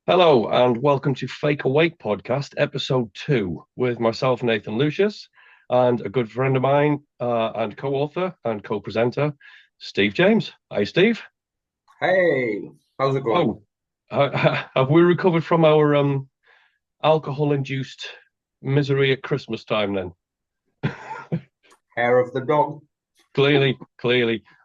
Hello and welcome to Fake Awake podcast, episode 2, with myself, Nathan Lucius, and a good friend of mine and co-author and co-presenter, Steve James. Hi, Steve. Hey, how's it going? Oh, have we recovered from our alcohol-induced misery at Christmas time then? Hair of the dog. Clearly.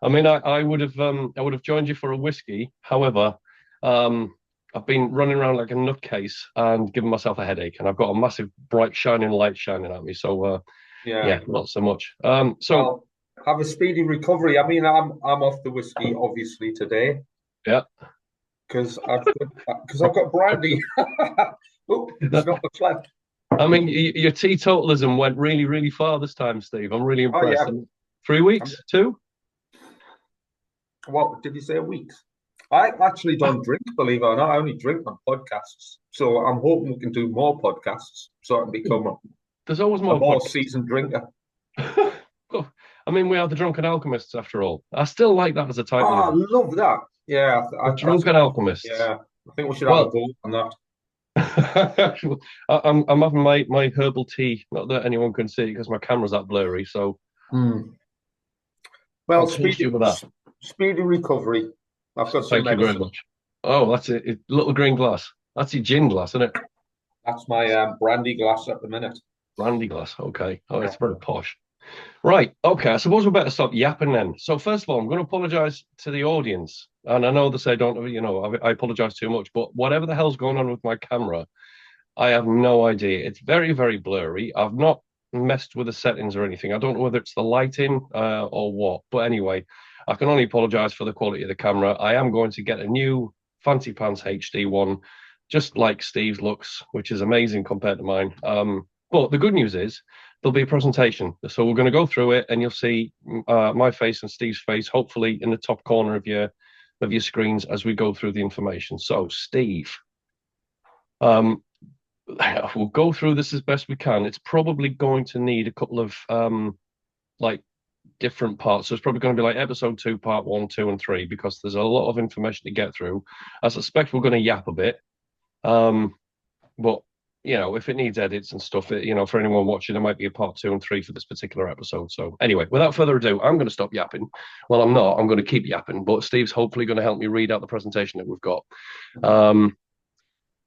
I mean, I would have joined you for a whiskey. However, um, I've been running around like a nutcase and giving myself a headache, and I've got a massive bright shining light shining at me. So Yeah. yeah, not so much. So Well, have a speedy recovery. I mean, I'm off the whiskey obviously today yeah, because I've got brandy. Oh, there's not much left. I mean, your teetotalism went really far this time, Steve. I'm really Oh impressed. yeah. And 3 weeks, I'm, two. what did you say? Weeks? I actually don't drink, believe it or not. I only drink on podcasts. So I'm hoping we can do more podcasts so I can become There's always a more more podcasts. seasoned drinker. I mean, we are the drunken alchemists after all. I still like that as a Oh, title, you I know. love that. Yeah, The that's drunken alchemists. yeah. I think we should have a Well, vote on that. I'm having my herbal tea. Not that anyone can see because my camera's that blurry. So Hmm. I'll Well, taste you with that. speedy recovery. I've got some Thank you very medicine. much. Oh, that's it. Little green glass. That's your gin glass, isn't it? That's my brandy glass at the minute. Brandy glass. Okay. Oh, Yeah. it's very posh. Right. Okay. I suppose we better stop yapping then. So first of all, I'm going to apologise to the audience, and I know they say don't. I apologise too much, but whatever the hell's going on with my camera, I have no idea. It's very blurry. I've not messed with the settings or anything. I don't know whether it's the lighting or what. But anyway, I can only apologize for the quality of the camera. I am going to get a new Fancy Pants HD one, just like Steve's looks, which is amazing compared to mine. But the good news is there'll be a presentation. So we're going to go through it, and you'll see my face and Steve's face, hopefully in the top corner of your screens as we go through the information. So, Steve. Um, we'll go through this as best we can. It's probably going to need a couple of like different parts. So it's probably going to be like episode 2, part 1, 2, and 3, because there's a lot of information to get through. I suspect we're going to yap a bit. But if it needs edits and stuff, for anyone watching, there might be a part 2 and 3 for this particular episode. So anyway, without further ado, I'm going to stop yapping. Well, I'm not. I'm going to keep yapping, but Steve's hopefully going to help me read out the presentation that we've got. Um,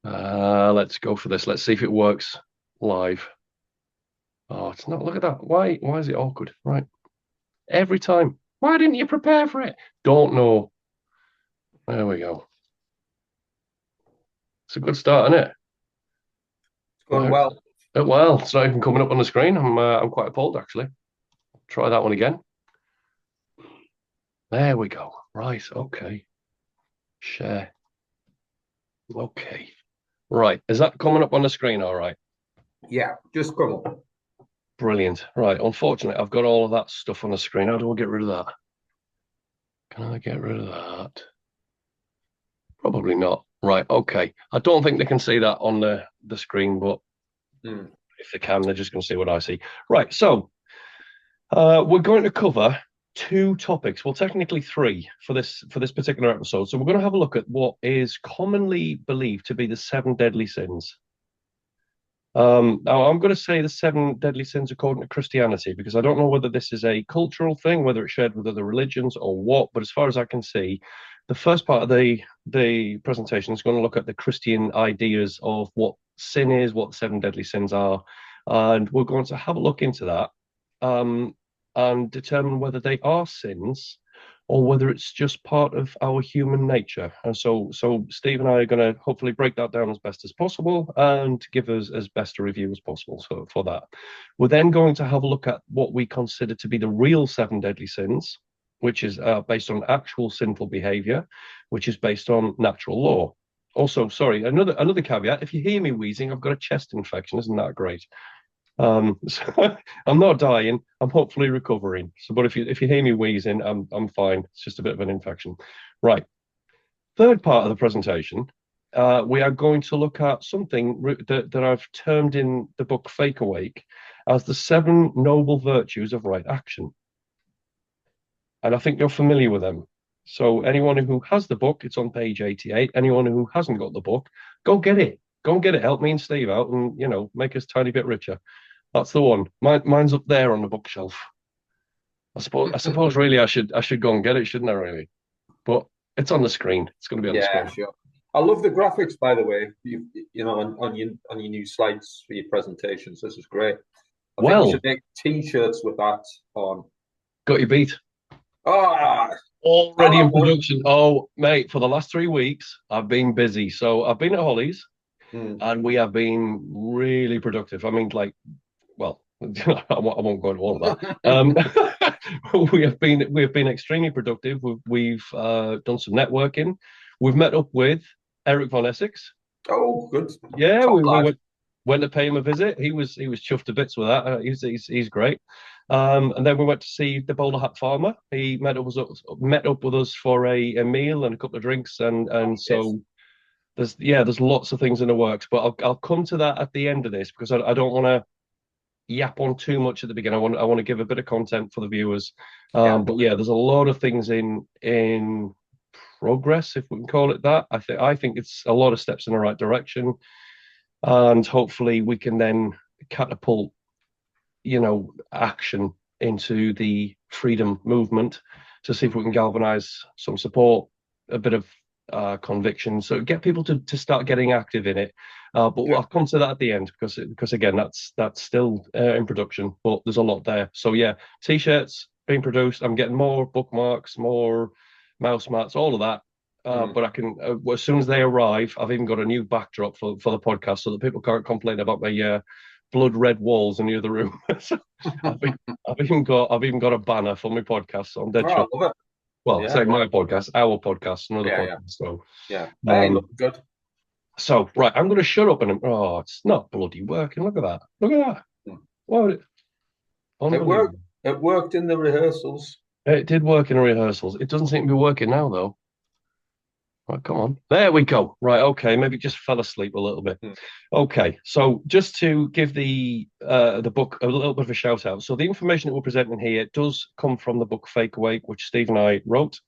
let's go for this. Let's see if it works live. Oh, it's not. Look at that. Why is it awkward? Right. Every time. Why didn't you prepare for it? Don't know. There we go. It's a good start, isn't it? It's going well. Well, it's not even coming up on the screen. I'm quite appalled actually. Try that one again. There we go. Right. Okay. Share. Okay. Right. Is that coming up on the screen? All right. Yeah, just come on. Brilliant. Right. Unfortunately, I've got all of that stuff on the screen. How do I get rid of that? Can I get rid of that? Probably not. Right. Okay. I don't think they can see that on the screen, but Hmm. if they can, they're just going to see what I see. Right. So we're going to cover two topics. Well, technically three for this particular episode. So we're going to have a look at what is commonly believed to be the seven deadly sins. Now, I'm going to say the seven deadly sins according to Christianity because I don't know whether this is a cultural thing, whether it's shared with other religions or what. But as far as I can see, the first part of the presentation is going to look at the Christian ideas of what sin is, what the seven deadly sins are, and we're going to have a look into that and determine whether they are sins or whether it's just part of our human nature. And so Steve and I are going to hopefully break that down as best as possible and give us as best a review as possible for that. We're then going to have a look at what we consider to be the real seven deadly sins, which is based on actual sinful behavior, which is based on natural law. Also, sorry, another caveat, if you hear me wheezing, I've got a chest infection. Isn't that great? So I'm not dying. I'm hopefully recovering. So, but if you hear me wheezing, I'm fine. It's just a bit of an infection. Right. Third part of the presentation, we are going to look at something that I've termed in the book Fake Awake as the seven noble virtues of right action. And I think you're familiar with them. So anyone who has the book, it's on page 88. Anyone who hasn't got the book, go get it. Go and get it. Help me and Steve out, and make us a tiny bit richer. That's the one. Mine's up there on the bookshelf. I suppose really I should go and get it, shouldn't I? Really, but it's on the screen. It's going to be on the Yeah, screen. sure. I love the graphics, by the way. On your new slides for your presentations. This is great. I think we should Well, make T-shirts with that on. got your beat. Ah, Already that in one. production. Oh, mate, for the last 3 weeks, I've been busy. So I've been at Holly's Mm. and we have been really productive. I mean, like, well, I won't go into all of that. We have been extremely productive. We've done some networking. We've met up with Eric von Essex. Oh, good. Yeah, Top we lad. went to pay him a visit. He was chuffed to bits with that. He's great. And then we went to see the bowler hat farmer. He met up with us for a meal and a couple of drinks, and Yes. so there's lots of things in the works. But I'll come to that at the end of this because I don't want to yap on too much at the beginning. I want to give a bit of content for the viewers. Yeah. But yeah, there's a lot of things in progress, if we can call it that. I think it's a lot of steps in the right direction, and hopefully we can then catapult action into the freedom movement to see if we can galvanize some support, a bit of conviction, so get people to start getting active in it. But Yeah. I'll come to that at the end because again, that's still in production, but there's a lot there. So yeah, t-shirts being produced. I'm getting more bookmarks, more mouse mats, all of that. Mm. But I can, as soon as they arrive, I've even got a new backdrop for the podcast so that people can't complain about my blood red walls in the other room. So I've, been, I've even got a banner for my podcast, so I'm dead Oh, chuffed. I love it. Well, Yeah. say my podcast, our podcast, another Yeah. Yeah. podcast. So, Yeah. Hey, um, look good. so right, I'm going to shut up and it's not bloody working. Look at that. Look at that. Mm. What? It worked. Unbelievable. It worked in the rehearsals. It did work in rehearsals. It doesn't seem to be working now, though. Right, come on. There we go. Right, okay. Maybe just fell asleep a little bit. Mm. Okay, so just to give the book a little bit of a shout out. So the information that we're presenting here does come from the book Fake Awake, which Steve and I wrote.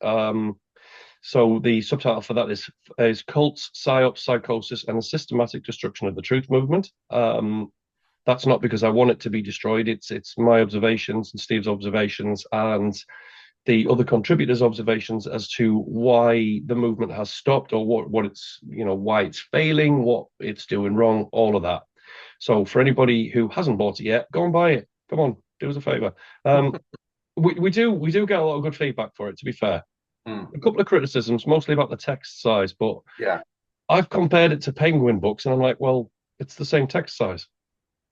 So the subtitle for that is Cults, Psyops, Psychosis, and the Systematic Destruction of the Truth Movement. That's not because I want it to be destroyed. It's my observations and Steve's observations and the other contributors' observations as to why the movement has stopped or what it's why it's failing, what it's doing wrong, all of that. So for anybody who hasn't bought it yet, go and buy it. Come on, do us a favor. We do get a lot of good feedback for it. To be fair, Mm. a couple of criticisms, mostly about the text size, but Yeah. I've compared it to Penguin books, and I'm like, well, it's the same text size.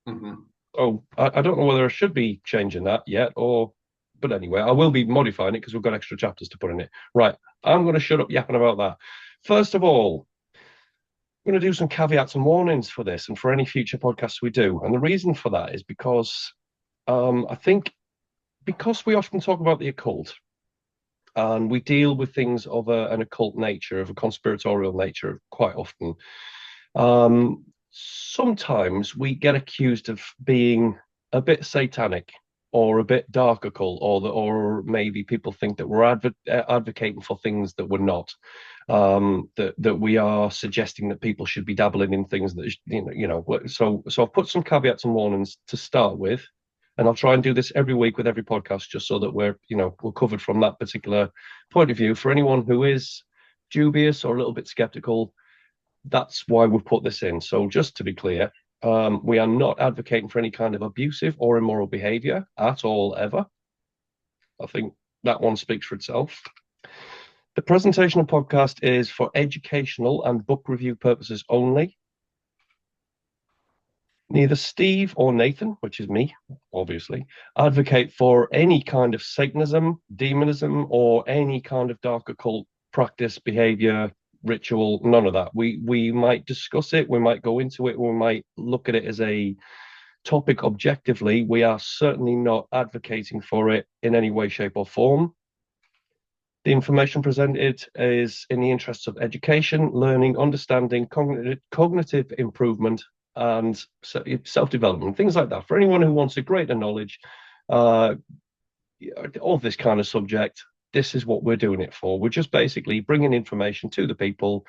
Hmm. So I don't know whether I should be changing that yet, but anyway, I will be modifying it because we've got extra chapters to put in it. Right, I'm going to shut up yapping about that. First of all, I'm going to do some caveats and warnings for this and for any future podcasts we do. And the reason for that is because I think because we often talk about the occult and we deal with things of an occult nature, of a conspiratorial nature quite often. Sometimes we get accused of being a bit satanic or a bit dark occult, or maybe people think that we're advocating for things that we're not. That we are suggesting that people should be dabbling in things that So I've put some caveats and warnings to start with, and I'll try and do this every week with every podcast, just so that we're covered from that particular point of view. For anyone who is dubious or a little bit skeptical, that's why we've put this in. So just to be clear, we are not advocating for any kind of abusive or immoral behavior at all, ever. I think that one speaks for itself. The presentation of podcast is for educational and book review purposes only. Neither Steve or Nathan, which is me, obviously, advocate for any kind of Satanism, demonism, or any kind of dark occult practice, behavior, ritual, none of that. We might discuss it, we might go into it, we might look at it as a topic objectively. We are certainly not advocating for it in any way, shape, or form. The information presented is in the interests of education, learning, understanding, cognitive improvement, and self-development, things like that. For anyone who wants a greater knowledge of this kind of subject, this is what we're doing it for. We're just basically bringing information to the people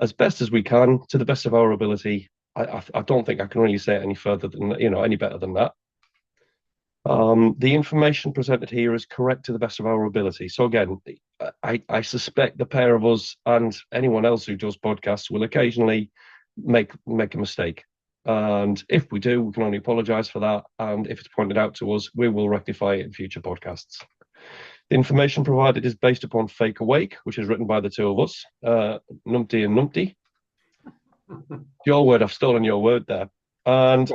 as best as we can, to the best of our ability. I don't think I can really say it any further than, any better than that. The information presented here is correct to the best of our ability. So again, I suspect the pair of us and anyone else who does podcasts will occasionally make a mistake. And if we do, we can only apologize for that. And if it's pointed out to us, we will rectify it in future podcasts. The information provided is based upon Fake Awake, which is written by the two of us, Numpty and Numpty. Your word, I've stolen your word there. And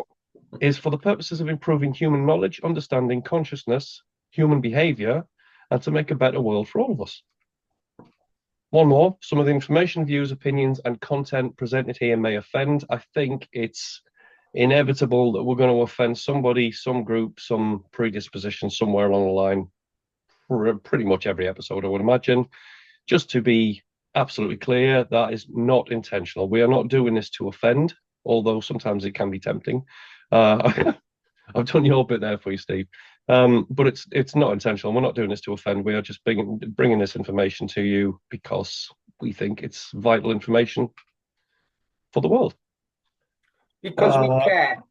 is for the purposes of improving human knowledge, understanding, consciousness, human behavior, and to make a better world for all of us. One more, some of the information, views, opinions, and content presented here may offend. I think it's inevitable that we're going to offend somebody, some group, some predisposition somewhere along the line, for pretty much every episode, I would imagine. Just to be absolutely clear, that is not intentional. We are not doing this to offend, although sometimes it can be tempting. I've done your bit there for you, Steve. But it's not intentional. We're not doing this to offend. We are just bringing this information to you because we think it's vital information for the world. Because we care.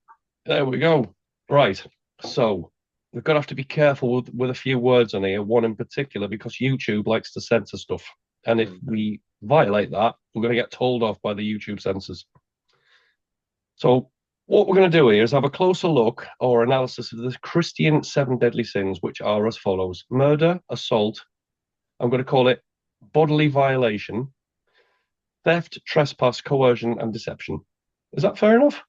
There we go. Right. So we're going to have to be careful with a few words on here, one in particular, because YouTube likes to censor stuff. And if we violate that, we're going to get told off by the YouTube censors. So what we're going to do here is have a closer look or analysis of the Christian 7 deadly sins, which are as follows: murder, assault, I'm going to call it bodily violation, theft, trespass, coercion, and deception. Is that fair enough?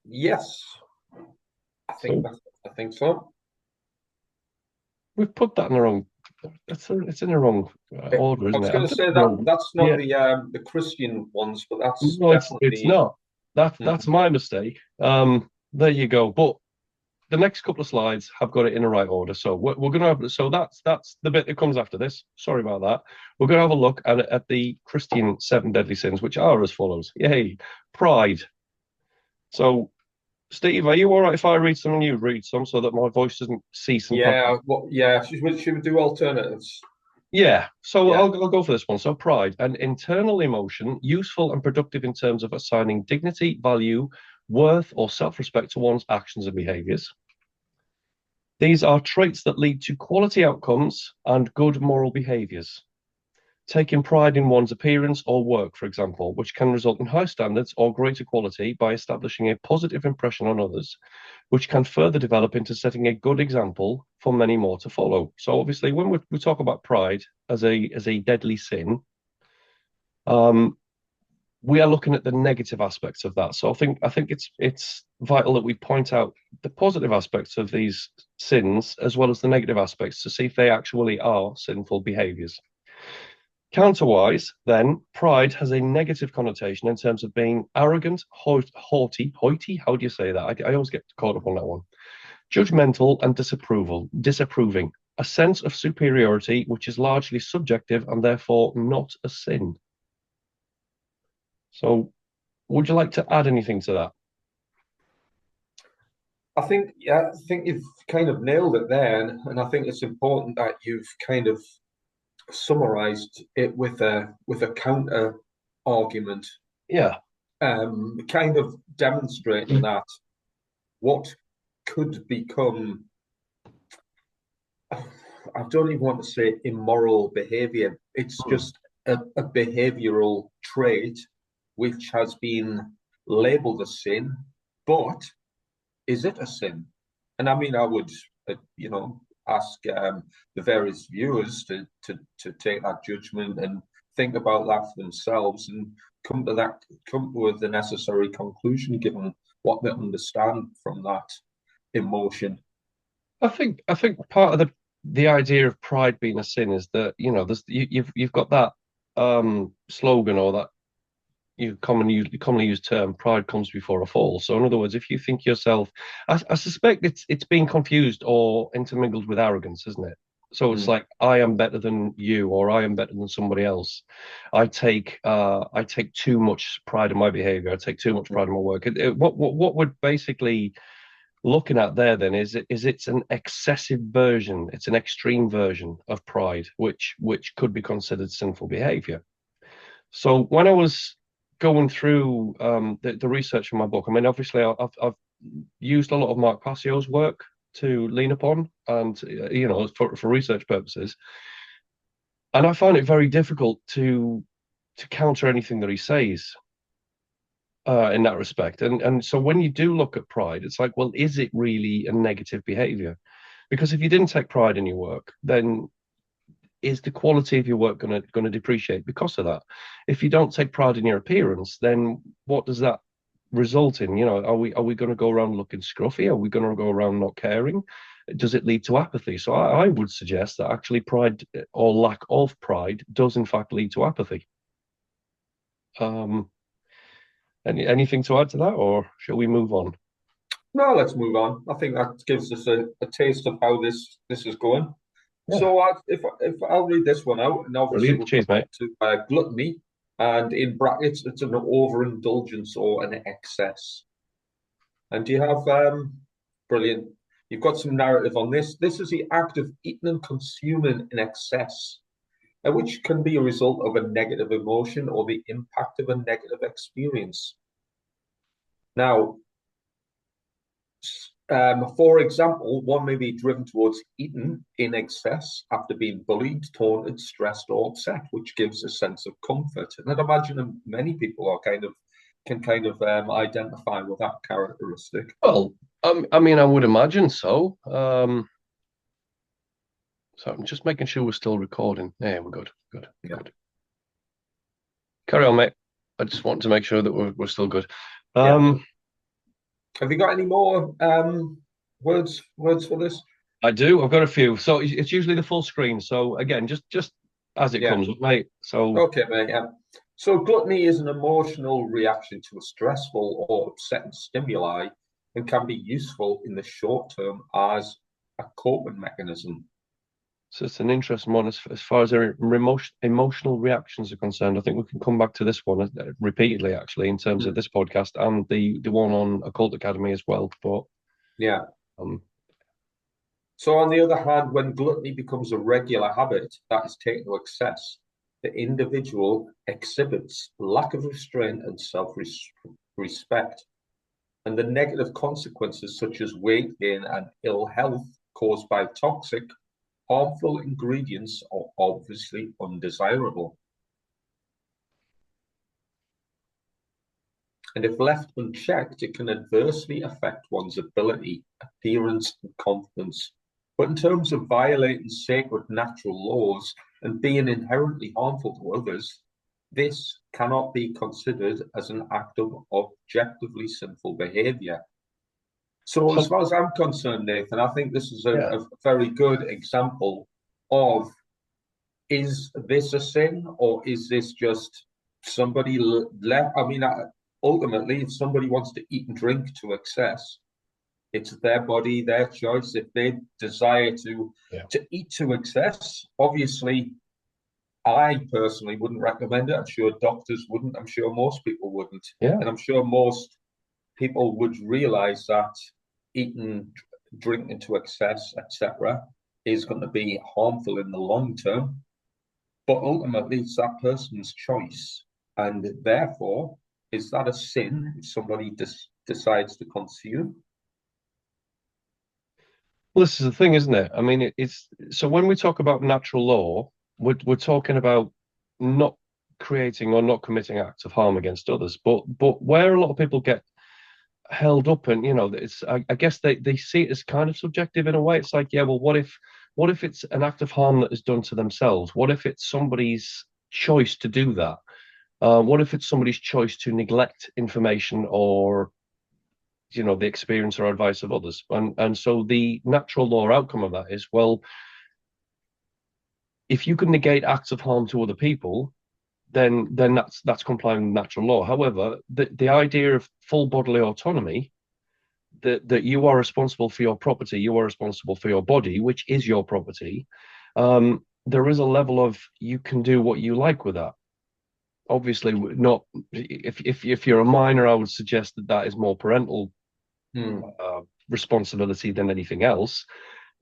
Yes, I think so. We've put that in the wrong. It's in the wrong order, isn't it? I was going to say that's not the Christian ones, but that's no, definitely... it's not. That's my mistake. There you go. But the next couple of slides have got it in the right order. So we're going to have, so that's the bit that comes after this. Sorry about that. We're going to have a look at the Christian 7 deadly sins, which are as follows. Yay, pride. So, Steve, are you all right if I read some and you read some so that my voice doesn't cease? Should we do alternatives? Yeah, so Yeah. I'll go for this one. So, pride, an internal emotion, useful and productive in terms of assigning dignity, value, worth, or self-respect to one's actions and behaviors. These are traits that lead to quality outcomes and good moral behaviors. Taking pride in one's appearance or work, for example, which can result in high standards or greater quality by establishing a positive impression on others, which can further develop into setting a good example for many more to follow. So obviously, when we talk about pride as a deadly sin, we are looking at the negative aspects of that. So I think it's vital that we point out the positive aspects of these sins as well as the negative aspects to see if they actually are sinful behaviors. Counterwise, then, pride has a negative connotation in terms of being arrogant, haughty, how do you say that? I always get caught up on that one. Judgmental and disapproving, a sense of superiority which is largely subjective and therefore not a sin. So, would you like to add anything to that? I think you've kind of nailed it there, and I think it's important that you've kind of summarized it with a counter argument. Yeah. Kind of demonstrating that what could become, I don't even want to say immoral behavior. It's just a behavioral trait which has been labeled a sin, but is it a sin? And I mean, I would, ask the various viewers to take that judgment and think about that for themselves and come with the necessary conclusion given what they understand from that emotion. I think part of the idea of pride being a sin is that you've got that slogan or that commonly used term, pride comes before a fall. So in other words, if you think yourself, I suspect it's being confused or intermingled with arrogance, isn't it? So it's like I am better than you, or I am better than somebody else. I take too much pride in my behavior. I take too much pride in my work. What would basically looking at there then is it's an excessive version, it's an extreme version of pride, which could be considered sinful behavior. So when I was going through the research for my book, I mean, obviously I've used a lot of Mark Passio's work to lean upon, and for research purposes, and I find it very difficult to counter anything that he says in that respect. And so when you do look at pride, it's like, well, is it really a negative behavior? Because if you didn't take pride in your work, then is the quality of your work going to depreciate because of that? If you don't take pride in your appearance, then what does that result in? Are we going to go around looking scruffy? Are we going to go around not caring? Does it lead to apathy? So I would suggest that actually pride or lack of pride does in fact lead to apathy. Anything to add to that, or shall we move on? No, let's move on. I think that gives us a taste of how this is going. Yeah, So if I'll read this one out, and obviously brilliant. we'll come Cheers, mate. on to gluttony, and in brackets it's an overindulgence or an excess. And do you have brilliant? You've got some narrative on this. This is the act of eating and consuming in excess, which can be a result of a negative emotion or the impact of a negative experience. Now, for example, one may be driven towards eating in excess after being bullied, taunted, stressed, or upset, which gives a sense of comfort. And I'd imagine many people can identify with that characteristic. Well, I mean, I would imagine so. So I'm just making sure we're still recording. Yeah, we're good. Good. Yeah. Good. Carry on, mate. I just want to make sure that we're still good. Yeah. Have you got any more words for this? I do. I've got a few. So it's usually the full screen. So again, just as it Yeah. comes up, mate. So Okay, mate. Yeah. So gluttony is an emotional reaction to a stressful or upsetting stimuli and can be useful in the short term as a coping mechanism. So it's an interesting one as far as their emotional reactions are concerned. I think we can come back to this one repeatedly, actually, in terms of this podcast and the one on Occult Academy as well. But Yeah. um, So on the other hand, when gluttony becomes a regular habit that is taken to excess, the individual exhibits lack of restraint and self-respect, and the negative consequences such as weight gain and ill health caused by toxic, harmful ingredients are obviously undesirable. And if left unchecked, it can adversely affect one's ability, appearance, and confidence. But in terms of violating sacred natural laws and being inherently harmful to others, this cannot be considered as an act of objectively sinful behavior. So, as far as I'm concerned, Nathan, I think this is yeah. a very good example of, is this a sin or is this just somebody left? I mean, ultimately, if somebody wants to eat and drink to excess, it's their body, their choice. If they desire to eat to excess, obviously, I personally wouldn't recommend it. I'm sure doctors wouldn't. I'm sure most people wouldn't. Yeah. And I'm sure most people would realize that eating, drinking to excess, etc., is going to be harmful in the long term. But ultimately, it's that person's choice. And therefore, is that a sin if somebody decides to consume? Well, this is the thing, isn't it? I mean, it's so when we talk about natural law, we're talking about not creating or not committing acts of harm against others. But where a lot of people get held up, and it's I guess they see it as kind of subjective in a way. It's like, yeah, well, what if it's an act of harm that is done to themselves? What if it's somebody's choice to do that? What if it's somebody's choice to neglect information or the experience or advice of others? And so the natural law outcome of that is, well, if you can negate acts of harm to other people, then that's complying with natural law. However, the idea of full bodily autonomy, that you are responsible for your property, you are responsible for your body, which is your property. There is a level of you can do what you like with that. Obviously, not if you're a minor, I would suggest that is more parental responsibility than anything else.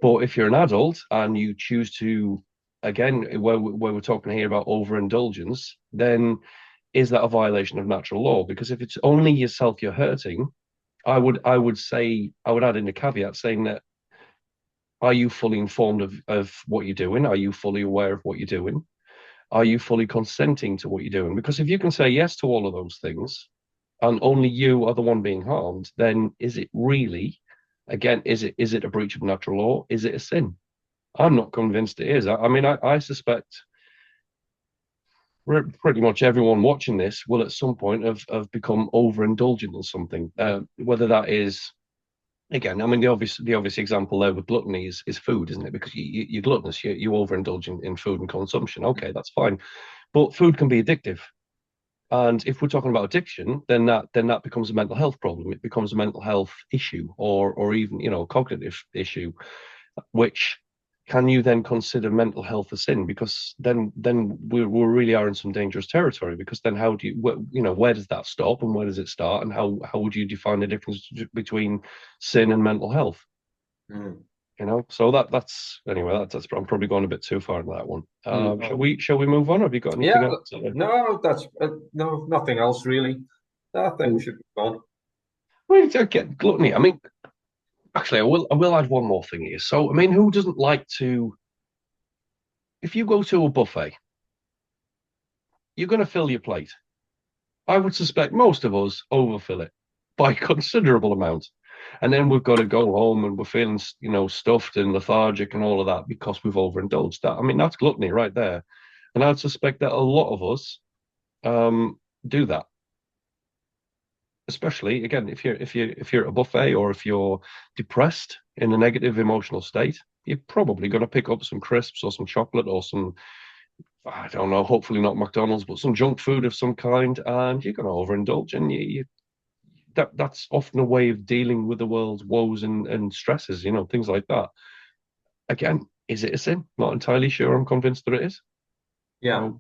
But if you're an adult and you choose to, again, where we're talking here about overindulgence, then is that a violation of natural law? Because if it's only yourself you're hurting, I would say I would add in a caveat saying that are you fully informed of what you're doing? Are you fully aware of what you're doing? Are you fully consenting to what you're doing? Because if you can say yes to all of those things and only you are the one being harmed, then is it really, again, is it a breach of natural law? Is it a sin? I'm not convinced it is. I mean, I suspect pretty much everyone watching this will at some point have become overindulgent in something. Whether that is, again, I mean, the obvious example there with gluttony is food, isn't it? Because you're gluttonous, you overindulge in food and consumption. Okay, that's fine, but food can be addictive. And if we're talking about addiction, then that becomes a mental health problem. It becomes a mental health issue, or even cognitive issue. Which can you then consider mental health a sin? Because then we really are in some dangerous territory. Because then how do where does that stop and where does it start? And how would you define the difference between sin and mental health? Mm. So that's anyway. That's I'm probably going a bit too far into that one. Mm. Shall we move on? Have you got anything Yeah, else? no, that's no, nothing else really. I think we should be gone. Well, get gluttony. I mean, actually, I will add one more thing here. So, I mean, who doesn't like to? If you go to a buffet, you're going to fill your plate. I would suspect most of us overfill it by a considerable amount. And then we've got to go home and we're feeling, stuffed and lethargic and all of that because we've overindulged. That, I mean, that's gluttony right there. And I'd suspect that a lot of us do that. Especially again, if you're at a buffet or if you're depressed in a negative emotional state, you're probably going to pick up some crisps or some chocolate or some, I don't know, hopefully not McDonald's, but some junk food of some kind, and you're going to overindulge, and that's often a way of dealing with the world's woes and stresses, things like that. Again, is it a sin? Not entirely sure. I'm convinced that it is. Yeah.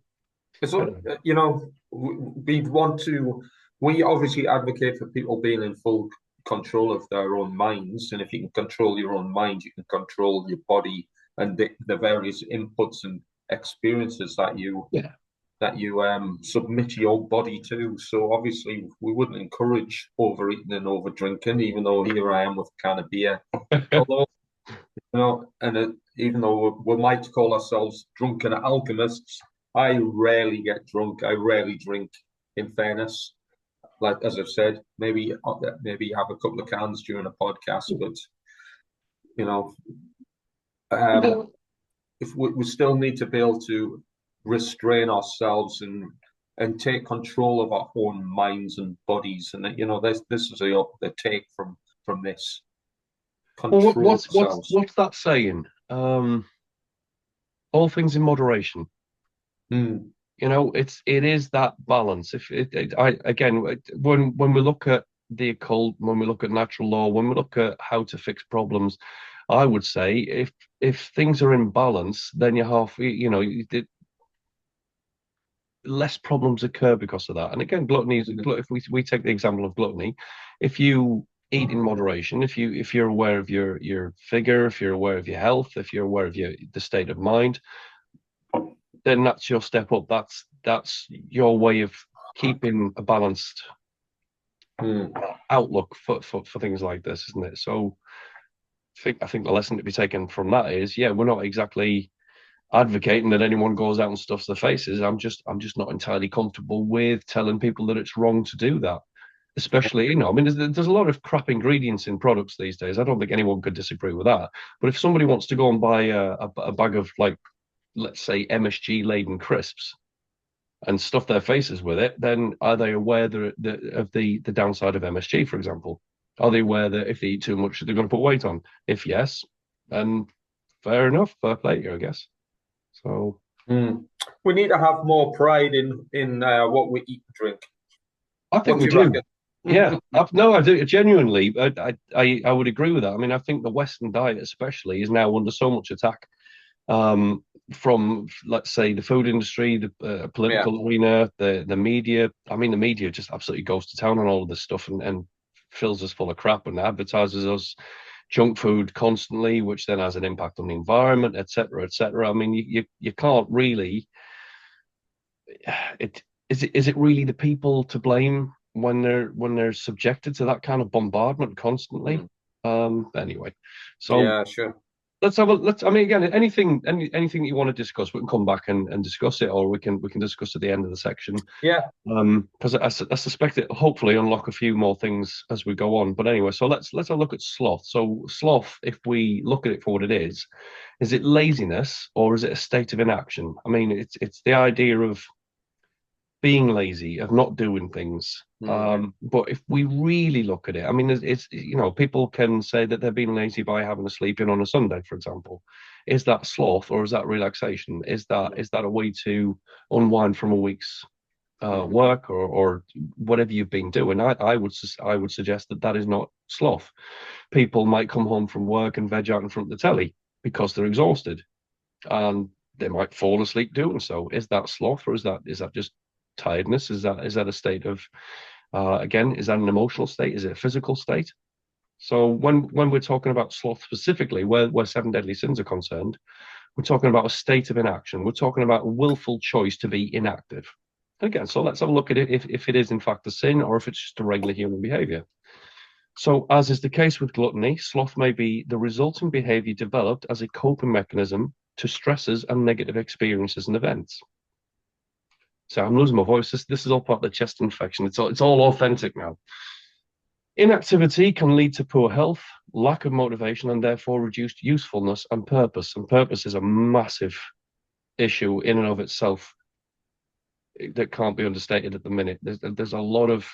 So, So, we want to, we obviously advocate for people being in full control of their own minds. And if you can control your own mind, you can control your body and the various inputs and experiences yeah. that you submit your body to. So obviously we wouldn't encourage overeating and over drinking, even though here I am with a can of beer. Although, even though we might call ourselves drunken alchemists, I rarely get drunk. I rarely drink, in fairness. Like as I've said, maybe have a couple of cans during a podcast, but you know, um, if we still need to be able to restrain ourselves and take control of our own minds and bodies, and this is the take from this Well, control ourselves. what's that saying? All things in moderation. Mm. It is that balance. If I again, when we look at the occult, when we look at natural law, when we look at how to fix problems, I would say if things are in balance, then you have less problems occur because of that. And again, gluttony is if we take the example of gluttony, if you eat in moderation, if you're aware of your figure, if you're aware of your health, if you're aware of the state of mind, then that's your step up. That's your way of keeping a balanced Mm. outlook for things like this, isn't it? So I think the lesson to be taken from that is, yeah, we're not exactly advocating that anyone goes out and stuffs their faces. I'm just not entirely comfortable with telling people that it's wrong to do that. Especially, I mean, there's a lot of crap ingredients in products these days. I don't think anyone could disagree with that. But if somebody wants to go and buy a bag of, like, let's say, MSG laden crisps and stuff their faces with it, then are they aware of the downside of MSG, for example? Are they aware that if they eat too much, they're going to put weight on? If yes, then fair enough, fair play, I guess. So Mm. We need to have more pride in what we eat and drink. I think What we do you do. reckon? Yeah, no, I do genuinely. I would agree with that. I mean, I think the Western diet, especially, is now under so much attack from, let's say, the food industry, the Yeah. political arena, the media. I mean, the media just absolutely goes to town on all of this stuff and fills us full of crap and advertises us junk food constantly, which then has an impact on the environment, etc., etc. I mean, you can't really. Is it really the people to blame when they're subjected to that kind of bombardment constantly? Mm. Anyway, so Yeah, sure. let's. I mean, again, anything that you want to discuss, we can come back and discuss it, or we can discuss at the end of the section. Yeah. Because I suspect it hopefully unlock a few more things as we go on. But anyway, so let's have a look at sloth. So sloth, if we look at it for what it is it laziness or is it a state of inaction? I mean, it's the idea of being lazy, of not doing things. Mm. But if we really look at it, I mean, people can say that they're being lazy by having a sleep in on a Sunday, for example. Is that sloth or is that relaxation? Is that a way to unwind from a week's work or whatever you've been doing? I would suggest that is not sloth. People might come home from work and veg out in front of the telly because they're exhausted, and they might fall asleep doing so. Is that sloth or is that just tiredness? Is that a state of again? Is that an emotional state? Is it a physical state? So when we're talking about sloth specifically, where seven deadly sins are concerned, we're talking about a state of inaction. We're talking about a willful choice to be inactive. Again, so let's have a look at it if it is in fact a sin or if it's just a regular human behavior. So, as is the case with gluttony, sloth may be the resulting behavior developed as a coping mechanism to stresses and negative experiences and events. So I'm losing my voice. This is all part of the chest infection. It's all authentic now. Inactivity can lead to poor health, lack of motivation, and therefore reduced usefulness and purpose. And purpose is a massive issue in and of itself that can't be understated at the minute. There's a lot of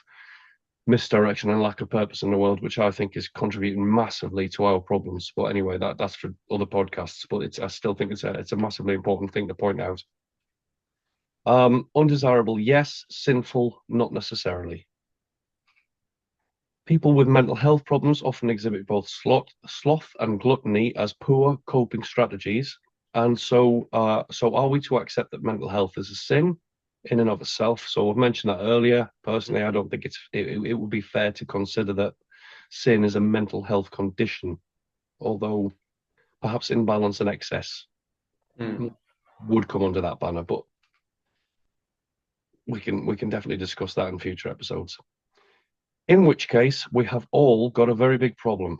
misdirection and lack of purpose in the world, which I think is contributing massively to our problems. But anyway, that's for other podcasts. But I still think it's a massively important thing to point out. Undesirable, yes. Sinful, not necessarily. People with mental health problems often exhibit both sloth and gluttony as poor coping strategies. And so are we to accept that mental health is a sin in and of itself? So I've mentioned that earlier. Personally, I don't think it would be fair to consider that sin is a mental health condition, although perhaps imbalance and excess would come under that banner. But we can definitely discuss that in future episodes. In which case, we have all got a very big problem.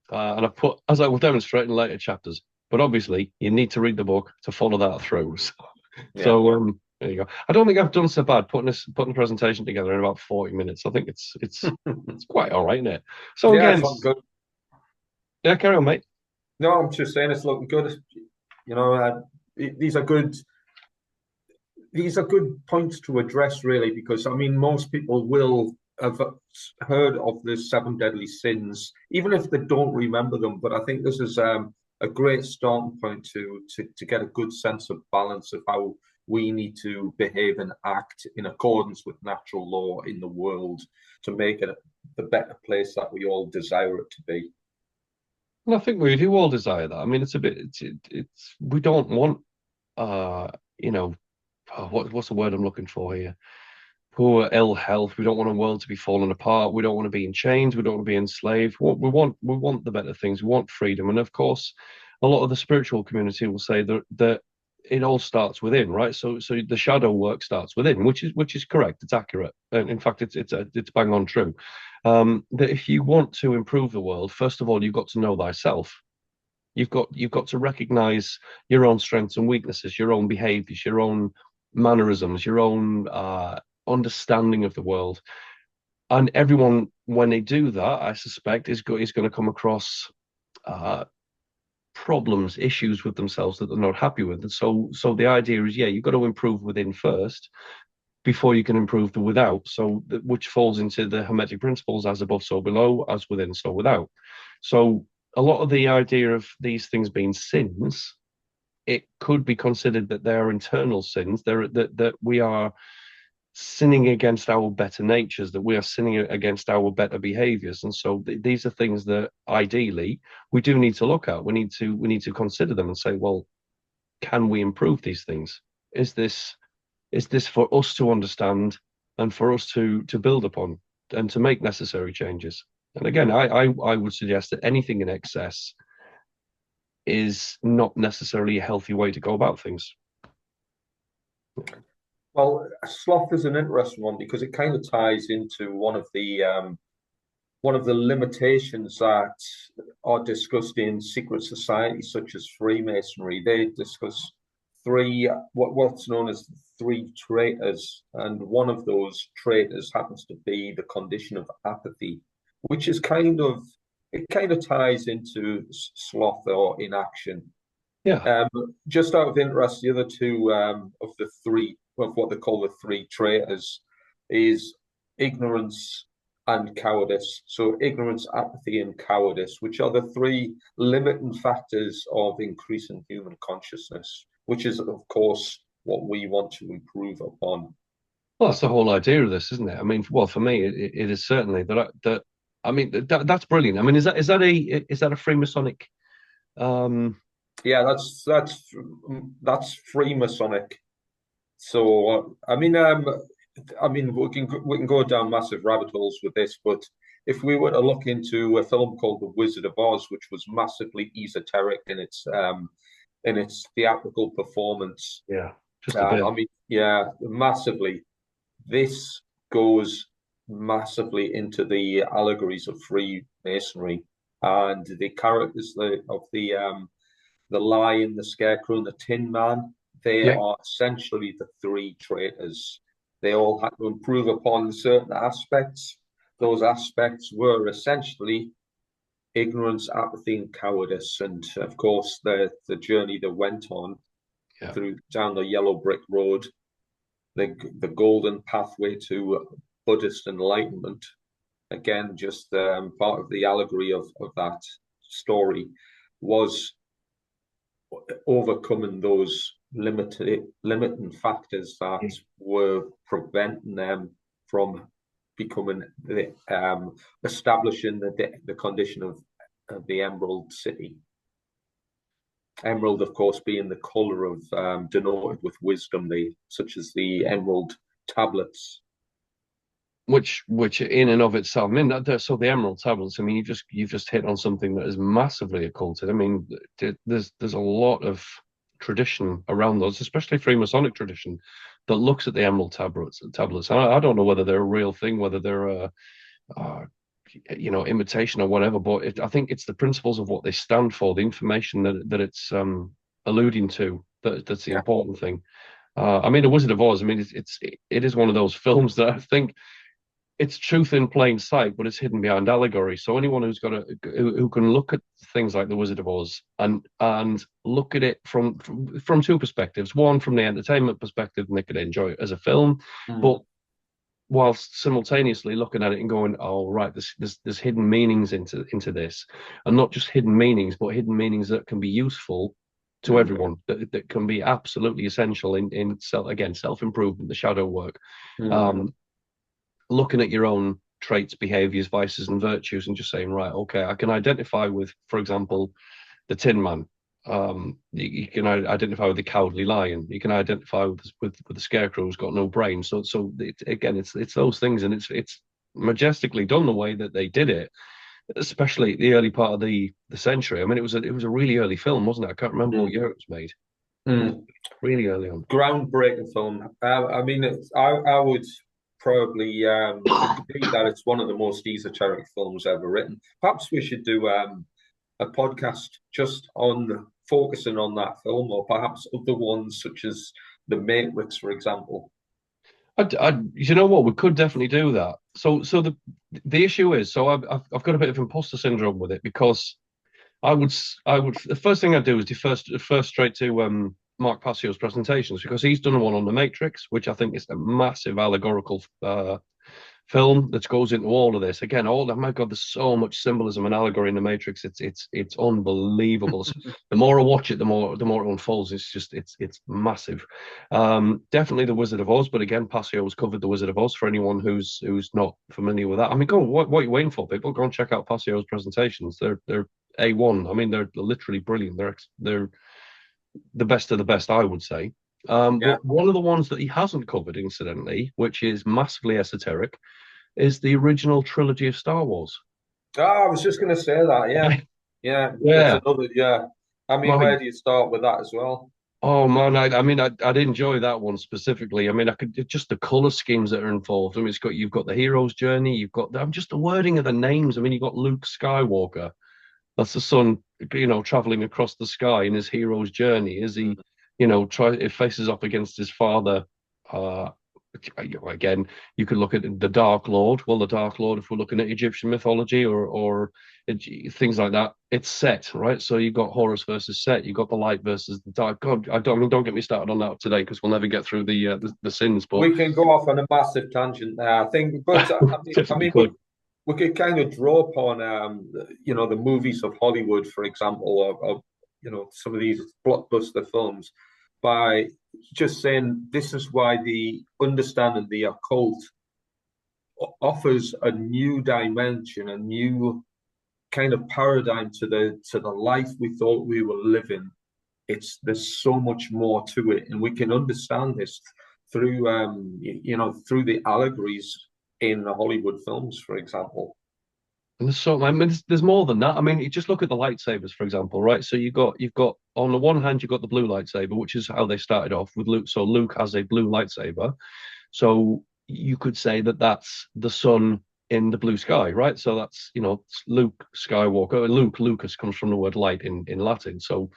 And as I will demonstrate in later chapters, but obviously you need to read the book to follow that through. So there you go. I don't think I've done so bad putting the presentation together in about 40 minutes. I think it's quite all right, isn't it? So Yeah, again, it's looking good. Yeah, carry on, mate. No, I'm just saying it's looking good. You know, these are good. These are good points to address, really, because I mean, most people will have heard of the seven deadly sins, even if they don't remember them. But I think this is a great starting point to get a good sense of balance of how we need to behave and act in accordance with natural law in the world to make it the better place that we all desire it to be. And I think we do all desire that. I mean, it's we don't want uh you know what's the word I'm looking for here? Poor ill health. We don't want a world to be falling apart. We don't want to be in chains. We don't want to be enslaved. We want the better things. We want freedom. And of course, a lot of the spiritual community will say that it all starts within, right? So the shadow work starts within, which is correct. It's accurate. And in fact, it's bang on true. That if you want to improve the world, first of all, you've got to know thyself. You've got to recognize your own strengths and weaknesses, your own behaviors, your own mannerisms, your own understanding of the world. And everyone, when they do that, I suspect is going to come across problems, issues with themselves that they're not happy with. And so the idea is, yeah, you've got to improve within first before you can improve the without. So which falls into the Hermetic principles: as above, so below; as within, so without. So a lot of the idea of these things being sins, it could be considered that they are internal sins. That we are sinning against our better natures, that we are sinning against our better behaviors. And so these are things that ideally we do need to look at. We need to consider them and say, well, can we improve these things? Is this for us to understand and for us to build upon? and to make necessary changes. And again, I would suggest that anything in excess is not necessarily a healthy way to go about things. Well, sloth is an interesting one because it kind of ties into one of the limitations that are discussed in secret societies such as Freemasonry. They discuss what's known as three traitors, and one of those traitors happens to be the condition of apathy, which is kind of ties into sloth or inaction. Yeah. Just out of interest, the other two of the three of what they call the three traitors is ignorance and cowardice. So ignorance, apathy, and cowardice, which are the three limiting factors of increasing human consciousness, which is, of course, what we want to improve upon. Well, that's the whole idea of this, isn't it? I mean, well, for me, it is certainly that. I mean, that's brilliant. I mean, is that a Freemasonic? Yeah, that's Freemasonic. So I mean, we can go down massive rabbit holes with this, but if we were to look into a film called The Wizard of Oz, which was massively esoteric in its theatrical performance, Yeah, just a bit. I mean, yeah, massively. This goes massively into the allegories of Freemasonry and the characters of the Lion, the Scarecrow, and the Tin Man. They Yeah. are essentially the three traitors. They all had to improve upon certain aspects. Those aspects were essentially ignorance, apathy, and cowardice. And of course, the journey they went on Yeah. through down the yellow brick road, the golden pathway to Buddhist enlightenment. Again, just part of the allegory of that story was overcoming those limiting factors that were preventing them from becoming establishing the condition of the Emerald City. Emerald, of course, being the color of denoted with wisdom, such as the emerald tablets. Which in and of itself, I mean, so the Emerald Tablets. I mean, you've just hit on something that is massively occulted. I mean, there's a lot of tradition around those, especially Freemasonic tradition, that looks at the Emerald Tablets. And I don't know whether they're a real thing, whether they're a imitation or whatever. But I think it's the principles of what they stand for, the information that it's alluding to, that's the important thing. I mean, The Wizard of Oz. I mean, it is one of those films that I think it's truth in plain sight, but it's hidden behind allegory. So anyone who can look at things like The Wizard of Oz and look at it from two perspectives, one from the entertainment perspective, and they could enjoy it as a film, but whilst simultaneously looking at it and going, oh right, there's hidden meanings into this, and not just hidden meanings, but hidden meanings that can be useful to everyone, that can be absolutely essential in self-improvement, the shadow work. Looking at your own traits, behaviors, vices, and virtues, and just saying, right, okay, I can identify with, for example, the Tin Man. You can identify with the Cowardly Lion. You can identify with the Scarecrow who's got no brain. So it's those things, and it's majestically done the way that they did it, especially the early part of the century. I mean, it was a really early film, wasn't it? I can't remember what year it was made. Really early on. Groundbreaking film. I mean, I would probably agree that it's one of the most esoteric films ever written. Perhaps we should do a podcast just on focusing on that film, or perhaps other ones such as The Matrix, for example. You know what? We could definitely do that. So the issue is, so I've got a bit of imposter syndrome with it, because I would the first thing I'd do is defer straight to Mark Passio's presentations, because he's done one on The Matrix, which I think is a massive allegorical film that goes into all of this. Again, oh my God, there's so much symbolism and allegory in The Matrix. It's unbelievable. So the more I watch it, the more it unfolds. It's massive. Definitely The Wizard of Oz, but again, Passio's covered The Wizard of Oz for anyone who's not familiar with that. I mean, go, what are you waiting for, people? Go and check out Passio's presentations. They're A1. I mean, they're literally brilliant. They're the best of the best, I would say. But one of the ones that he hasn't covered, incidentally, which is massively esoteric, is the original trilogy of Star Wars. Ah, I was just going to say that. Yeah, yeah. That's Yeah, another. Yeah. I mean, right. where do you start with that as well? Oh man, I mean, I'd enjoy that one specifically. I mean, I could just the color schemes that are involved. I mean, you've got the hero's journey. You've got I'm just the wording of the names. I mean, you've got Luke Skywalker. That's the sun, traveling across the sky in his hero's journey as he, it faces up against his father. Uh, Again, you could look at the Dark Lord. Well, the Dark Lord, if we're looking at Egyptian mythology or things like that, it's Set, right? So you've got Horus versus Set. You've got the light versus the dark. God, don't get me started on that today because we'll never get through the sins. But We can go off on a massive tangent there, I think. But I definitely mean, could. we could kind of draw upon, the movies of Hollywood, for example, or some of these blockbuster films, by just saying this is why the understanding the occult offers a new dimension, a new kind of paradigm to the life we thought we were living. There's so much more to it, and we can understand this through through the allegories in the Hollywood films, for example. And I mean, there's more than that. I mean, you just look at the lightsabers, for example, right? So you've got on the one hand, you've got the blue lightsaber, which is how they started off with Luke. So Luke has a blue lightsaber. So you could say that that's the sun in the blue sky, right? So that's Luke Skywalker. Lucas comes from the word light in Latin. So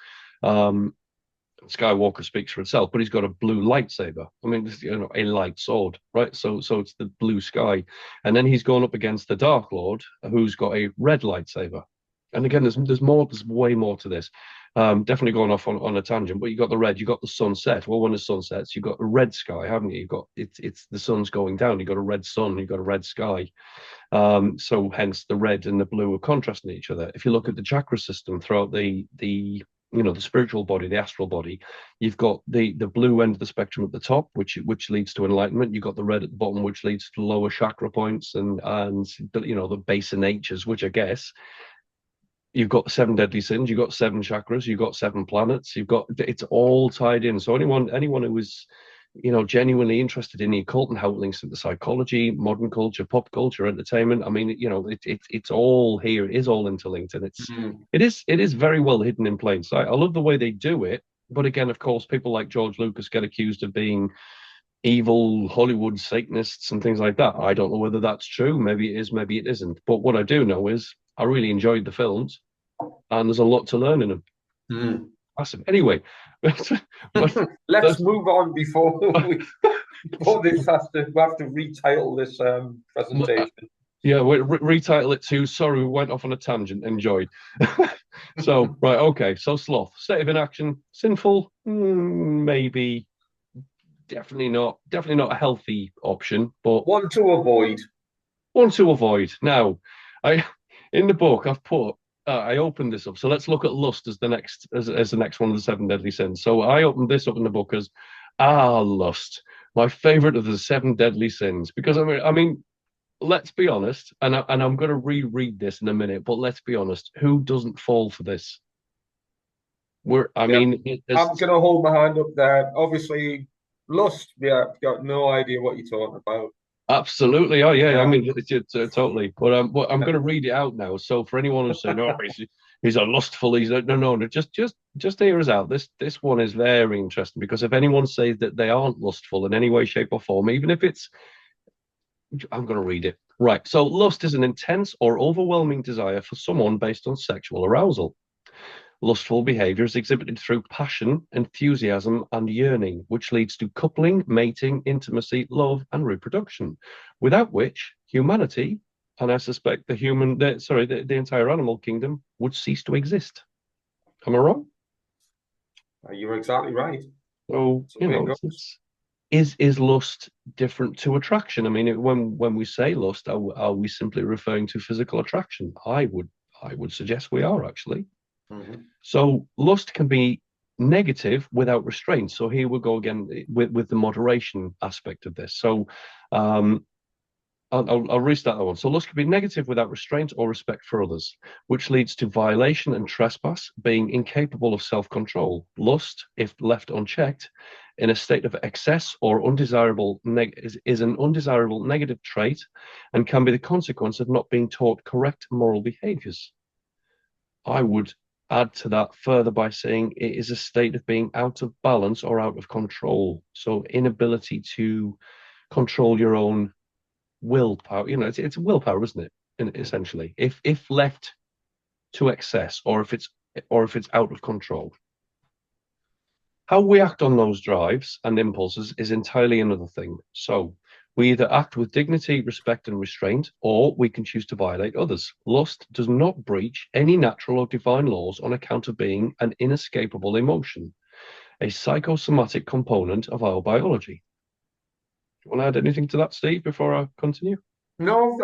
um, Skywalker speaks for itself, but he's got a blue lightsaber. I mean, a light sword, right? So it's the blue sky, and then he's gone up against the Dark Lord, who's got a red lightsaber. And again, there's more. There's way more to this. Definitely going off on a tangent, but you got the red, you got the sunset. Well, when the sun sets, you've got a red sky, haven't you? You've got it's the sun's going down. You've got a red sun. You've got a red sky. So hence the red and the blue are contrasting each other. If you look at the chakra system throughout the spiritual body, the astral body, you've got the blue end of the spectrum at the top, which leads to enlightenment. You've got the red at the bottom, which leads to lower chakra points and the baser natures, which I guess you've got seven deadly sins, you've got seven chakras, you've got seven planets, it's all tied in. So anyone who is genuinely interested in the occult and how it links into psychology, modern culture, pop culture, entertainment. I mean, it's all here. It is all interlinked, and Mm. it is very well hidden in plain sight. I love the way they do it, but again, of course, people like George Lucas get accused of being evil Hollywood Satanists and things like that. I don't know whether that's true. Maybe it is, maybe it isn't. But what I do know is I really enjoyed the films, and there's a lot to learn in them. Mm. Awesome. Anyway, Let's move on before before this has to we have to retitle this presentation. yeah, we retitle it to Sorry, we went off on a tangent. Enjoyed. So, right, okay. So, sloth, state of inaction, sinful, maybe, definitely not a healthy option, but One to avoid. one to avoid. Now, I in the book I've put. I opened this up, so let's look at lust as the next one of the seven deadly sins. So I opened this up in the book as lust, my favorite of the seven deadly sins, because I mean, let's be honest, and I'm going to reread this in a minute, but let's be honest, who doesn't fall for this? I Yeah, mean, I'm gonna hold my hand up there. Obviously, lust. Yeah, got no idea what you're talking about. absolutely. Oh yeah, I Yeah, mean, totally. But I'm going to read it out now. So for anyone who's saying, "Oh, he's a lustful," no, just hear us out. This one is very interesting because if anyone says that they aren't lustful in any way, shape, or form, even if it's, I'm going to read it. Right. So lust is an intense or overwhelming desire for someone based on sexual arousal. Lustful behavior is exhibited through passion, enthusiasm, and yearning, which leads to coupling, mating, intimacy, love, and reproduction, without which humanity, and I suspect the entire animal kingdom, would cease to exist. Am I wrong? you're exactly right. So, That's the way it goes. is lust different to attraction? I mean, when we say lust, are we simply referring to physical attraction? I would suggest we are actually. Mhm. So lust can be negative without restraint. So here we go again with the moderation aspect of this. So um, I'll restart that one. So lust can be negative without restraint or respect for others, which leads to violation and trespass, being incapable of self-control. Lust, if left unchecked, in a state of excess or undesirable is an undesirable negative trait and can be the consequence of not being taught correct moral behaviors. I would add to that further by saying it is a state of being out of balance or out of control. So inability to control your own willpower. You know, it's willpower, isn't it? Essentially, if left to excess, or if it's out of control. How we act on those drives and impulses is entirely another thing. So we either act with dignity, respect, and restraint, or we can choose to violate others. Lust does not breach any natural or divine laws on account of being an inescapable emotion, a psychosomatic component of our biology. Do you want to add anything to that, Steve, before I continue? No,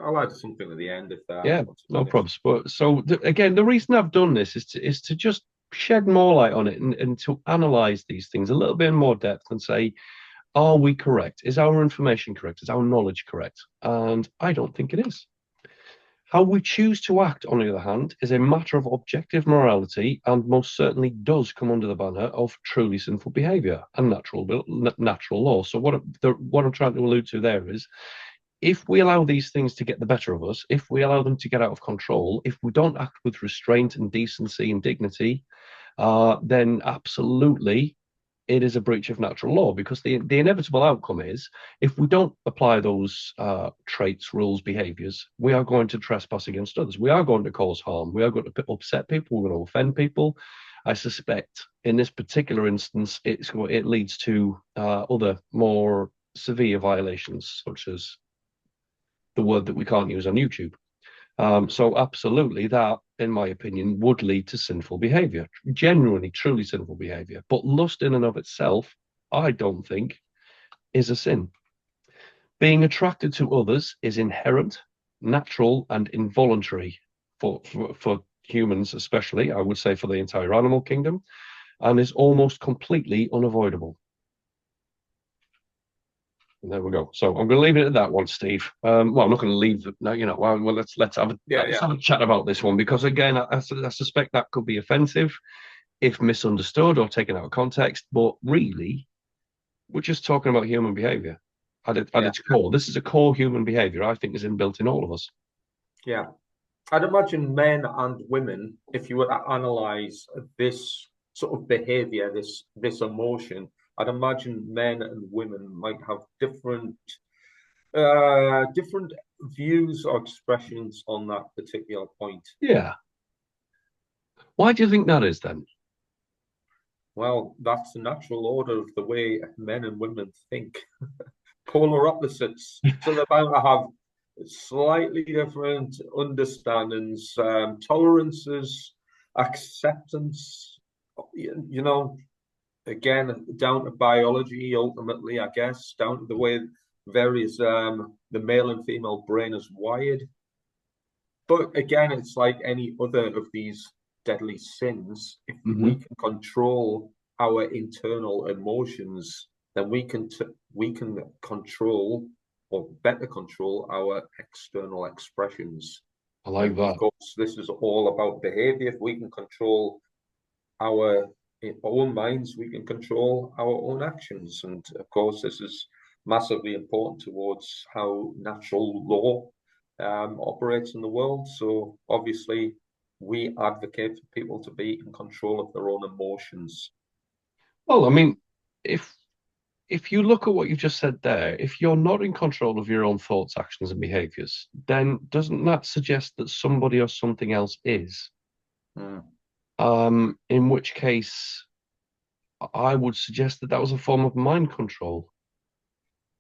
I'll add something at the end if Yeah, once no finished. problems. But so again, the reason I've done this is to just shed more light on it and to analyze these things a little bit in more depth and say, are we correct? Is our information correct? Is our knowledge correct? And I don't think it is. How we choose to act, on the other hand, is a matter of objective morality and most certainly does come under the banner of truly sinful behavior and natural law. So what I'm trying to allude to there is, if we allow these things to get the better of us, if we allow them to get out of control, if we don't act with restraint and decency and dignity, then absolutely it is a breach of natural law, because the inevitable outcome is, if we don't apply those traits, rules, behaviors, we are going to trespass against others. We are going to cause harm. We are going to upset people. We're going to offend people. I suspect in this particular instance, it leads to other more severe violations, such as the word that we can't use on YouTube. So absolutely, that, in my opinion, would lead to sinful behavior, genuinely, truly sinful behavior. But lust in and of itself, I don't think, is a sin. Being attracted to others is inherent, natural, and involuntary for humans, especially, I would say for the entire animal kingdom, and is almost completely unavoidable. And there we go. So I'm going to leave it at that one, Steve. Well, I'm not going to leave it now. You know, well, let's have a chat about this one, because again, I suspect that could be offensive if misunderstood or taken out of context. But really, we're just talking about human behavior at its core. This is a core human behavior I think is inbuilt in all of us. Yeah. I'd imagine men and women, if you were to analyze this sort of behavior, this emotion, I'd imagine men and women might have different views or expressions on that particular point. Yeah. Why do you think that is then? Well, that's the natural order of the way men and women think. Polar opposites. So they're bound to have slightly different understandings, tolerances, acceptance, you know, again, down to biology, ultimately, I guess, down to the way various the male and female brain is wired. But again, it's like any other of these deadly sins. If we can control our internal emotions, then we can control or better control our external expressions. I like that. Of course, this is all about behavior. If we can control our own minds, we can control our own actions. And of course, this is massively important towards how natural law operates in the world. So obviously, we advocate for people to be in control of their own emotions. Well, I mean, if you look at what you've just said there, if you're not in control of your own thoughts, actions, and behaviors, then doesn't that suggest that somebody or something else is? In which case, I would suggest that was a form of mind control.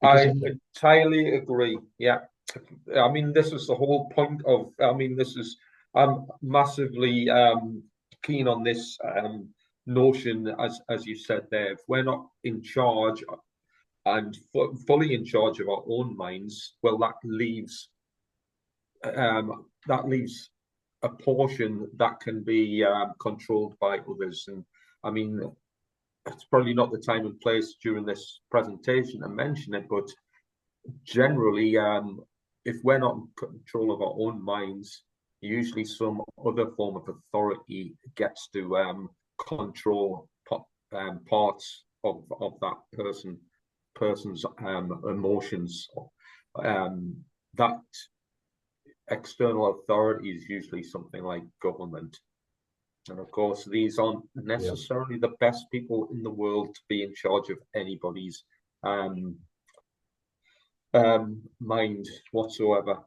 I entirely agree. Yeah. I mean, this is the whole point of, I'm massively keen on this notion, as you said there. If we're not in charge and fully in charge of our own minds, well, that leaves a portion that can be controlled by others. And I mean, it's probably not the time and place during this presentation to mention it, but generally, if we're not in control of our own minds, usually some other form of authority gets to control parts of that person's emotions. That external authority is usually something like government. And of course, these aren't Yeah. necessarily the best people in the world to be in charge of anybody's um, mind whatsoever.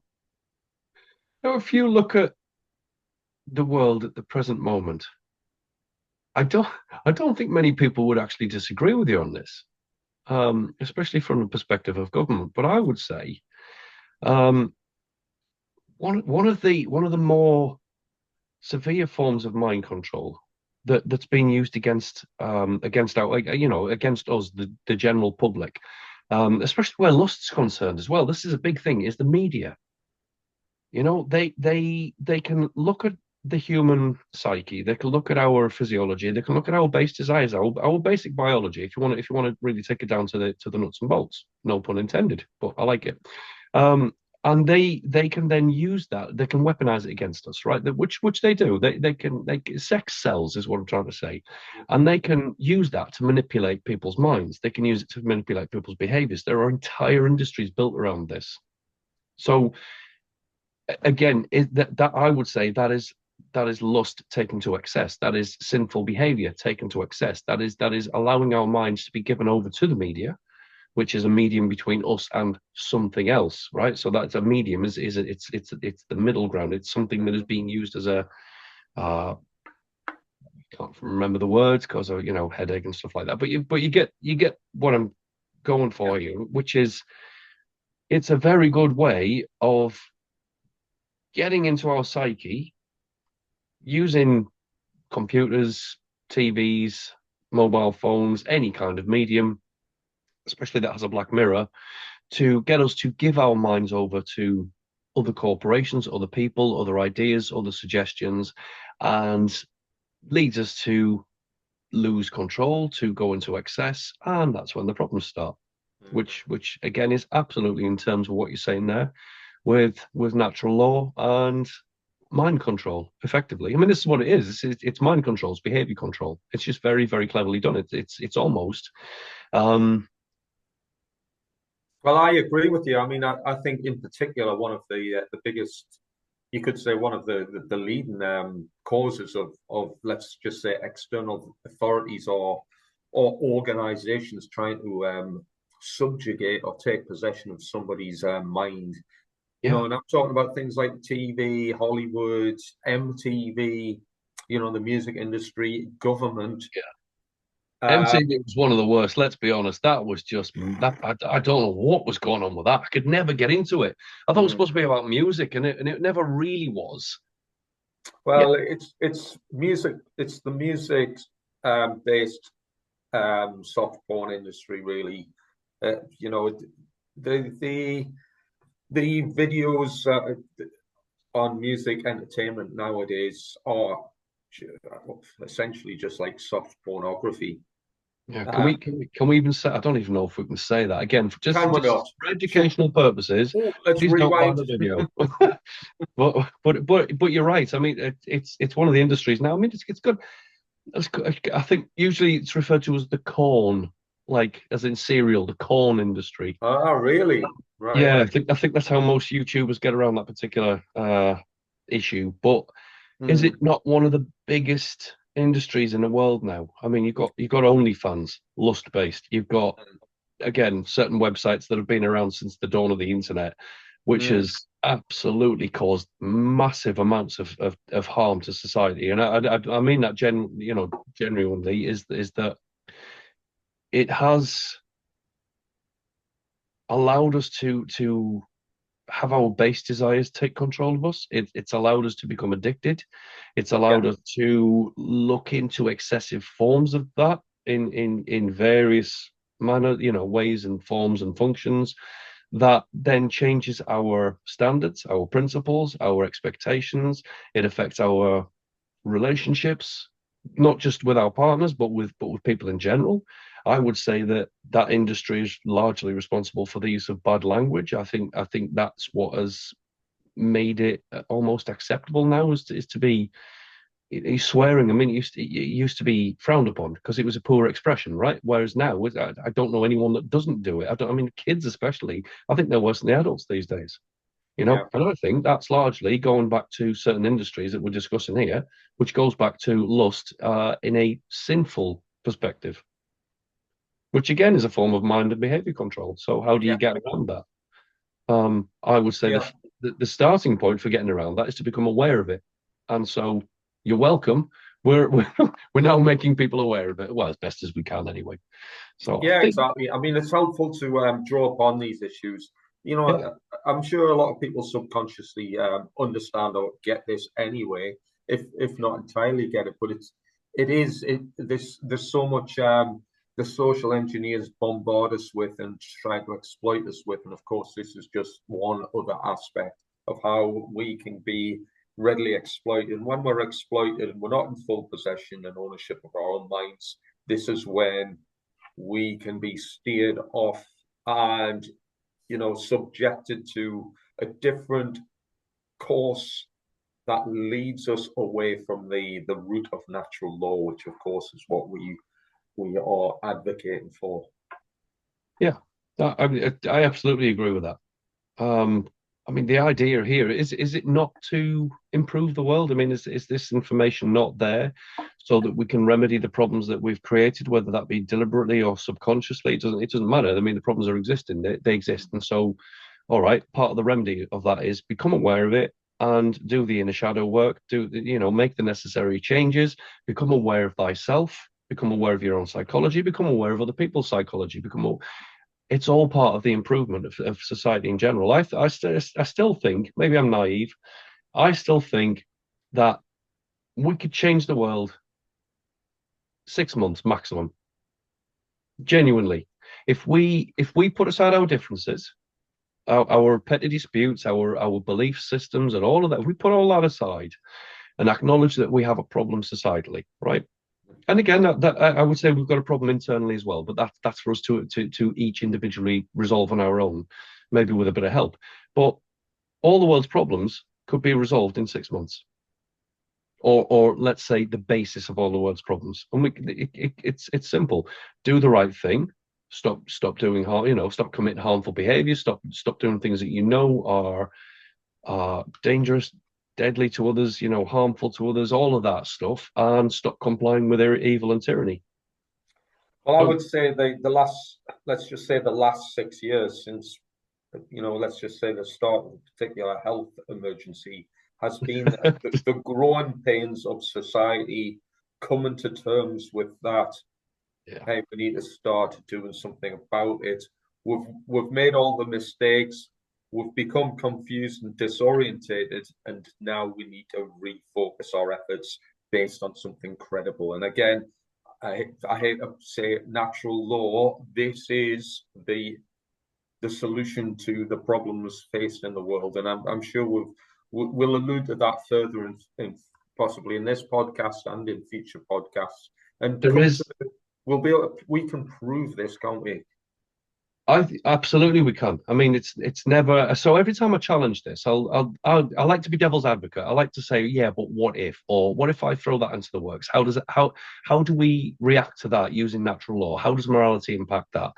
Now, if you look at the world at the present moment, I don't I don't think many people would actually disagree with you on this, especially from the perspective of government. But I would say um, one of the more severe forms of mind control that's been used against our against us the general public, especially where lust's concerned as well. This is a big thing. Is the media? They can look at the human psyche. They can look at our physiology. They can look at our base desires, our basic biology. If you want to really take it down to the nuts and bolts, no pun intended, but I like it. And they can then use that. They can weaponize it against us, right? Which they do. They sex sells is what I'm trying to say, and they can use that to manipulate people's minds. They can use it to manipulate people's behaviors. There are entire industries built around this. So again, that I would say that is lust taken to excess. That is sinful behavior taken to excess. That is allowing our minds to be given over to the media, which is a medium between us and something else, right? So that's a medium. It's the middle ground. It's something that is being used as a can't remember the words because of headache and stuff like that. But you get what I'm going Yeah. for you, which is it's a very good way of getting into our psyche using computers, TVs, mobile phones, any kind of medium, especially that has a black mirror, to get us to give our minds over to other corporations, other people, other ideas, other suggestions, and leads us to lose control, to go into excess, and that's when the problems start. Which again is absolutely in terms of what you're saying there, with natural law and mind control effectively. I mean, this is what it is. It's mind control, it's behavior control. It's just very, very cleverly done. It's almost um Well, I agree with you. I mean, I think in particular one of the biggest, you could say one of the leading causes of let's just say external authorities or organizations trying to subjugate or take possession of somebody's mind. yeah. And I'm talking about things like TV, Hollywood, MTV, the music industry, government. Uh, MTV was one of the worst. Let's be honest. That was just that. I don't know what was going on with that. I could never get into it. I thought it was mm, supposed to be about music, and it never really was. Yeah, well, it's music. It's the music based soft porn industry, really. The the the videos on music entertainment nowadays are essentially just like soft pornography. yeah. Can Uh, we can we can we even say? I don't even know if we can say that again. For just can we just not? for So, educational purposes, let's please don't buy rewind. the video. But you're right. I mean, it's one of the industries now. I mean, it's good. I think usually it's referred to as the corn, like as in cereal, the corn industry. Ah, really? Right. Yeah, I think that's how most YouTubers get around that particular issue. But is it Mm, not one of the biggest industries in the world now? I mean, you've got OnlyFans, lust based. You've got again certain websites that have been around since the dawn of the internet, which mm. has absolutely caused massive amounts of harm to society. And I mean that genuinely is that it has allowed us to have our base desires take control of us. It's allowed us to become addicted. It's Yeah. allowed us to look into excessive forms of that in various ways and forms and functions that then changes our standards, our principles, our expectations. It affects our relationships, not just with our partners, but with people in general. I would say that industry is largely responsible for the use of bad language. I think that's what has made it almost acceptable now is to be he's swearing. I mean, it used to be frowned upon because it was a poor expression, right? Whereas now, I don't know anyone that doesn't do it. I mean, kids especially. I think they're worse than the adults these days. Yeah, And I think that's largely going back to certain industries that we're discussing here, which goes back to lust in a sinful perspective, which again is a form of mind and behavior control. So how do you yeah, get around that? I would say yeah. the starting point for getting around that is to become aware of it. And so you're welcome. We're now making people aware of it, well, as best as we can anyway. So I Yeah, think, exactly. I mean, it's helpful to draw upon these issues. You know, yeah, I'm sure a lot of people subconsciously understand or get this anyway, if not entirely get it. But it is it this there's so much the social engineers bombard us with and try to exploit us with, and of course, this is just one other aspect of how we can be readily exploited. And when we're exploited and we're not in full possession and ownership of our own minds, this is when we can be steered off and subjected to a different course that leads us away from the root of natural law, which of course is what we are advocating for. yeah, I absolutely agree with that. Um, I mean, the idea here is it not to improve the world? I mean, is this information not there so that we can remedy the problems that we've created, whether that be deliberately or subconsciously? It doesn't matter. I mean, the problems are existing. They exist. And so, all right, part of the remedy of that is become aware of it and do the inner shadow work, make the necessary changes, become aware of thyself, become aware of your own psychology, become aware of other people's psychology, it's all part of the improvement of society in general. I still think, maybe I'm naive, I still think that we could change the world 6 months maximum. Genuinely, if we put aside our differences, our petty disputes, our belief systems, and all of that, if we put all that aside and acknowledge that we have a problem societally, right? And again, that I would say we've got a problem internally as well, but that's for us to each individually resolve on our own, maybe with a bit of help. But all the world's problems could be resolved in 6 months, or let's say the basis of all the world's problems. And it's simple: do the right thing, stop doing harm, stop committing harmful behavior, stop doing things that are dangerous, deadly to others, harmful to others, all of that stuff, and stop complying with their evil and tyranny. Well, I So would say the last, let's just say the last 6 years since, let's just say the start of a particular health emergency has been the growing pains of society coming to terms with that. yeah, Hey, we need to start doing something about it. We've made all the mistakes. We've become confused and disorientated, and now we need to refocus our efforts based on something credible. And again, I hate to say natural law. This is the solution to the problems faced in the world, and I'm sure we'll allude to that further in possibly in this podcast and in future podcasts, and there come to is. we can prove this, can't we? Absolutely we can. I mean, it's never so. Every time I challenge this, I like to be devil's advocate. I like to say, yeah, but what if, or what if I throw that into the works? How do we react to that using natural law? How does morality impact that?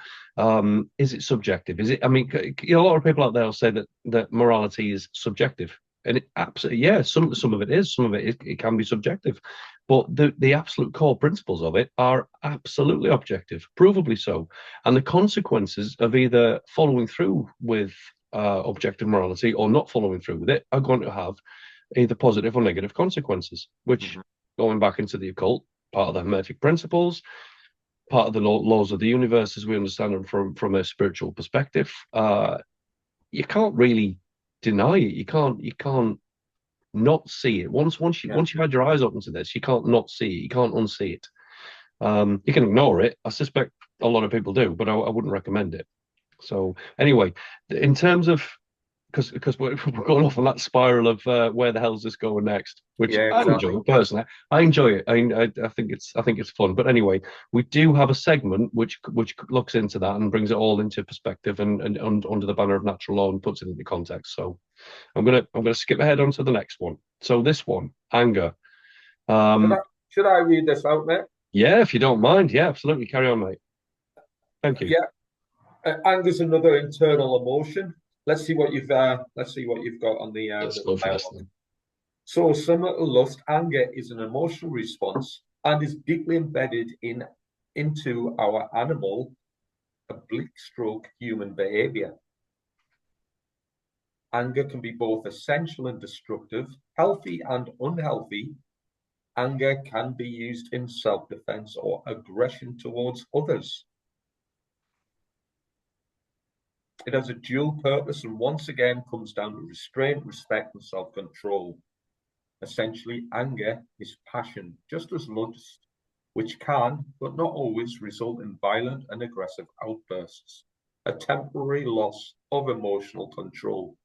Is it subjective? Is it? I mean, a lot of people out there will say that morality is subjective, and it absolutely, yeah, some of it is, some of it can be subjective, but the absolute core principles of it are absolutely objective, provably so. And the consequences of either following through with objective morality or not following through with it are going to have either positive or negative consequences, which, Mhm. going back into the occult, part of the Hermetic principles, part of the laws of the universe as we understand them from a spiritual perspective, you can't really deny it. You can't not see it. Yeah. Once you've had your eyes open to this, you can't not see it. You can't unsee it. You can ignore it. I suspect a lot of people do, but I wouldn't recommend it. So anyway, in terms of because we're going off on that spiral of where the hell's this going next, which Yeah, I enjoy exactly. personally. I enjoy it. I think it's fun. But anyway, we do have a segment which looks into that and brings it all into perspective and under the banner of natural law and puts it into context. So I'm gonna skip ahead onto the next one. So this one, anger. Should Um, I, should I read this out, mate? yeah, if you don't mind. Yeah, absolutely. Carry on, mate. Thank you. Yeah. Anger's another internal emotion. Let's see what you've got on the Let's little go first dialogue. then. So, similar to lust, anger is an emotional response and is deeply embedded into our animal, oblique stroke human behavior. Anger can be both essential and destructive, healthy and unhealthy. Anger can be used in self-defense or aggression towards others. It has a dual purpose and once again comes down to restraint, respect, and self-control. Essentially, anger is passion, just as lust, which can, but not always, result in violent and aggressive outbursts, a temporary loss of emotional control.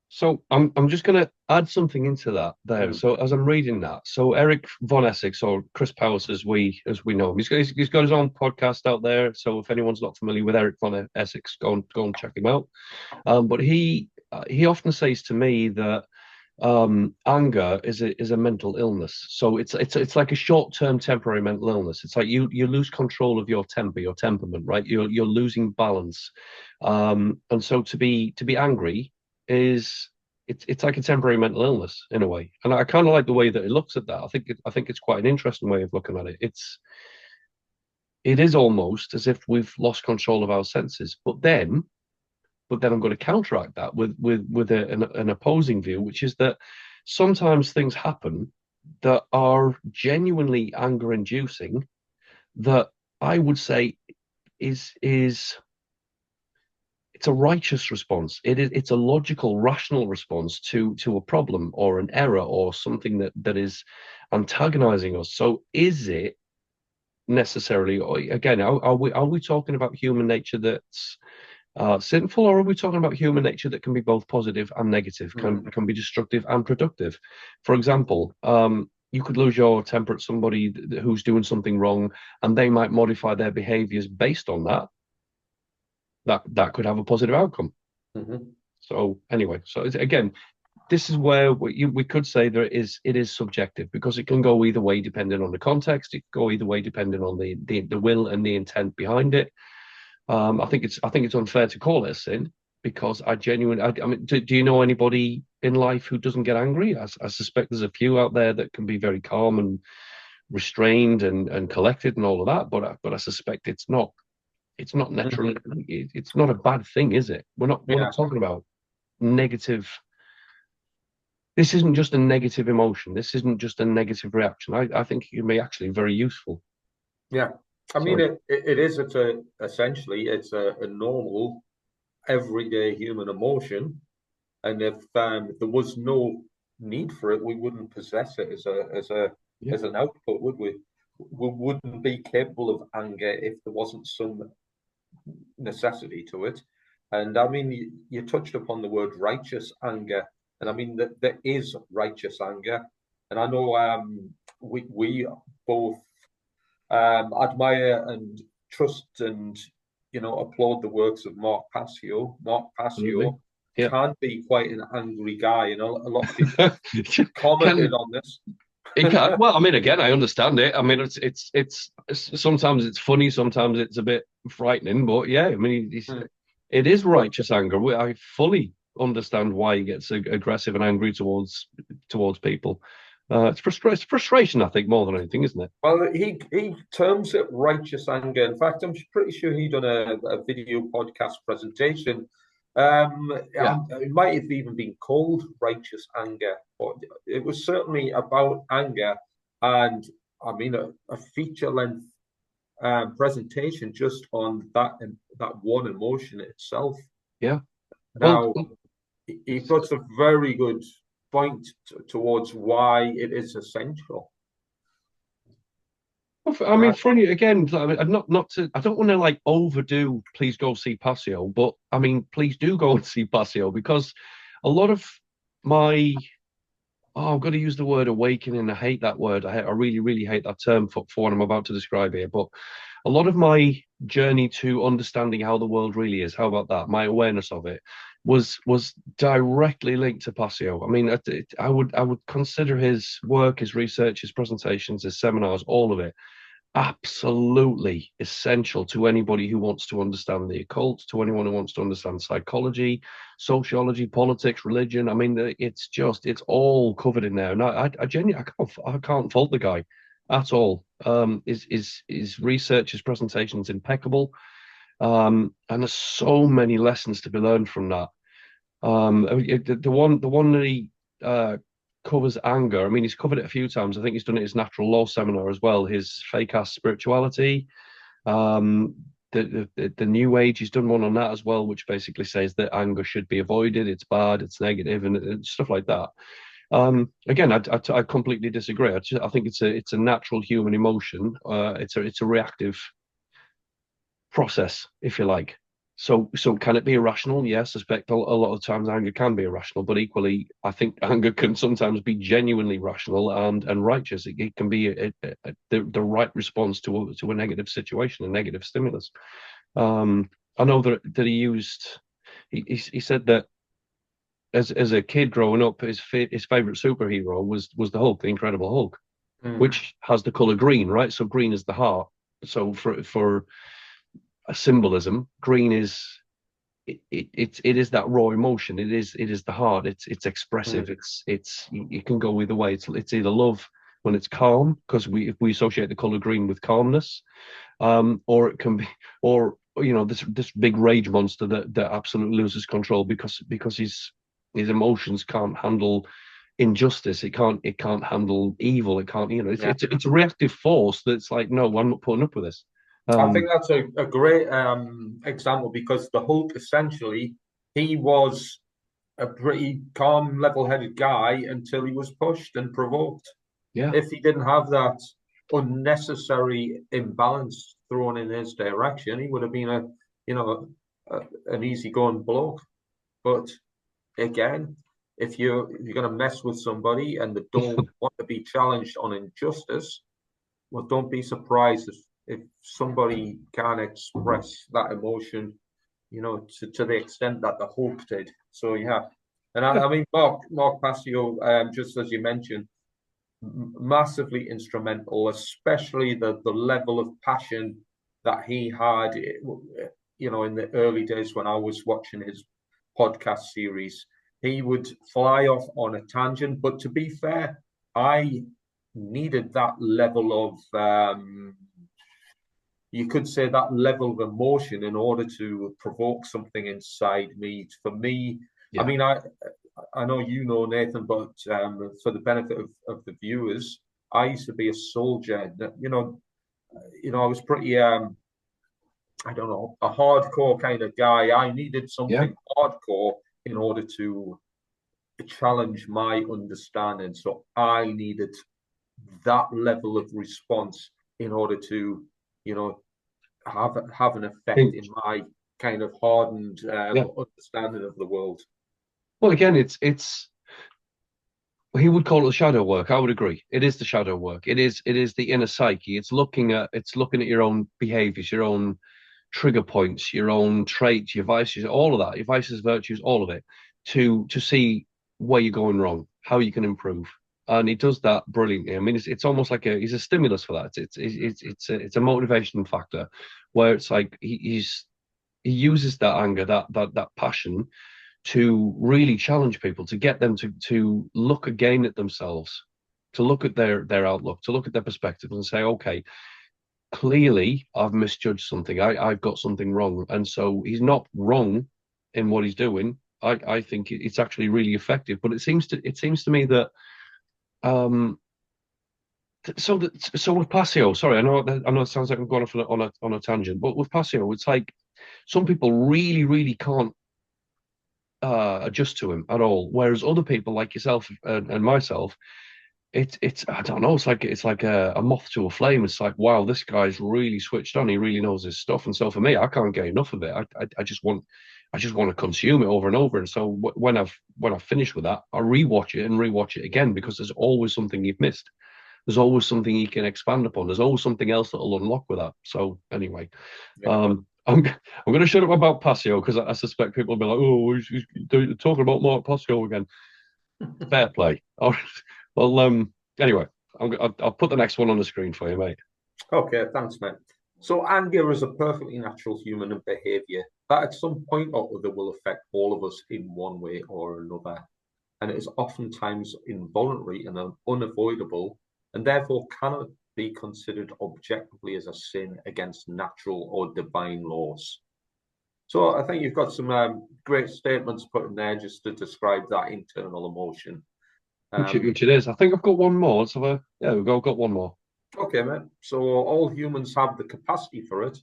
So I'm just going to add something into that there. Mm. So as I'm reading that, so Eric Von Essex or Chris Powers, as we know him, he's got his own podcast out there. So if anyone's not familiar with Eric Von Essex, go and check him out. But he often says to me that anger is a mental illness. So it's like a short-term temporary mental illness. It's like you lose control of your temper, your temperament, right? You're losing balance. And so to be angry is it's like a temporary mental illness in a way. And I kind of like the way that it looks at that. I think it's quite an interesting way of looking at it. It is almost as if we've lost control of our senses. But then I'm going to counteract that with an opposing view, which is that sometimes things happen that are genuinely anger inducing that I would say is it's a righteous response. It's a logical, rational response to a problem or an error or something that is antagonizing us. So is it necessarily, or again, are we talking about human nature that's sinful, or are we talking about human nature that can be both positive and negative, can be destructive and productive? For example, you could lose your temper at somebody who's doing something wrong, and they might modify their behaviors based on that. That could have a positive outcome. Mm-hmm. So anyway, so again, this is where we could say it is subjective because it can go either way depending on the context. It can go either way depending on the will and the intent behind it. I think it's unfair to call it a sin because I mean, do you know anybody in life who doesn't get angry? I suspect there's a few out there that can be very calm and restrained and collected and all of that, but I suspect it's not naturally it's not a bad thing, is it? We're not Yeah, talking about negative. This isn't just a negative emotion. This isn't just a negative reaction. I think it can be actually very useful. yeah. I mean, So it is. Essentially it's a normal, everyday human emotion, and if there was no need for it, we wouldn't possess it yeah, as an output, would we? We wouldn't be capable of anger if there wasn't some necessity to it. And I mean, you touched upon the word righteous anger, and I mean that there is righteous anger, and I know we both admire and trust and applaud the works of Mark Passio. Mark absolutely. Passio Yeah. can be quite an angry guy. A lot of people have commented Can on this. it can, well, I mean, again, I understand it. I mean, it's sometimes it's funny, sometimes it's a bit frightening, but yeah, I mean, Hmm. it is But righteous anger. I fully understand why he gets aggressive and angry towards people. It's frustration, I think, more than anything, isn't it? well, he terms it righteous anger. In fact, I'm pretty sure he done a video podcast presentation. Yeah. It might have even been called righteous anger, but it was certainly about anger. And I mean, a feature length presentation just on that one emotion itself. Yeah. Well, Now, he puts a very good point towards why it is essential. I mean, Right? funny again. I mean, not to. I don't want to like overdo. Please go see Passio, but I mean, please do go and see Passio because a lot of my I've got to use the word awakening. I hate that word. I really, really hate that term for what I'm about to describe here. But a lot of my journey to understanding how the world really is, how about that? My awareness of it was directly linked to Passio. I mean, I would consider his work, his research, his presentations, his seminars, all of it absolutely essential to anybody who wants to understand the occult, to anyone who wants to understand psychology, sociology, politics, religion. I mean, it's all covered in there. And I genuinely, I can't fault the guy at all. His research, his presentation's impeccable. And there's so many lessons to be learned from that. The one that he covers anger. I mean, he's covered it a few times. I think he's done it his natural law seminar as well. His fake ass spirituality. Um, the New Age. He's done one on that as well, which basically says that anger should be avoided. It's bad. It's negative, and stuff like that. Again, I completely disagree. I think it's a natural human emotion. It's a reactive process, if you like. So can it be irrational? Yes, I suspect a lot of times anger can be irrational, but equally, I think anger can sometimes be genuinely rational and righteous. It can be the right response to a negative situation, a negative stimulus. I know that he said that as a kid growing up, his favorite superhero was the Hulk, the Incredible Hulk, which has the color green, right? So green is the heart. So for a symbolism, green is it is that raw emotion. It is the heart. It's expressive. Mm. It can go either way. It's either love when it's calm, because we associate the color green with calmness, or it can be, or this big rage monster that absolutely loses control because his emotions can't handle injustice. It can't handle evil. It can't, Yeah. it's a reactive force that's like, no, I'm not putting up with this. I think um that's a great example because the Hulk essentially he was a pretty calm, level-headed guy until he was pushed and provoked. yeah. If he didn't have that unnecessary imbalance thrown in his direction, he would have been you know, an easygoing bloke. But again, if you're going to mess with somebody and they don't want to be challenged on injustice, well, don't be surprised if somebody can express that emotion, to the extent that the Hulk did. So yeah, and I mean Mark Passio, just as you mentioned, massively instrumental, especially the level of passion that he had, in the early days when I was watching his podcast series. He would fly off on a tangent, but to be fair, I needed that level of you could say that level of emotion in order to provoke something inside me. For me, I Yeah. mean, I know you know Nathan, but for the benefit of the viewers, I used to be a soldier. I was pretty I don't know, a hardcore kind of guy. I needed Yeah. something hardcore in order to challenge my understanding. So I needed that level of response in order to, you know, have an effect in my kind of hardened Yeah. understanding of the world. Well, again, it's he would call it the shadow work. I would agree. It is the shadow work. It is the inner psyche. It's looking at your own behaviors, your own trigger points, your own traits, your vices, all of that, your vices, virtues, all of it, to see where you're going wrong, how you can improve. And he does that brilliantly. I mean, it's almost like he's a stimulus for that. It's a motivation factor, where it's like he uses that anger, that passion, to really challenge people, to get them to look again at themselves, to look at their outlook, to look at their perspective, and say, okay, clearly I've misjudged something. I've got something wrong. And so he's not wrong in what he's doing. I think it's actually really effective. But it seems to me that um so with Passio, sorry, I know it sounds like I'm going off on a tangent, but with Passio, it's like some people really, really can't adjust to him at all. Whereas other people like yourself and myself, it's I don't know, it's like a moth to a flame. It's like, wow, this guy's really switched on. He really knows his stuff. And so for me, I can't get enough of it. I just want to consume it over and over. And so when I've finished with that, I rewatch it and rewatch it again, because there's always something you've missed. there's always something you can expand upon. There's always something else that'll unlock with that. So anyway, Yeah. I'm going to shut up about Passio because I suspect people will be like, oh, he's talking about Mark Passio again. Fair play. All right. Well, anyway, I'll put the next one on the screen for you, mate. Okay, thanks, mate. So anger is a perfectly natural human behavior that at some point or other will affect all of us in one way or another. And it is oftentimes involuntary and unavoidable, and therefore cannot be considered objectively as a sin against natural or divine laws. So I think you've got some great statements put in there just to describe that internal emotion. Which it is. I think I've got one more. Let's have a yeah. We've got one more. Okay, man. So all humans have the capacity for it.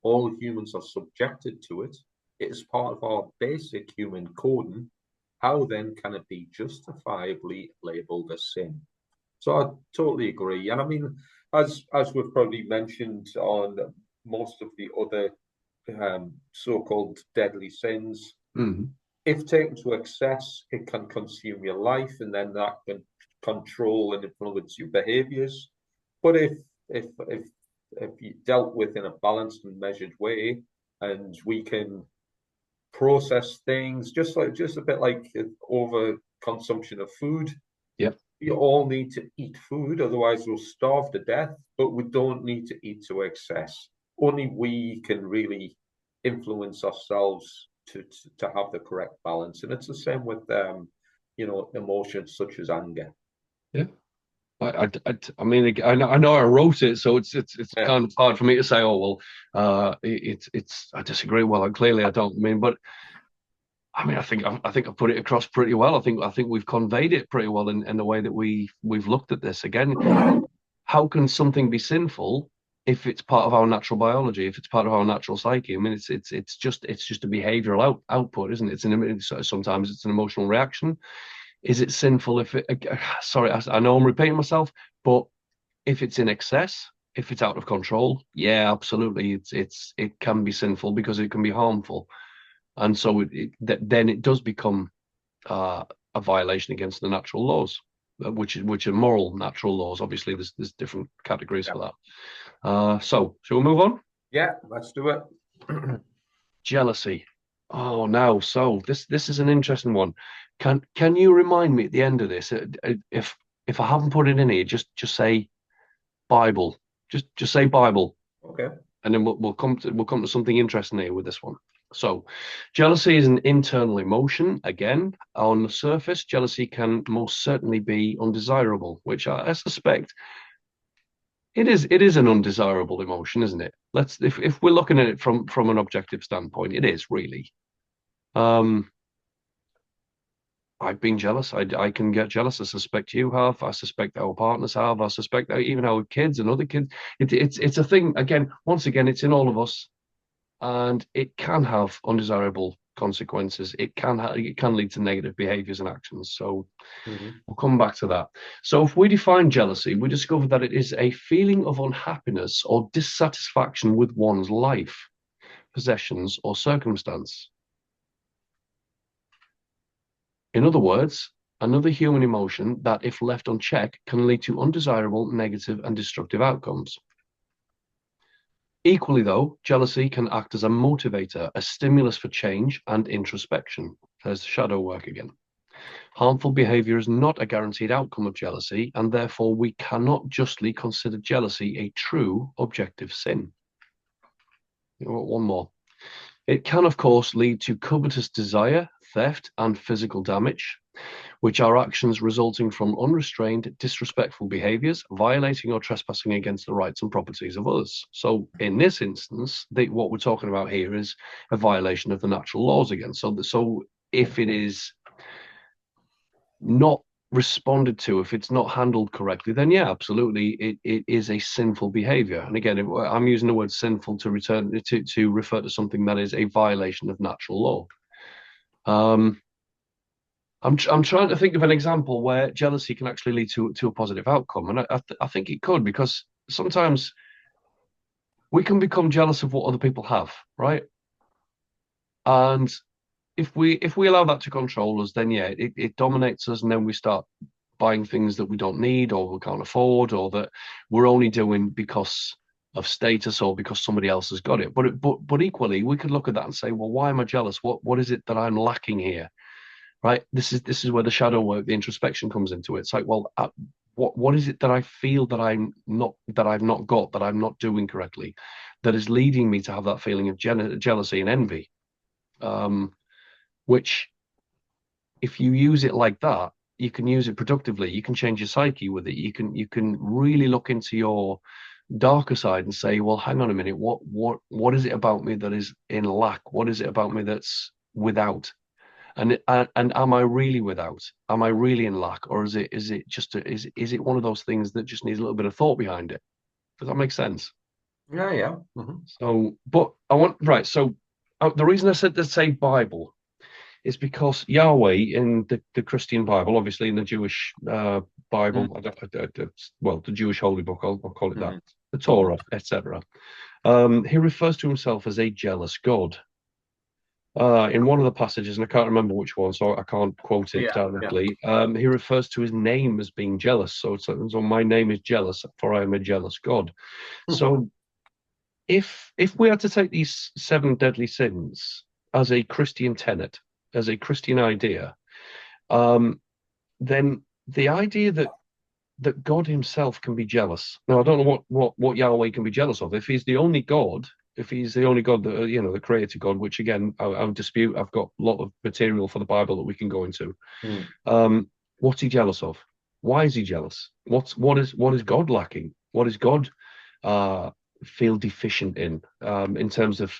All humans are subjected to it. It is part of our basic human coding. How then can it be justifiably labeled a sin? So I totally agree. And I mean, as we've probably mentioned on most of the other so-called deadly sins, if taken to excess, it can consume your life, and then that can control and influence your behaviors. But if you dealt with in a balanced and measured way, and we can process things just a bit like over consumption of food. Yep. We all need to eat food, otherwise we'll starve to death. But we don't need to eat to excess. Only we can really influence ourselves to have the correct balance, and it's the same with emotions such as anger. Yeah. I mean, I know I wrote it, so it's Yeah. kind of hard for me to say, oh well, it's I disagree. Well, clearly I don't. I mean, but I mean, I think I put it across pretty well. I think we've conveyed it pretty well in the way that we've looked at this. Again, how can something be sinful if it's part of our natural biology, if it's part of our natural psyche? I mean, it's just a behavioral output, isn't it? Sometimes it's an emotional reaction. Is it sinful if it? Sorry, I know I'm repeating myself, but if it's in excess, if it's out of control, yeah, absolutely, it can be sinful because it can be harmful, and so then it does become a violation against the natural laws, which are moral natural laws. Obviously, there's different categories for that. So, shall we move on? Yeah, let's do it. Jealousy. Oh, no. So this is an interesting one. Can you remind me at the end of this, if I haven't put it in here, just say Bible. Just say Bible. Okay. And then we'll come to something interesting here with this one. So, jealousy is an internal emotion. Again, on the surface, jealousy can most certainly be undesirable, which I suspect it is an undesirable emotion, isn't it? If we're looking at it from an objective standpoint, it is really. I've been jealous. I can get jealous. I suspect you have. I suspect our partners have. I suspect even our kids and other kids. It's a thing. Once again, it's in all of us, and it can have undesirable consequences. It can lead to negative behaviors and actions. So we'll come back to that. So if we define jealousy, we discover that it is a feeling of unhappiness or dissatisfaction with one's life, possessions, or circumstance. In other words, another human emotion that, if left unchecked, can lead to undesirable, negative, and destructive outcomes. Equally, though, jealousy can act as a motivator, a stimulus for change and introspection. There's the shadow work again. Harmful behavior is not a guaranteed outcome of jealousy, and therefore we cannot justly consider jealousy a true objective sin. One more. It can, of course, lead to covetous desire, theft, and physical damage, which are actions resulting from unrestrained, disrespectful behaviors, violating or trespassing against the rights and properties of others. So in this instance, what we're talking about here is a violation of the natural laws again. So if it is not responded to, if it's not handled correctly, then yeah, absolutely, it is a sinful behavior. And again, I'm using the word sinful to refer to something that is a violation of natural law. I'm trying to think of an example where jealousy can actually lead to a positive outcome, and I think it could, because sometimes we can become jealous of what other people have, right? And if we allow that to control us, then yeah, it dominates us, and then we start buying things that we don't need or we can't afford, or that we're only doing because of status or because somebody else has got it. But equally, we could look at that and say, well, why am I jealous? What is it that I'm lacking here? Right? This is where the shadow work, the introspection comes into it. It's like, well, what is it that I feel that I've not got, that I'm not doing correctly, that is leading me to have that feeling of jealousy and envy, which, if you use it like that, you can use it productively. You can change your psyche with it. You can really look into your darker side and say, well, hang on a minute, what is it about me that is in lack? What is it about me that's without? And am I really without? Am I really in lack, or is it just is it one of those things that just needs a little bit of thought behind it? Does that make sense? Yeah, yeah. Hmm. So, but I want right. So the reason I said to say Bible is because Yahweh in the Christian Bible, obviously in the Jewish Bible, well, the Jewish holy book, I'll call it that, the Torah, etc. He refers to himself as a jealous God. In one of the passages, and I can't remember which one, so I can't quote it Yeah, yeah. directly. He refers to his name as being jealous. So my name is jealous, for I am a jealous God. So if we had to take these seven deadly sins as a Christian tenet, as a Christian idea, then the idea that God Himself can be jealous. Now, I don't know what Yahweh can be jealous of. If He's the only God, if He's the only God that the Creator God, which again I would dispute. I've got a lot of material for the Bible that we can go into. What's He jealous of? Why is He jealous? What is God lacking? What is God feel deficient in terms of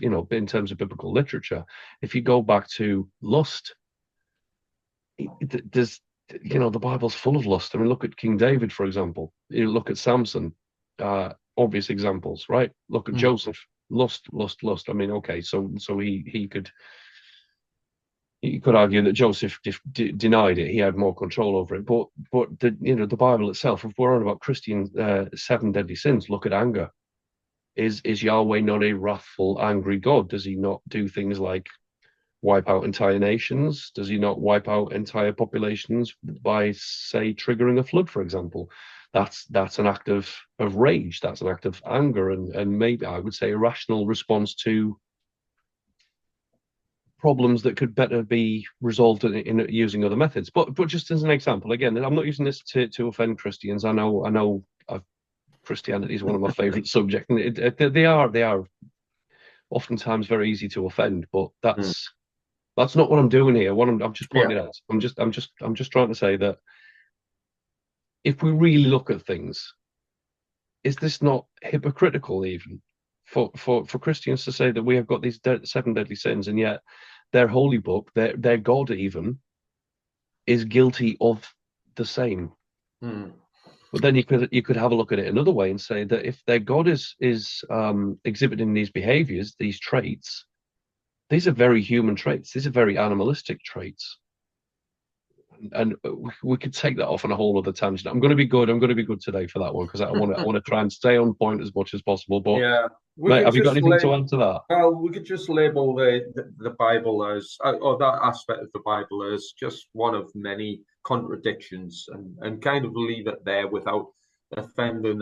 biblical literature? If you go back to lust, there's the Bible's full of lust. I mean, look at King David, for example. You look at Samson, obvious examples, right? Look at Joseph, lust, lust, lust. I mean, okay, so he could argue that Joseph denied it. He had more control over it. But the Bible itself, if we're on about Christian seven deadly sins, look at anger. Is Yahweh not a wrathful, angry God? Does He not do things like wipe out entire nations? Does He not wipe out entire populations by, say, triggering a flood, for example? That's an act of rage. That's an act of anger, and maybe I would say a rational response to problems that could better be resolved in using other methods. But just as an example, again, I'm not using this to offend Christians. I know Christianity is one of my favorite subjects, and they are oftentimes very easy to offend. But that's not what I'm doing here. I'm just pointing out. I'm just trying to say that if we really look at things, is this not hypocritical even for Christians to say that we have got these seven deadly sins, and yet their holy book, their God even, is guilty of the same? But then you could have a look at it another way and say that if their God is exhibiting these behaviors, these traits, these are very human traits. These are very animalistic traits. And we could take that off on a whole other tangent. I'm going to be good. I'm going to be good today for that one, because I want to try and stay on point as much as possible. But Yeah, we mate, could have you got just anything to add to that? well, we could just label the Bible as, or that aspect of the Bible as just one of many contradictions, and kind of leave it there without offending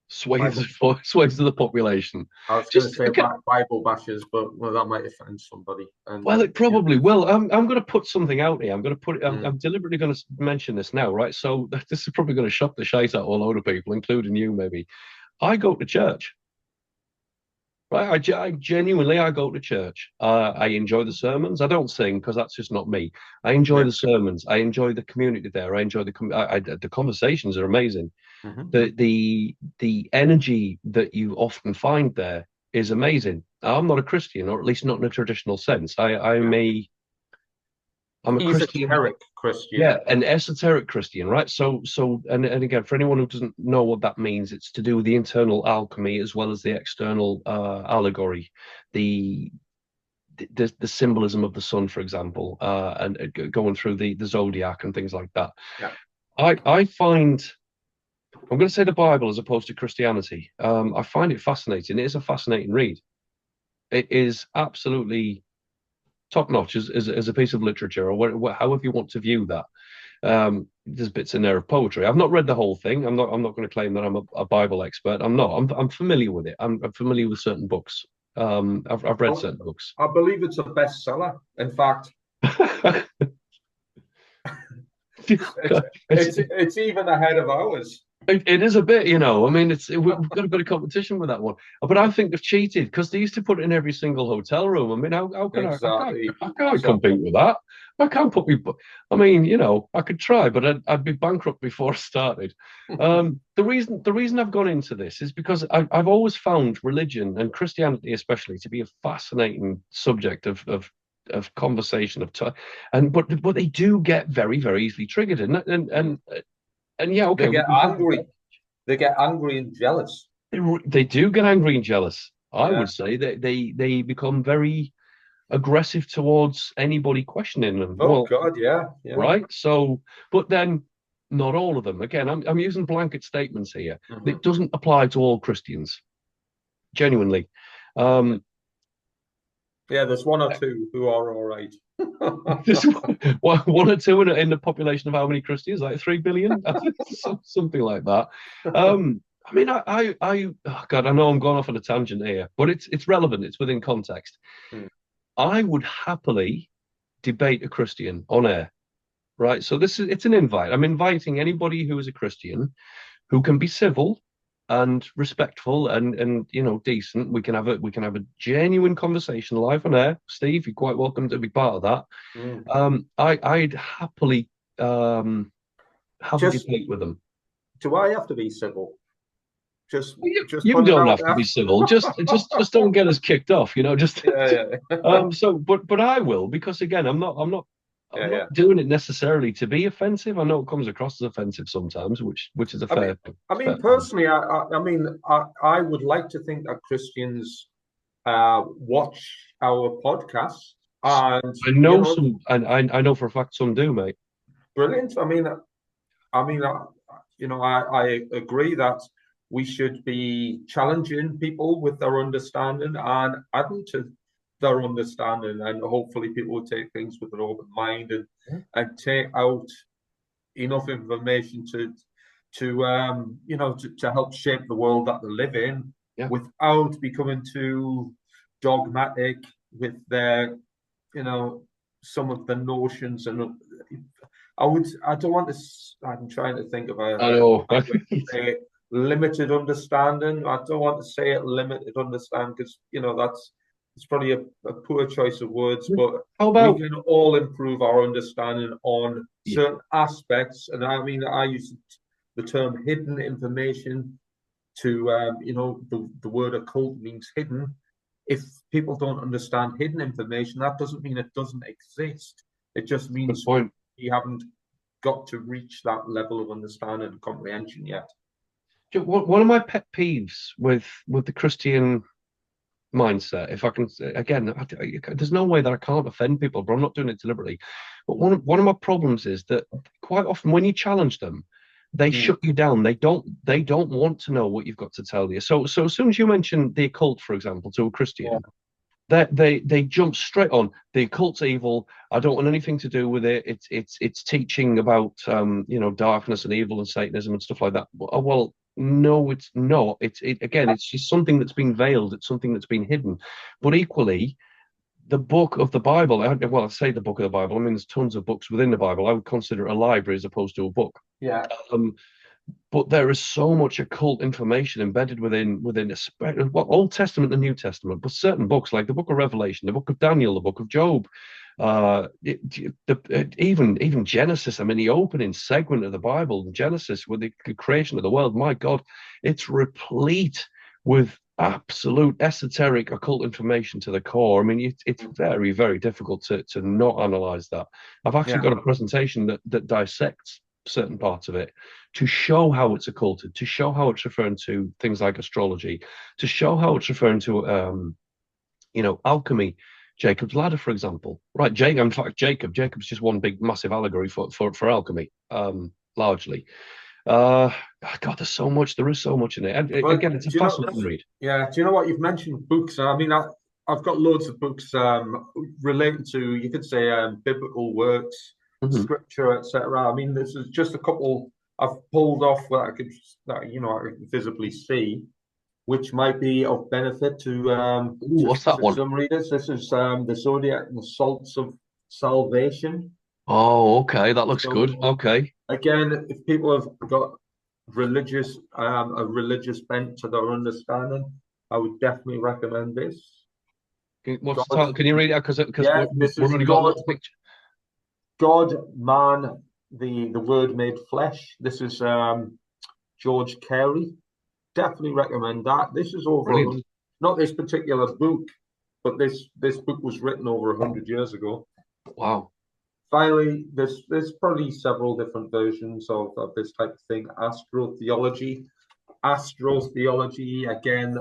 Swathes Bible. of, swathes of the population. I was going to Just say okay. Bible bashers, but well, that might offend somebody. And Well, it yeah. probably will. I'm going to put something out here. I'm going to put it. Mm. I'm deliberately going to mention this now, right? So this is probably going to shock the shite out of a load of people, including you, maybe. I go to church, right? I genuinely I go to church. I enjoy the sermons. I don't sing because that's just not me. I enjoy Yeah. the sermons. I enjoy the community there. I enjoy the conversations are amazing. Mm-hmm. The energy that you often find there is amazing. I'm not a Christian, or at least not in a traditional sense. Yeah. I'm a Christian. Esoteric Christian. Yeah, an esoteric Christian, right? And again, for anyone who doesn't know what that means, it's to do with the internal alchemy as well as the external allegory, the, the symbolism of the sun, for example, and going through the zodiac and things like that. Yeah. I find, I'm going to say the Bible as opposed to Christianity. I find it fascinating. It is a fascinating read. It is absolutely top notch as a piece of literature, or however you want to view that. There's bits in there of poetry. I've not read the whole thing. I'm not going to claim that I'm a Bible expert. I'm not. I'm familiar with it. I'm familiar with certain books. I've read certain books. I believe it's a bestseller. In fact, it's it's, it's even ahead of ours. it is a bit, you know. I mean, we've got a bit of competition with that one, but I think they've cheated because they used to put it in every single hotel room. I mean, how can Exactly. I can't Exactly. compete with that. I can't put me. I mean, you know, I could try, but I'd be bankrupt before I started. The reason I've gone into this is because I've always found religion and Christianity, especially, to be a fascinating subject of conversation of time, and but they do get very very easily triggered, and yeah, They okay, we get can talk about angry. They get angry and jealous. they do get angry and jealous. I Yeah. would say that they become very aggressive towards anybody questioning them. Oh Well, God, yeah, yeah. right. So, but then not all of them. Again, I'm using blanket statements here. Hmm. It doesn't apply to all Christians, genuinely. Okay. Um, Yeah, there's one or two who are all right. Just one or two in the population of how many Christians? Like 3 billion, something like that. I mean, oh God, I know I'm going off on a tangent here, but it's relevant. It's within context. Hmm. I would happily debate a Christian on air, right? So it's an invite. I'm inviting anybody who is a Christian who can be civil and respectful and you know decent. We can have a genuine conversation live on air. Steve, you're quite welcome to be part of that. Hmm. I'd happily have a Just, debate with them. do I have to be civil? Just, just You put it don't out have to there. be civil. Just don't get us kicked off. You know, just Yeah, yeah, so. But I will because again, I'm yeah, not yeah. doing it necessarily to be offensive. I know it comes across as offensive sometimes, which is a I mean, fair point. personally, I would like to think that Christians watch our podcast, and I know some, and I know for a fact some do, mate. brilliant. I mean, I agree that we should be challenging people with their understanding and adding to their understanding, and hopefully people will take things with an open mind Yeah. and take out enough information to help shape the world that they live in Yeah. without becoming too dogmatic with their some of the notions. And I don't want to. I'm trying to think of I a know. right way to say it. Limited understanding. I don't want to say it limited understanding because that's it's probably a poor choice of words, but How we about can all improve our understanding on yeah? certain aspects. And I mean, I use the term hidden information to, the word occult means hidden. If people don't understand hidden information, that doesn't mean it doesn't exist. It just Good means point. we haven't got to reach that level of understanding and comprehension yet. One of my pet peeves with the Christian mindset, if I can, again, there's no way that I can't offend people, but I'm not doing it deliberately. But one of my problems is that quite often when you challenge them, they Mm. shut you down. They don't want to know what you've got to tell you. So as soon as you mention the occult, for example, to a Yeah. Christian, they jump straight on the occult's evil. I don't want anything to do with it. It's teaching about darkness and evil and Satanism and stuff like that. Well, no, it's not. Again, it's just something that's been veiled. It's something that's been hidden. But equally, the book of the Bible. I say the book of the Bible. I mean, there's tons of books within the Bible. I would consider it a library as opposed to a book. Yeah. Um, but there is so much occult information embedded within Old Testament and New Testament, but certain books like the Book of Revelation, the Book of Daniel, the Book of Job, even Genesis. I mean, the opening segment of the Bible, Genesis, with the creation of the world. My God, it's replete with absolute esoteric occult information to the core. I mean, it's very, very difficult to not analyze that. I've actually Yeah. got a presentation that dissects certain parts of it to show how it's occulted, to show how it's referring to things like astrology, to show how it's referring to alchemy. Jacob's ladder, for example. Right, in fact, Jacob's just one big massive allegory for alchemy, largely. Uh God, there is so much in it. And Well, again, it's a do you know? fascinating read. Yeah. Do you know what you've mentioned? Books. I mean, I've got loads of books relating to, you could say, biblical works. scripture, etc. I mean, this is just a couple I've pulled off that I can visibly see, which might be of benefit Ooh, what's that to one? some readers. This is the Zodiac and the Salts of Salvation. Oh, okay, that looks So good. Okay. again, if people have got a religious bent to their understanding, I would definitely recommend this. What's the God, title? Can you read it out? Because yeah, this we've is only got a God, little picture. God, man, the Word made flesh. This is George Carey. Definitely recommend that. This is Brilliant. not this particular book, but this book was written over 100 years ago. Wow. Finally, there's probably several different versions of this type of thing. Astrotheology, again,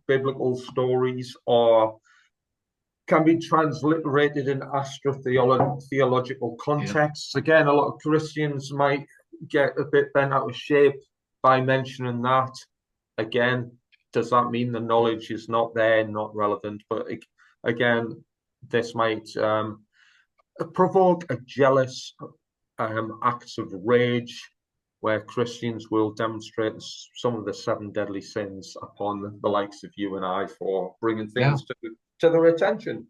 biblical stories or can be transliterated in astrotheological Yeah. contexts. Again, a lot of Christians might get a bit bent out of shape by mentioning that. Again, does that mean the knowledge is not there, not relevant? But again, this might provoke a jealous acts of rage where Christians will demonstrate some of the seven deadly sins upon the likes of you and I for bringing Yeah. things to their attention.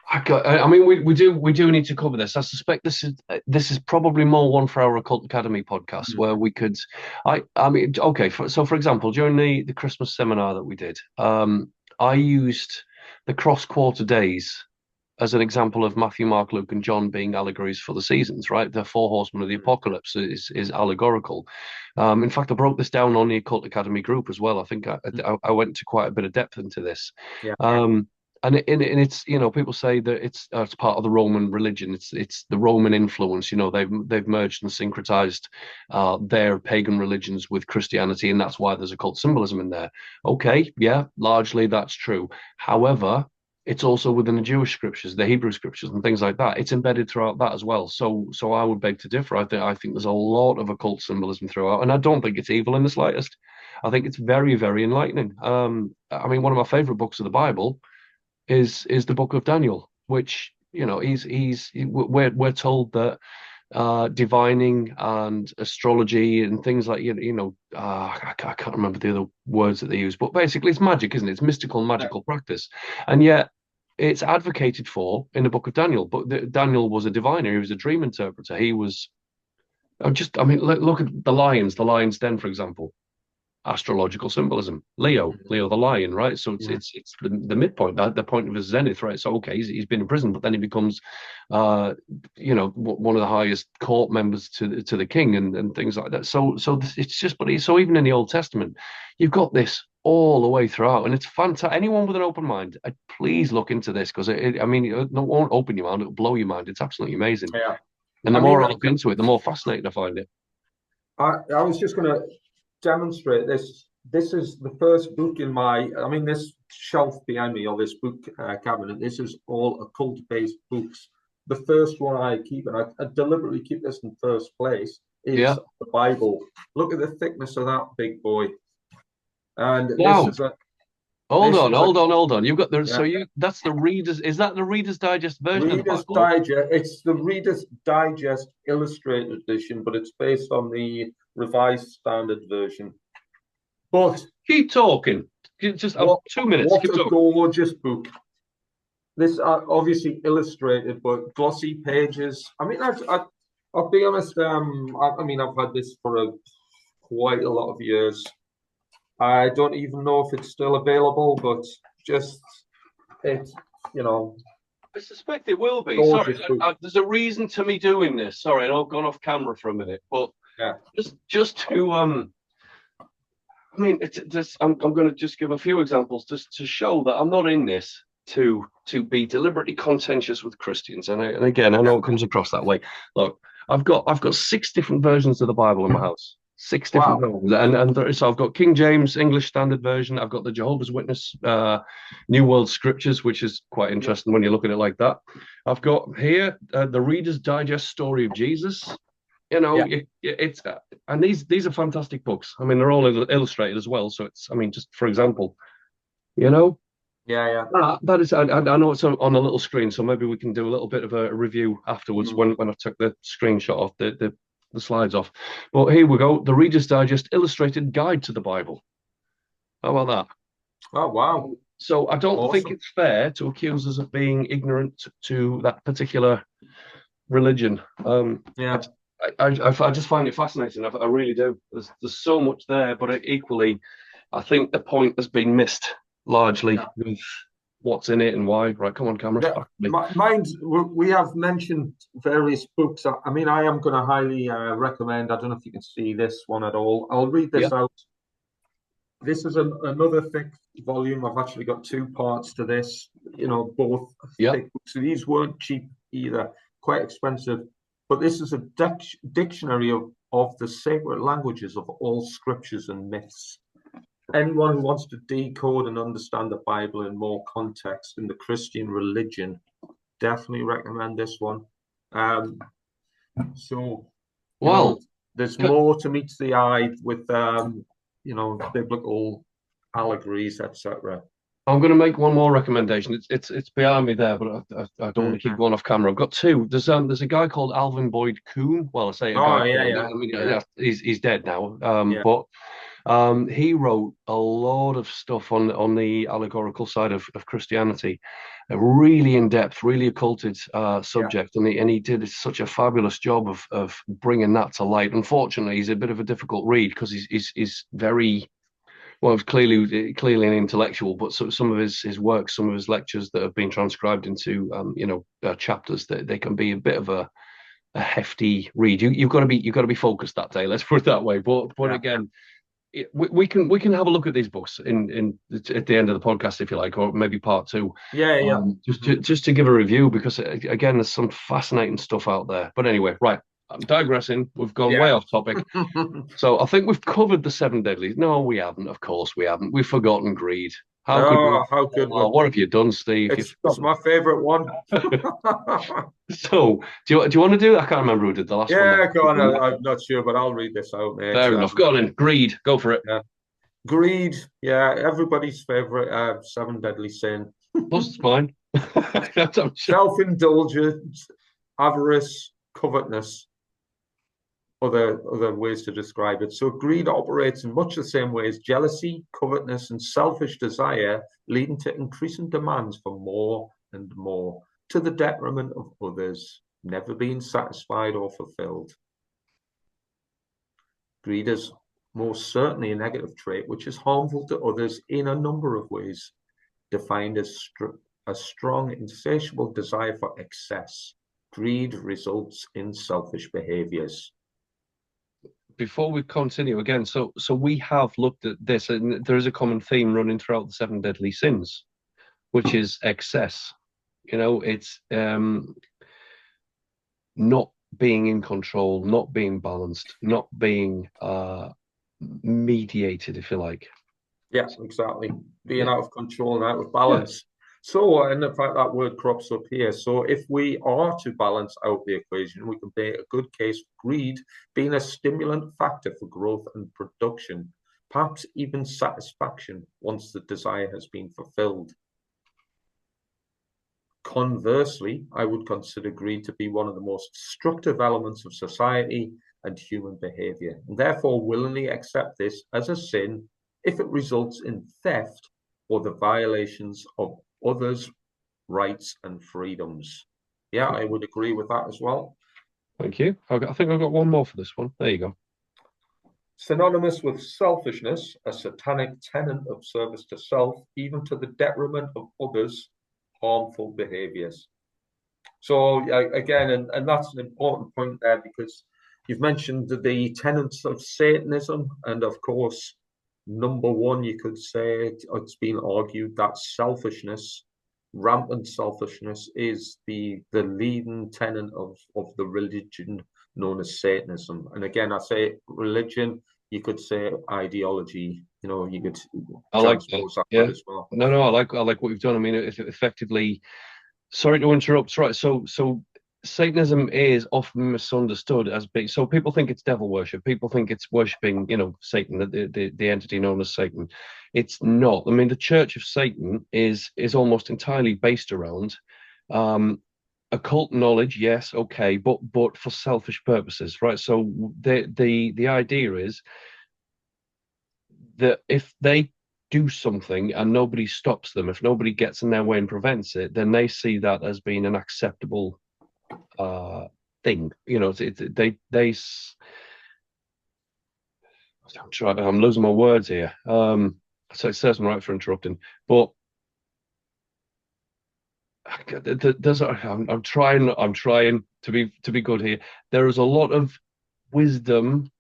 I mean, we do need to cover this. I suspect this is probably more one for our Occult Academy podcast Mm. where we could. I mean, okay. So, for example, during the Christmas seminar that we did, I used the cross quarter days as an example of Matthew, Mark, Luke, and John being allegories for the seasons, right? The four horsemen of the apocalypse is allegorical. In fact, I broke this down on the Occult Academy group as well. I think I went to quite a bit of depth into this. Yeah. And it's people say that it's part of the Roman religion. It's the Roman influence. They've merged and syncretized their pagan religions with Christianity, and that's why there's occult symbolism in there. Okay, yeah, largely that's true. However, it's also within the Jewish scriptures, the Hebrew scriptures, and things like that. It's embedded throughout that as well. So I would beg to differ. I think there's a lot of occult symbolism throughout, and I don't think it's evil in the slightest. I think it's very, very enlightening. I mean, one of my favorite books of the Bible is the book of Daniel, which we're told that divining and astrology and things like I can't remember the other words that they use, but basically it's magic, isn't it? It's mystical magical practice, and yet it's advocated for in the book of Daniel. But Daniel was a diviner; he was a dream interpreter. He was. I mean, look at the lion's den, for example, astrological symbolism. Leo the lion, right? So it's the midpoint, the point of his zenith, right? So okay, he's been in prison, but then he becomes, one of the highest court members to the king and things like that. So it's just, but so even in the Old Testament, you've got this all the way throughout, and it's fantastic. Anyone with an open mind, please look into this because I mean, it won't open your mind; it'll blow your mind. It's absolutely amazing. Yeah. And the I mean, more I look into it, the more fascinating I find it. I was just going to demonstrate this. This is the first book in I mean, this shelf behind me, or this book cabinet, this is all occult-based books. The first one I keep, and I deliberately keep this in first place, is Yeah. the Bible. Look at the thickness of that big boy. And Wow. Hold this on, is a hold on, hold on. You've got the yeah, so you that's the readers. Is that the Reader's Digest version of the Reader's Bible? Digest. It's the Reader's Digest illustrated edition, but it's based on the Revised Standard Version. But Keep talking. Just what 2 minutes. what Keep a talking. gorgeous book! This are obviously illustrated, but glossy pages. I mean, I'll be honest. I mean, I've had this for quite a lot of years. I don't even know if it's still available, but just it's you know I suspect it will be. Sorry, gorgeous book. there's a reason to me doing this. Sorry, and I've gone off camera for a minute, but Yeah, just to I mean, I'm going to just give a few examples just to show that I'm not in this to be deliberately contentious with Christians. And again, I know it comes across that way. Look, I've got 6 different versions of the Bible in my house. Six different wow. versions, so I've got King James English Standard Version. I've got the Jehovah's Witness New World Scriptures, which is quite interesting when you look at it like that. I've got here the Reader's Digest Story of Jesus. Yeah, It's and these are fantastic books. I mean, they're all illustrated as well. So I mean, just for example, you know, Yeah, yeah. That is, I know it's on a little screen, so maybe we can do a little bit of a review afterwards Mm. when I took the screenshot off the slides off. But here we go, the Reader's Digest Illustrated Guide to the Bible. How about Oh, that? wow. So I don't think Awesome. it's fair to accuse us of being ignorant to that particular religion. Yeah. I just find it fascinating. I really do. There's so much there, but equally, I think the point has been missed largely Yeah. with what's in it and why. Right, come on, camera, Yeah, back to me. mine's, we have mentioned various books. I mean, I am going to highly recommend. I don't know if you can see this one at all. I'll read Yeah, this out. This is another thick volume. I've actually got two parts to this, both yeah. thick books. So these weren't cheap either, quite expensive. But this is a dictionary of the sacred languages of all scriptures and myths. Anyone who wants to decode and understand the Bible in more context in the Christian religion, definitely recommend this one. Um, so, you know, Well, there's more to meet the eye with, biblical allegories, etc. I'm going to make one more recommendation. It's behind me there, but I don't want to keep Mm. going off camera. I've got two. There's a guy called Alvin Boyd Kuhn. Well, I say a guy Oh, yeah, called. yeah, I mean, yeah, yeah, he's dead now. yeah, But he wrote a lot of stuff on the allegorical side of Christianity, a really in depth, really occulted yeah, subject, and he did such a fabulous job of bringing that to light. Unfortunately, he's a bit of a difficult read because he's very well, clearly an intellectual, but some of his works, some of his lectures that have been transcribed into chapters, that they can be a bit of a hefty read. You've got to be focused that day. Let's put it that way. But yeah, again, we can have a look at these books in at the end of the podcast if you like, or maybe part two, yeah, yeah. Mhm. just to give a review because again, there's some fascinating stuff out there. But anyway, right. I'm digressing. We've gone way Yeah. off topic. So I think we've covered the seven deadlies. No, we haven't. Of course, we haven't. We've forgotten greed. How could we? Oh, how could we? Oh, what have you done, Steve? You've It's forgotten. my favorite one. So, do you want to do? I can't remember who did the last one. Yeah, go on. I'm not sure, but I'll read this out, mate. Fair enough. Go on in. Greed. Go for it. Yeah. Greed, yeah, everybody's favorite seven deadly sin. Plus, it's fine. I'm sure. Self-indulgence, avarice, covetousness, other ways to describe it. So greed operates in much the same way as jealousy, covetousness, and selfish desire, leading to increasing demands for more and more, to the detriment of others, never being satisfied or fulfilled. Greed is most certainly a negative trait which is harmful to others in a number of ways, defined as a strong, insatiable desire for excess. Greed results in selfish behaviors. Before we continue again, so we have looked at this, and there is a common theme running throughout the seven deadly sins, which is excess. It's not being in control, not being balanced, not being mediated, if you like. Yeah, exactly. Being Yeah. out of control and out of Yeah. balance. So, and in fact, that word crops up here. So, if we are to balance out the equation, we can make a good case for greed being a stimulant factor for growth and production, perhaps even satisfaction once the desire has been fulfilled. Conversely, I would consider greed to be one of the most destructive elements of society and human behavior, and therefore willingly accept this as a sin if it results in theft or the violations of others' rights and freedoms. Yeah, I would agree with that as well. Thank you. I think I've got one more for this one. There you go. Synonymous with selfishness, a satanic tenet of service to self, even to the detriment of others, harmful behaviors. So again, and that's an important point there because you've mentioned the tenets of Satanism, and of course, number one, you could say it's been argued that selfishness, rampant selfishness, is the leading tenet of the religion known as Satanism. And again, I say religion, you could say ideology. You could I like that. transpose that word Yeah. as well. No, I like what you've done. I mean, effectively. Sorry to interrupt. Right. So Satanism is often misunderstood as being, so people think it's devil worship. People think it's worshiping, Satan, the entity known as Satan. It's not. I mean, the Church of Satan is almost entirely based around um, occult knowledge, yes, okay, but for selfish purposes, right? So the idea is that if they do something and nobody stops them, if nobody gets in their way and prevents it, then they see that as being an acceptable uh thing. I'm losing my words here. So it serves me right for interrupting, but I'm trying to be good here. There is a lot of wisdom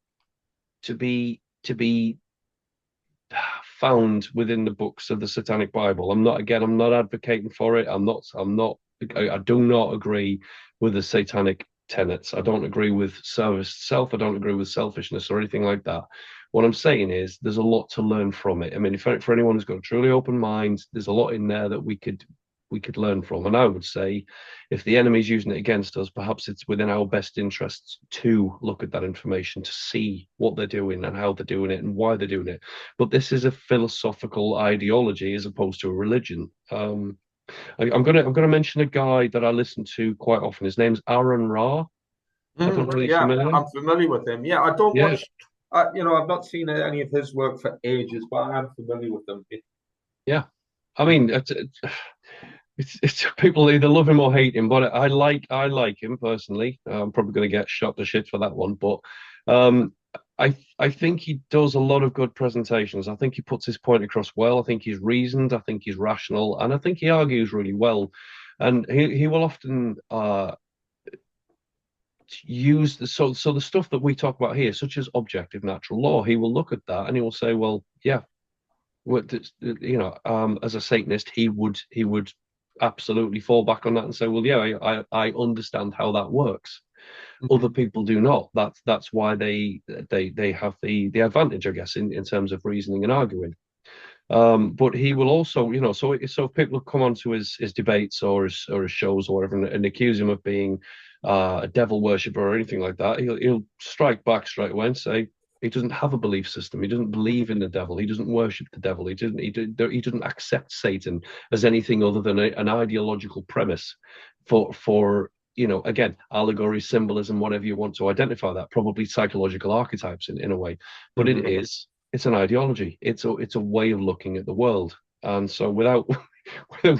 to be found within the books of the Satanic Bible. I'm not advocating for it. I do not agree with the satanic tenets. I don't agree with self. I don't agree with selfishness or anything like that. What I'm saying is there's a lot to learn from it. I mean, if for anyone who's got a truly open mind, there's a lot in there that we could learn from. And I would say if the enemy's using it against us, perhaps it's within our best interests to look at that information, to see what they're doing and how they're doing it and why they're doing it. But this is a philosophical ideology as opposed to a religion. I'm gonna mention a guy that I listen to quite often. His name's Aaron Ra. I don't know if you're Yeah, familiar. I'm familiar with him. Yeah, I don't Yeah, watch. I've not seen any of his work for ages, but I am familiar with him. yeah. I mean, it's people either love him or hate him, but I like him personally. I'm probably going to get shot to shit for that one, but um, I think he does a lot of good presentations. I think he puts his point across well. I think he's reasoned. I think he's rational, and I think he argues really well. And he will often use the stuff that we talk about here, such as objective natural law. He will look at that and he will say, well, yeah, as a Satanist, he would absolutely fall back on that and say, well, yeah, I understand how that works. Other Mhm. people do not. That's why they have the advantage, I guess, in terms of reasoning and arguing. But he will also, so if people come onto his debates or his shows or whatever and accuse him of being a devil worshipper or anything like that, he'll strike back straight away and say he doesn't have a belief system. He doesn't believe in the devil. He doesn't worship the devil. He doesn't accept Satan as anything other than an ideological premise for again, allegory, symbolism, whatever you want to identify that, probably psychological archetypes in a way. But Mhm. it's an ideology. It's a way of looking at the world. And so without Well, do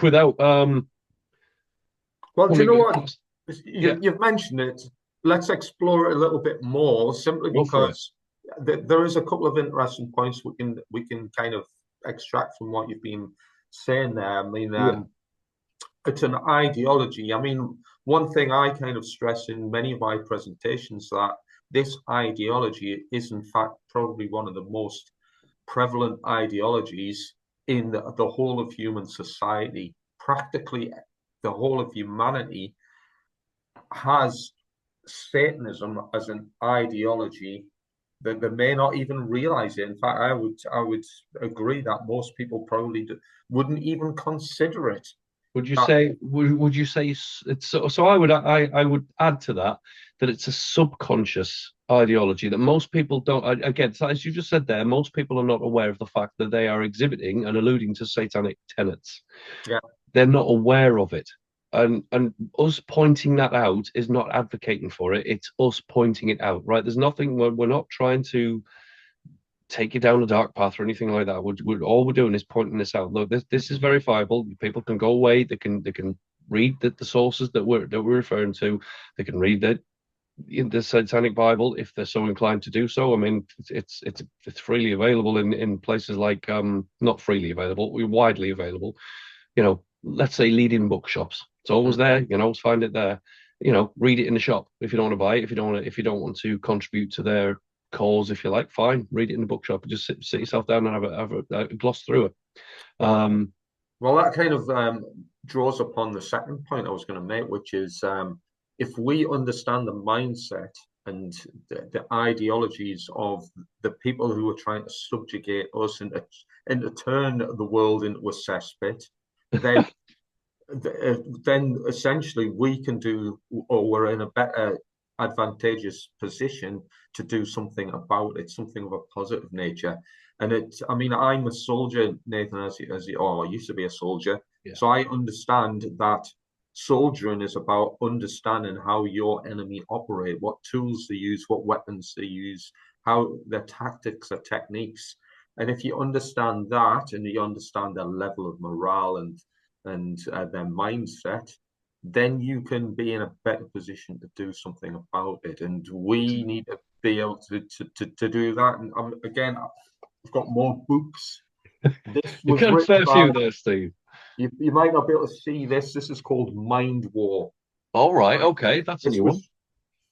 you know coming what? across, yeah, You've mentioned it. Let's explore it a little bit more, simply go for it. because there is a couple of interesting points we can kind of extract from what you've been saying there. I mean, Yeah. it's an ideology. I mean, one thing I kind of stress in many of my presentations that this ideology is in fact probably one of the most prevalent ideologies in the whole of human society. Practically the whole of humanity has Satanism as an ideology that they may not even realize it. In fact, I would agree that most people probably wouldn't even consider it. That, Would you say it's so I would add to that it's a subconscious ideology that most people don't, again, so as you just said there, most people are not aware of the fact that they are exhibiting and alluding to satanic tenets. yeah. They're not aware of it. And us pointing that out is not advocating for it. It's us pointing it out, right? There's nothing, we're not trying to take you down a dark path or anything like that. All we're doing is pointing this out. Look, this is verifiable. People can go away. They can read the sources that we're referring to. They can read that in the Satanic Bible if they're so inclined to do so. I mean, it's freely available in places like not freely available, widely available. Let's say leading bookshops. It's always there. You can always find it there. Read it in the shop if you don't want to buy it. If you don't want to contribute to their cause, if you like, fine. Read it in the bookshop and just sit yourself down and have a gloss through it. Well, Um, well, that kind of draws upon the second point I was going to make, which is if we understand the mindset and the ideologies of the people who are trying to subjugate us and to turn the world into a cesspit, then then essentially we can do, or we're in a better advantageous position to do something about it, something of a positive nature. And I mean, I'm a soldier, Nathan, I used to be a soldier. Yeah. So I understand that soldiering is about understanding how your enemy operate, what tools they use, what weapons they use, how their tactics, their techniques. And if you understand that and you understand their level of morale and their mindset, then you can be in a better position to do something about it. And we need to be able to do that. And again, I've got more books. This You've was got a written fair by, few there, Steve. you might not be able to see this. This is called Mind War. All right. Right. Okay. That's a This new one. was,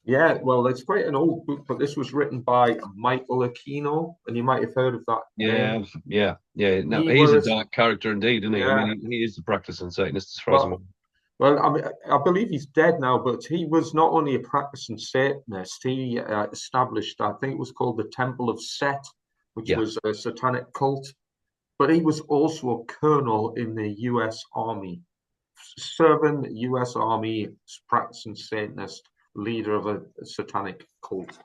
yeah, well, it's quite an old book, but this was written by Michael Aquino, and you might have heard of that name. Yeah. Yeah. Yeah. No, He he's a was, dark character indeed, isn't he? I yeah, mean, he is the practicing Satanist as far as I'm well, aware. Well, I mean, I believe he's dead now, but he was not only a practicing Satanist, he established, I think it was called the Temple of Set, which Yeah. was a satanic cult, but he was also a colonel in the US Army, serving US Army, practicing Satanist, leader of a satanic cult.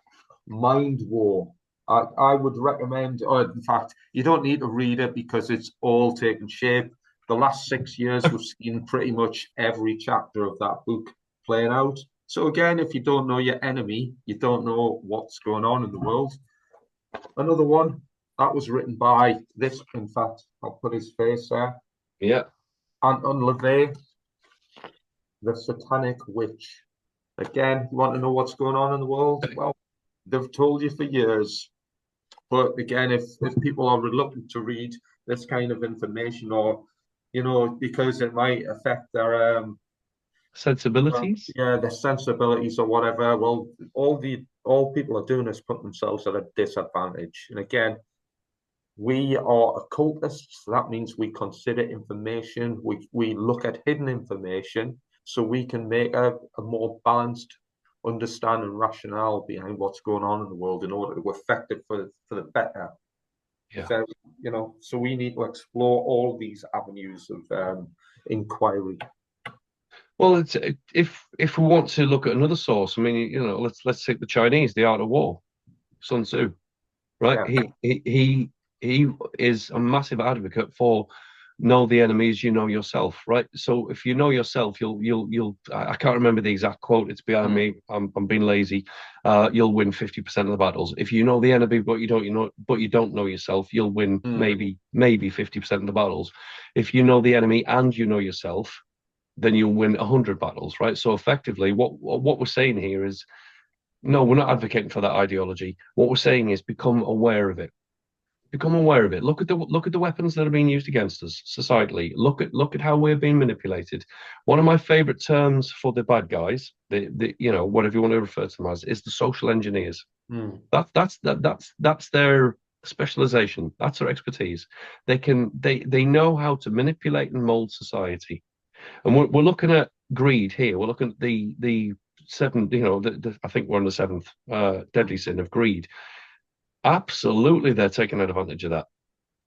Mind War. I would recommend, or in fact, you don't need to read it because it's all taken shape. The last 6 years, we've seen pretty much every chapter of that book playing out. So again, if you don't know your enemy, you don't know what's going on in the world. Another one that was written by this, in fact, I'll put his face there. Yeah. Anton LaVey, The Satanic Witch. Again, you want to know what's going on in the world? Well, they've told you for years. But again, if people are reluctant to read this kind of information, or because it might affect their Sensibilities. yeah, their sensibilities or whatever, well, all people are doing is putting themselves at a disadvantage. And again, we are occultists, so that means we consider information, we look at hidden information, so we can make a more balanced understanding rationale behind what's going on in the world in order to affect it for the better. Yeah. So, so we need to explore all these avenues of inquiry. Well, if we want to look at another source, I mean, let's take the Chinese, the art of war, Sun Tzu, right? Yeah. He is a massive advocate for know the enemies you know yourself, right? So if you know yourself, you'll I can't remember the exact quote, it's behind Mm. me. I'm being lazy. You'll win 50% of the battles. If you know the enemy but you don't know yourself, you'll win Mm. maybe 50% of the battles. If you know the enemy and you know yourself, then you'll win 100 battles, right? So effectively, what we're saying here is no, we're not advocating for that ideology. What we're saying is become aware of it. Become aware of it. Look at the weapons that are being used against us societally. Look at how we're being manipulated. One of my favorite terms for the bad guys, the whatever you want to refer to them as, is the social engineers. Mm. That's their specialization. That's their expertise. They know how to manipulate and mold society. And we're looking at greed here. We're looking at the seven. I think we're on the seventh deadly sin of greed. Absolutely, they're taking advantage of that.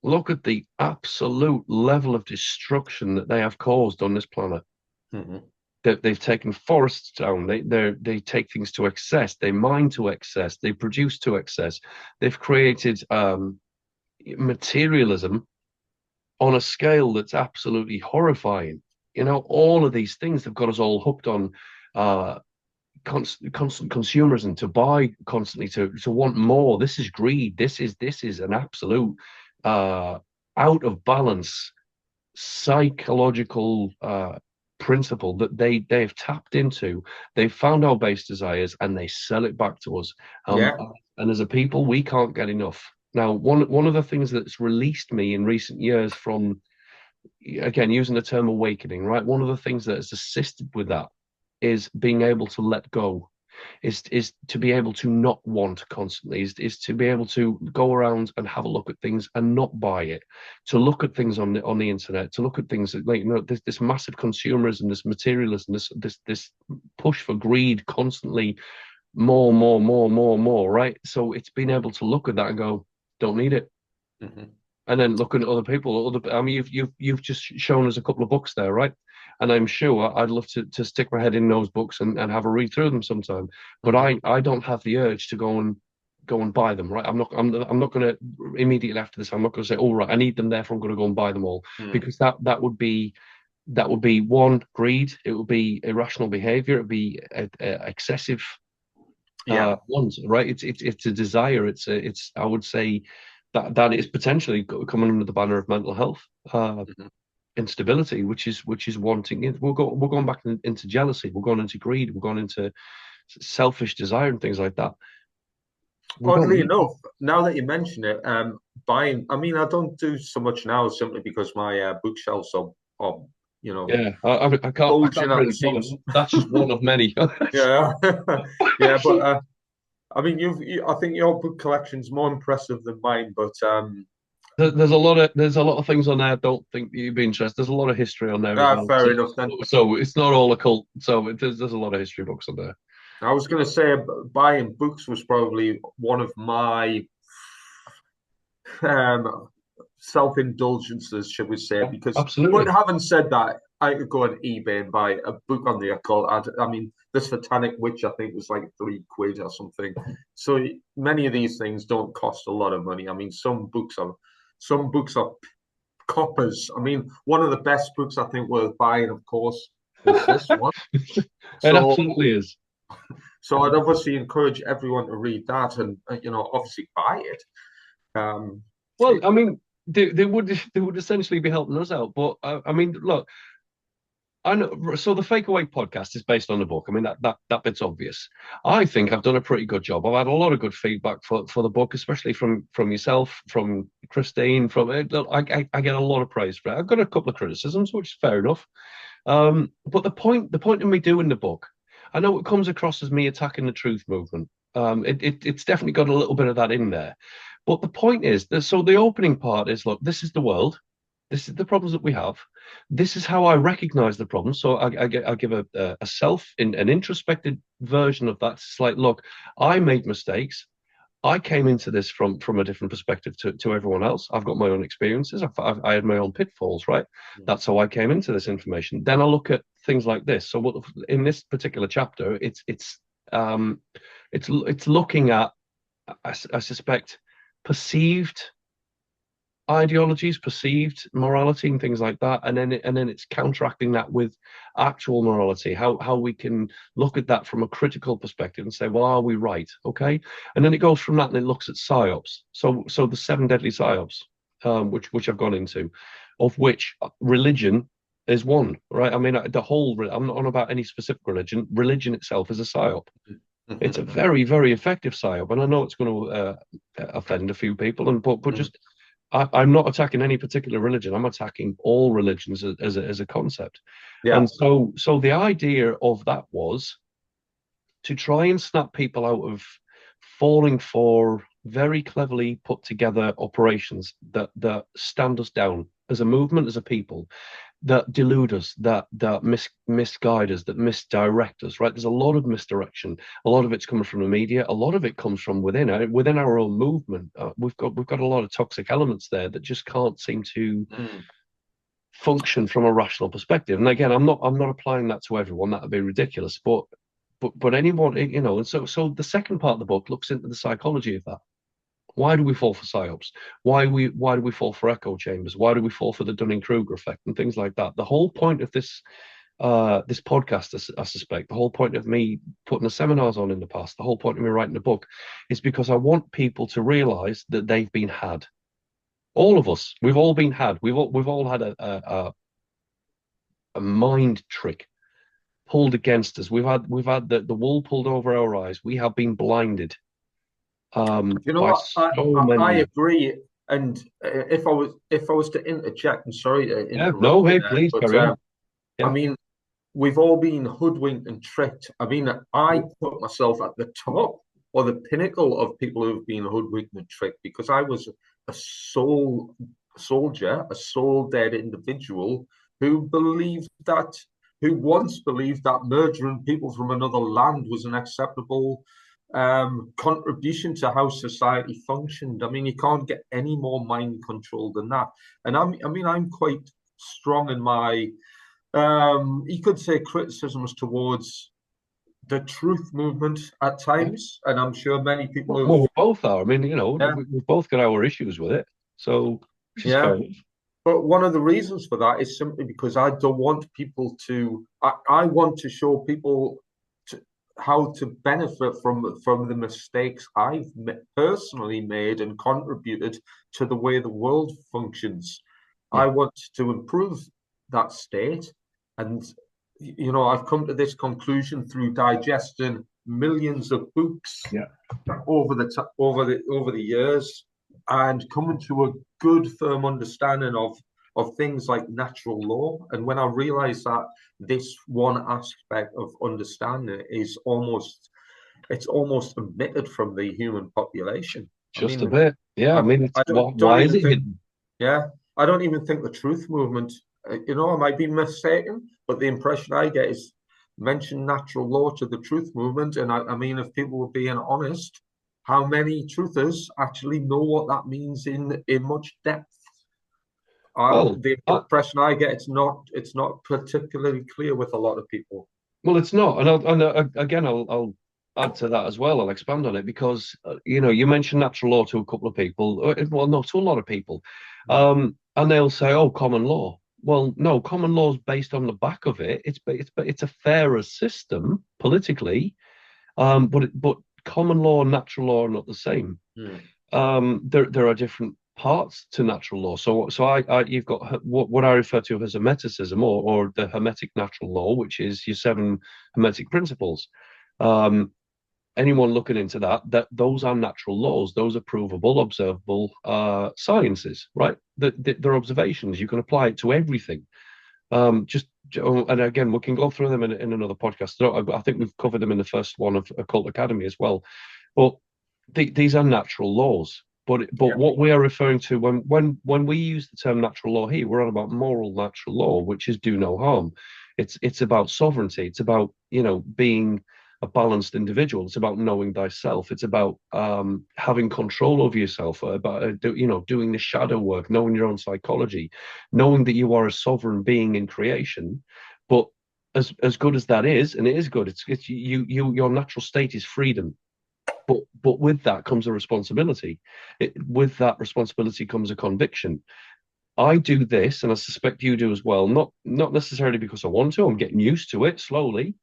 Look at the absolute level of destruction that they have caused on this planet. Mm-hmm. They've taken forests down. They take things to excess. They mine to excess. They produce to excess. They've created materialism on a scale that's absolutely horrifying. All of these things have got us all hooked on uh, constant consumerism, to buy constantly, to want more. This is greed. This is an absolute out of balance psychological principle that they've tapped into. They've found our base desires and they sell it back to us. Yeah. And as a people, we can't get enough. Now, one of the things that's released me in recent years from, again, using the term awakening, right? One of the things that has assisted with that is being able to let go, is to be able to not want constantly, is to be able to go around and have a look at things and not buy it, to look at things on the internet, to look at things like, this massive consumerism, this materialism, this push for greed constantly, more, right? So it's being able to look at that and go, don't need it. Mm-hmm. And then looking at other people, I mean, you've just shown us a couple of books there, right? and I'm sure I'd love to stick my head in those books and have a read through them sometime. But I don't have the urge to go and buy them, right? I'm not going to immediately after this. I'm not going to say, all right, I need them, therefore I'm going to go and buy them all, Mm. because that would be one, greed. It would be irrational behavior. It would be excessive Yeah. wants, right? It's a desire. It's I would say that is potentially coming under the banner of mental health Mhm. instability, which is wanting it. We're going back into jealousy. We're going into greed. We're going into selfish desire and things like that. We don't Oddly need. enough, now that you mention it, buying, I mean, I don't do so much now simply because my bookshelves are, you know, Yeah, I bulging can't at the really comment. seams. That's just one of many. Yeah. Yeah, but I mean, I think your book collection's more impressive than mine, but There's a lot of things on there I don't think you'd be interested. There's a lot of history on there as well. fair enough then. So it's not all occult. So there's a lot of history books on there. I was going to say buying books was probably one of my um, self-indulgences, should we say? Yeah, Because, but absolutely. having said that, I could go on eBay and buy a book on the occult. I mean, the Satanic Witch, I think, was like £3 or something. So many of these things don't cost a lot of money. I mean, some books are coppers. I mean, one of the best books I think worth buying, of course, was this one. It So, absolutely is. so I'd obviously encourage everyone to read that and obviously buy it. Um, Well, it I mean, they would essentially be helping us out. But I mean, look, I know. So the Fake Awake podcast is based on the book. I mean, that bit's obvious. I think I've done a pretty good job. I've had a lot of good feedback for the book, especially from yourself, from Christine. From it. Look, I get a lot of praise for it. I've got a couple of criticisms, which is fair enough. But the point of me doing the book, I know it comes across as me attacking the truth movement. It's definitely got a little bit of that in there. But the point is that so the opening part is, look, this is the world. This is the problems that we have. This is how I recognize the problem. So I give a self in an introspective version of that. It's like, look, I made mistakes. I came into this from a different perspective to everyone else. I've got my own experiences. I had my own pitfalls, right? That's how I came into this information. Then I look at things like this. So what in this particular chapter, um, it's looking at I suspect perceived ideologies, perceived morality, and things like that, and then it's counteracting that with actual morality. How we can look at that from a critical perspective and say, well, are we right? Okay, and then it goes from that and it looks at psyops. So the seven deadly psyops, which I've gone into, of which religion is one. Right? I mean, the whole. I'm not on about any specific religion. Religion itself is a psyop. It's a very, very effective psyop, and I know it's going to offend a few people, and but just I'm not attacking any particular religion. I'm attacking all religions as a concept. Yeah. And so the idea of that was to try and snap people out of falling for very cleverly put together operations that stand us down as a movement, as a people, that delude us, that misguide us, that misdirect us. Right? There's a lot of misdirection. A lot of it's coming from the media. A lot of it comes from within our own movement. We've got a lot of toxic elements there that just can't seem to Mm. function from a rational perspective. And again, I'm not applying that to everyone. That would be ridiculous. But anyone, and so the second part of the book looks into the psychology of that. Why do we fall for psyops? Why do we fall for echo chambers? Why do we fall for the Dunning-Kruger effect and things like that? The whole point of this podcast, I suspect, the whole point of me putting the seminars on in the past, the whole point of me writing the book, is because I want people to realize that they've been had. All of us, we've all been had. We've all had a mind trick pulled against us. We've had the wool pulled over our eyes. We have been blinded You know by what? so I many. agree. And if I was to interject, I'm sorry to Yeah, interrupt no, you hey, there, please but carry on. I Yeah. mean, we've all been hoodwinked and tricked. I mean, I put myself at the top or the pinnacle of people who've been hoodwinked and tricked because I was a soul soldier, a soul dead individual who believed that, who once believed that murdering people from another land was an acceptable contribution to how society functioned. I mean, you can't get any more mind control than that. And I mean, I'm quite strong in my You could say criticisms towards the truth movement at Yeah. times, and I'm sure many people have. Well, we both are. I mean, Yeah, we've both got our issues with it. So, which is yeah. fair enough. But one of the reasons for that is simply because I don't want people to. I want to show people to, how to benefit from the mistakes I've personally made and contributed to the way the world functions. I Yeah, want to improve that state, and I've come to this conclusion through digesting millions of books yeah. over the years, and coming to a good firm understanding of things like natural law. And when I realized that this one aspect of understanding is almost omitted from the human population. I Just a mean, bit. Yeah, I I, mean, it's I don't why is even it think, hidden? yeah, I don't even think the truth movement, I might be mistaken, but the impression I get is mention natural law to the truth movement. And I mean, if people were being honest, how many truthers actually know what that means in much depth? Well, The impression I get, it's not particularly clear with a lot of people. it's not, again, I'll add to that as well. I'll expand on it because you mentioned natural law to a couple of people. Well, no, to a lot of people, Mm, and they'll say, "Oh, common law." Well, no, common law is based on the back of it. It's a fairer system politically, but common law and natural law are not the same. mm, There are different parts to natural law. So you've got what I refer to as hermeticism, or the hermetic natural law, which is your seven hermetic principles. Um, Anyone looking into that those are natural laws. Those are provable, observable sciences, right? They're observations. You can apply it to everything. Just and again, we can go through them in another podcast. I think we've covered them in the first one of Occult Academy as well. But these are natural laws. But yeah, what we are referring to when we use the term natural law here, we're on about moral natural law, which is do no harm. It's about sovereignty. It's about being a balanced individual. It's about knowing thyself. It's about having control over yourself. About doing the shadow work, knowing your own psychology, knowing that you are a sovereign being in creation. But as good as that is, and it is good, it's your natural state is freedom, but with that comes a responsibility. With that responsibility comes a conviction. I do this, and I suspect you do as well. Not necessarily because I want to. I'm getting used to it slowly.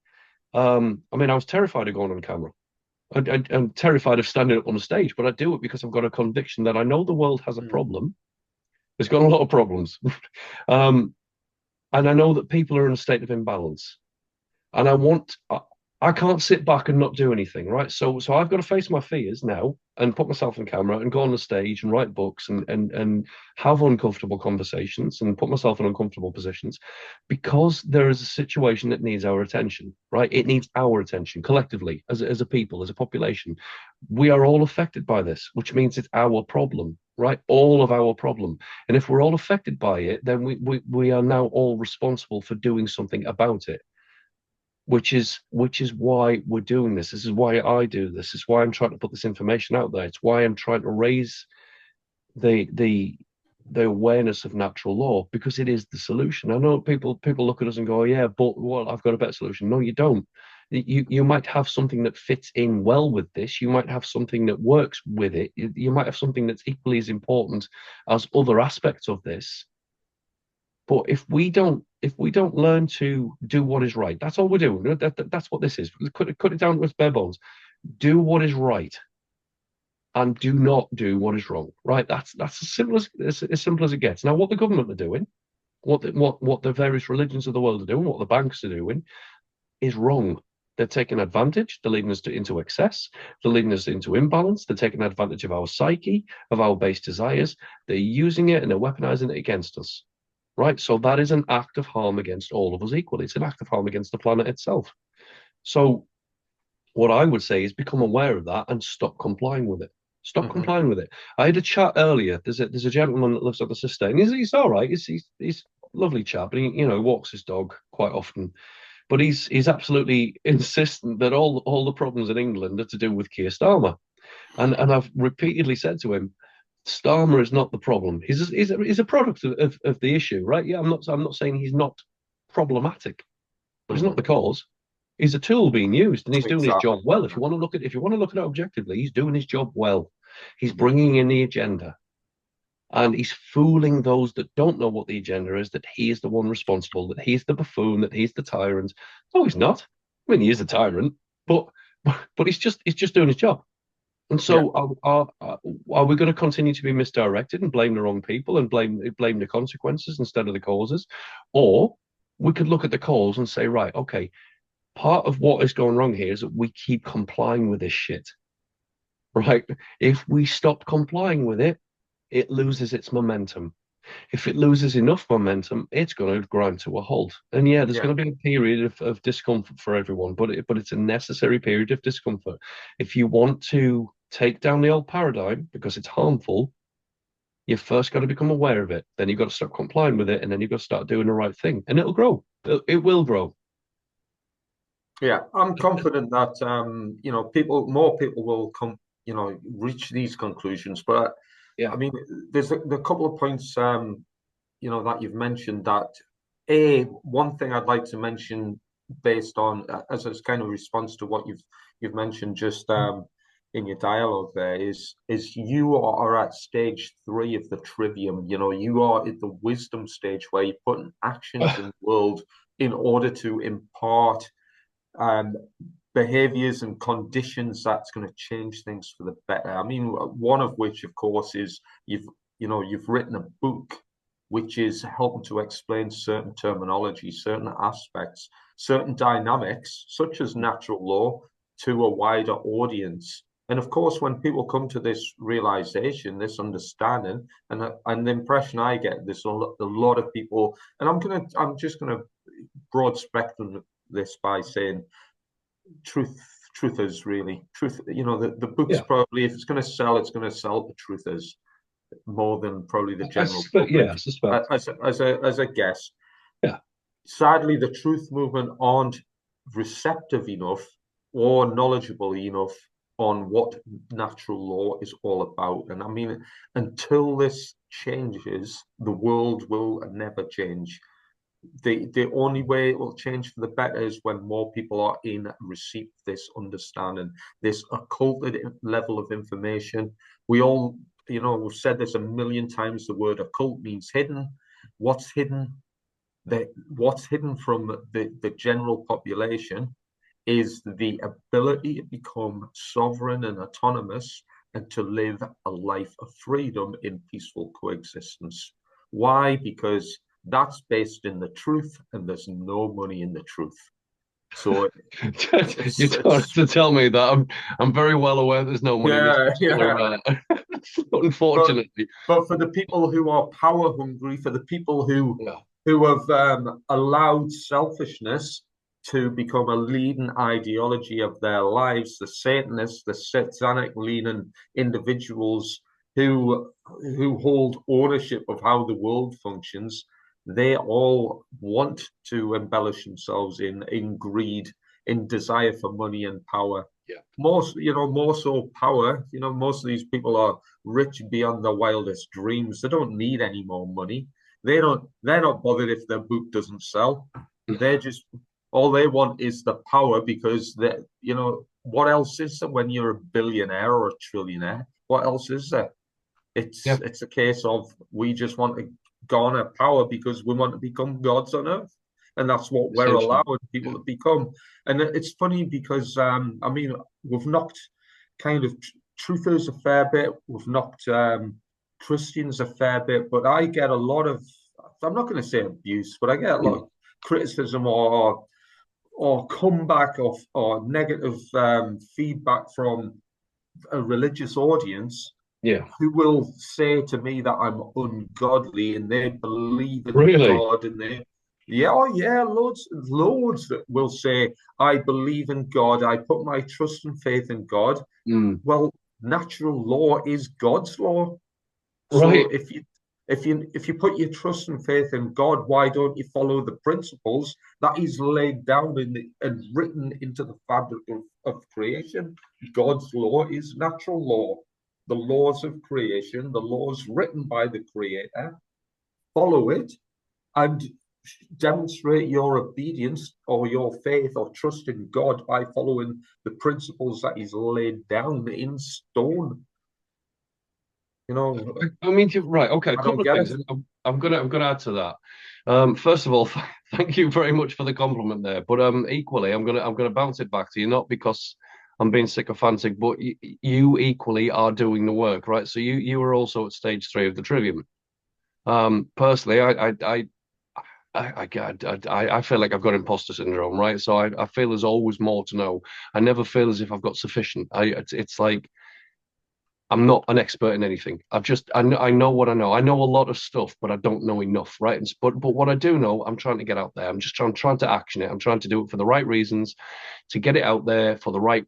I mean, I was terrified of going on camera. I'm terrified of standing up on the stage, but I do it because I've got a conviction that I know the world has a mm, problem. It's got a lot of problems, um, and I know that people are in a state of imbalance. And I can't sit back and not do anything, right? So I've got to face my fears now and put myself on camera and go on the stage and write books and have uncomfortable conversations and put myself in uncomfortable positions because there is a situation that needs our attention, right? It needs our attention collectively as a people, as a population. We are all affected by this, which means it's our problem, right? All of our problem. And if we're all affected by it, then we are now all responsible for doing something about it, which is why we're doing this. This is why I do this. It's why I'm trying to put this information out there. It's why I'm trying to raise the awareness of natural law, because it is the solution. I know people look at us and go, oh, yeah, but well, I've got a better solution. No, you don't. You might have something that fits in well with this. You might have something that works with it. You might have something that's equally as important as other aspects of this. But if we don't learn to do what is right, that's all we're doing. That's what this is. Cut it down to its bare bones. Do what is right and do not do what is wrong. Right? That's as simple as it gets. Now, what the government are doing, what the various religions of the world are doing, what the banks are doing, is wrong. They're taking advantage. They're leading us into excess. They're leading us into imbalance. They're taking advantage of our psyche, of our base desires. They're using it and they're weaponizing it against us. Right? So that is an act of harm against all of us equally. It's an act of harm against the planet itself. So what I would say is become aware of that and stop complying with it. Stop mhm. complying with it. I had a chat earlier. There's a gentleman that lives on the sister, and he's all right. He's a lovely chap, but he walks his dog quite often. But he's absolutely insistent that all the problems in England are to do with Keir Starmer. And I've repeatedly said to him, Starmer is not the problem. He's a product of the issue, right? Yeah, I'm not saying he's not problematic, but he's not Mm. the cause. He's a tool being used, and he's doing his Exactly. job well. If you want to look at it objectively, he's doing his job well. He's bringing in the agenda, and he's fooling those that don't know what the agenda is. That he is the one responsible. That he's the buffoon. That he's the tyrant. No, he's not. I mean, he is a tyrant, but he's just doing his job. And Yeah. so, are we going to continue to be misdirected and blame the wrong people and blame the consequences instead of the causes, or we could look at the cause and say, right, okay, part of what is going wrong here is that we keep complying with this shit, right? If we stop complying with it, it loses its momentum. If it loses enough momentum, it's going to grind to a halt. And yeah, there's Yeah. going to be a period of discomfort for everyone, but it's a necessary period of discomfort. If you want to take down the old paradigm because it's harmful, you first got to become aware of it. Then you've got to start complying with it, and then you've got to start doing the right thing, and it'll grow. It will grow. Yeah, I'm confident that more people will come, reach these conclusions. But Yeah, I mean, there's a couple of points, that you've mentioned that one thing I'd like to mention based on as a kind of response to what you've mentioned just in your dialogue there is you are at stage 3 of the trivium. You are at the wisdom stage where you're putting actions in the world in order to impart um, behaviors and conditions that's going to change things for the better. I mean, one of which, of course, is you've written a book which is helping to explain certain terminology, certain aspects, certain dynamics, such as natural law, to a wider audience. And of course, when people come to this realization, this understanding, and the impression I get, there's a lot of people, and I'm just gonna broad spectrum this by saying truthers really truth. The book's yeah. probably, if it's going to sell, it's going to sell to truthers more than probably the I general suspect. public. Yeah, I suspect. As a guess, Yeah, sadly, the truth movement aren't receptive enough or knowledgeable enough on what natural law is all about. And I mean, until this changes, the world will never change. The only way it will change for the better is when more people are in receipt of this understanding, this occulted level of information. We all, we've said this a million times. The word occult means hidden. What's hidden? What's hidden from the general population is the ability to become sovereign and autonomous and to live a life of freedom in peaceful coexistence. Why? Because that's based in the truth, and there's no money in the truth. So you don't have it's to tell me that. I'm very well aware there's no money in this yeah, particular. yeah. But Unfortunately, but for the people who are power hungry, for the people who yeah, have allowed selfishness to become a leading ideology of their lives, the Satanists, the satanic leaning individuals who hold ownership of how the world functions, they all want to embellish themselves in greed, in desire for money and power. yeah, More so power. Most of these people are rich beyond their wildest dreams. They don't need any more money. They're not bothered if their book doesn't sell. They're just, all they want is the power, because what else is there when you're a billionaire or a trillionaire? What else is there? yeah. It's a case of, we just want to garner power because we want to become gods on earth. And that's what we're Essentially, allowing people yeah, to become. And it's funny because I mean, we've knocked kind of truthers a fair bit, we've knocked Christians a fair bit, but I get a lot of, I'm not going to say abuse, but I get a lot of mm, criticism or comeback or negative feedback from a religious audience yeah. who will say to me that I'm ungodly, and they believe in Really, God, and loads that will say, I believe in God, I put my trust and faith in God. mm, Well, natural law is God's law. So right. if you put your trust and faith in God, why don't you follow the principles that He's laid down and written into the fabric of creation? God's law is natural law. The laws of creation, the laws written by the Creator, follow it, and demonstrate your obedience or your faith or trust in God by following the principles that He's laid down in stone. You know, I mean, right, okay, a I don't couple of get things. it. I'm gonna add to that. First of all, thank you very much for the compliment there. But equally, I'm gonna bounce it back to you, not because I'm being sycophantic, but you equally are doing the work, right? So you were also at stage three of the trivium. Personally, I feel like I've got imposter syndrome, right? So I feel there's always more to know. I never feel as if I've got sufficient. It's like I'm not an expert in anything. I know what I know. I know a lot of stuff, but I don't know enough, right? But what I do know, I'm trying to get out there. I'm trying to action it. I'm trying to do it for the right reasons, to get it out there for the right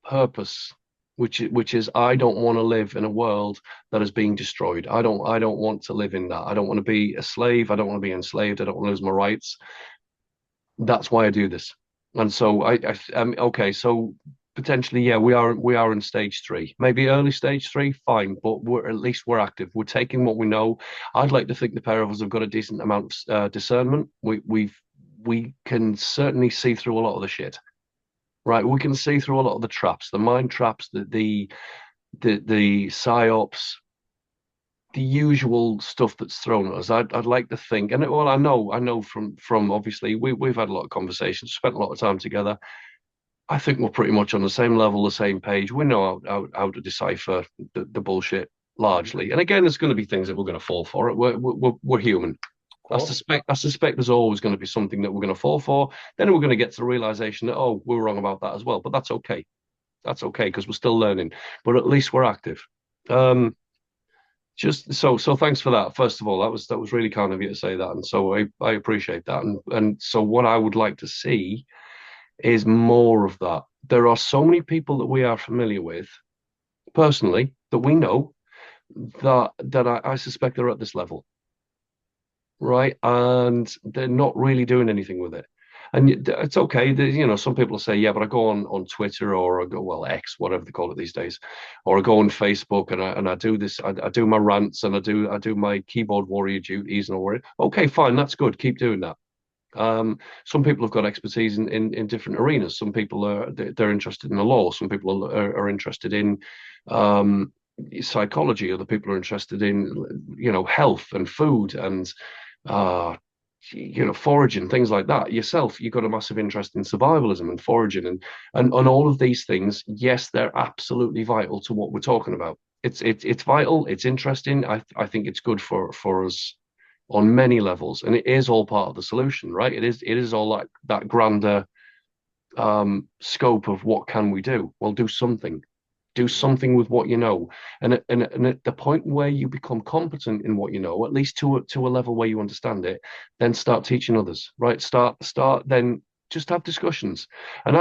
purpose, which is I don't want to live in a world that is being destroyed. I don't want to live in that. I don't want to be a slave. I don't want to be enslaved. I don't want to lose my rights. That's why I do this. And so okay. So potentially, yeah, we are in stage three, maybe early stage three, fine, but we're active. We're taking what we know. I'd like to think the pair of us have got a decent amount of discernment. We can certainly see through a lot of the shit, right? We can see through a lot of the traps, the mind traps, the psyops, the usual stuff that's thrown at us. I'd like to think, and well, I know from obviously we've had a lot of conversations, spent a lot of time together. I think we're pretty much on the same level, the same page. We know how to decipher the bullshit largely. And again, there's going to be things that we're going to fall for. It. We're human. Of I course. suspect I suspect there's always going to be something that we're going to fall for. Then we're going to get to the realization that we're wrong about that as well. But that's okay. That's okay because we're still learning. But at least we're active. Um, just so thanks for that. First of all, that was really kind of you to say that, and so I appreciate that. And so what I would like to see is more of that. There are so many people that we are familiar with personally that we know that I suspect are at this level, right? And they're not really doing anything with it. And it's okay. Some people say, yeah, but I go on Twitter or I go, well, X, whatever they call it these days, or I go on Facebook and I do this, I do my rants and I do my keyboard warrior duties and all that. Okay, fine, that's good. Keep doing that. Some people have got expertise in different arenas. Some people they're interested in the law. Some people are interested in psychology. Other people are interested in health and food and uh, foraging, things like that. Yourself, you've got a massive interest in survivalism and foraging and all of these things. Yes, they're absolutely vital to what we're talking about. It's vital. It's interesting. I think it's good for us on many levels, and it is all part of the solution, right? It is all like that grander scope of what can we do? Well, do something with what you know, and at the point where you become competent in what you know, at least to a level where you understand it, then start teaching others, right? Start then just have discussions, and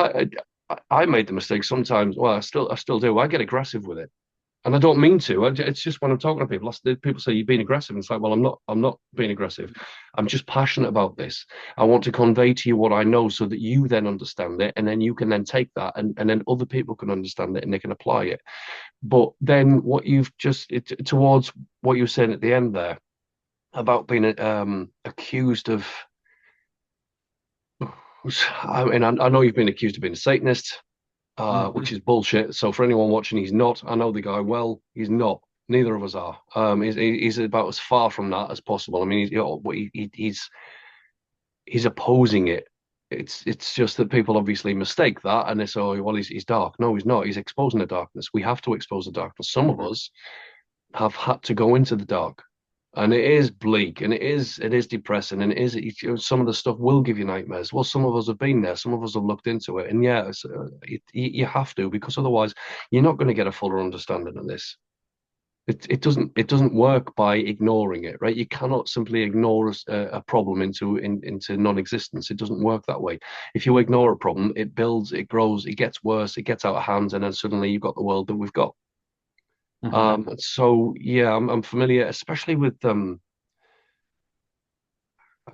I made the mistake sometimes. Well, I still do. I get aggressive with it and I don't mean to. It's just when I'm talking to people, people say you're being aggressive. And it's like, well, I'm not being aggressive. I'm just passionate about this. I want to convey to you what I know so that you then understand it. And then you can then take that and then other people can understand it and they can apply it. But then what you've towards what you were saying at the end there about being accused of, I mean, I know you've been accused of being a Satanist. Which Mhm. is bullshit. So for anyone watching, he's not. I know the guy well. He's not. Neither of us are. He's about as far from that as possible. I mean, he's opposing it. It's just that people obviously mistake that and they say, oh, well, he's dark. No, he's not. He's exposing the darkness. We have to expose the darkness. Some of us have had to go into the dark, and it is bleak, and it is depressing, and some of the stuff will give you nightmares. Well, some of us have been there, some of us have looked into it, and yeah, you have to because otherwise you're not going to get a fuller understanding of this. It doesn't work by ignoring it, right? You cannot simply ignore a problem into non-existence. It doesn't work that way. If you ignore a problem, it builds, it grows, it gets worse, it gets out of hand, and then suddenly you've got the world that we've got. Mhm. So yeah, I'm familiar, especially with I'm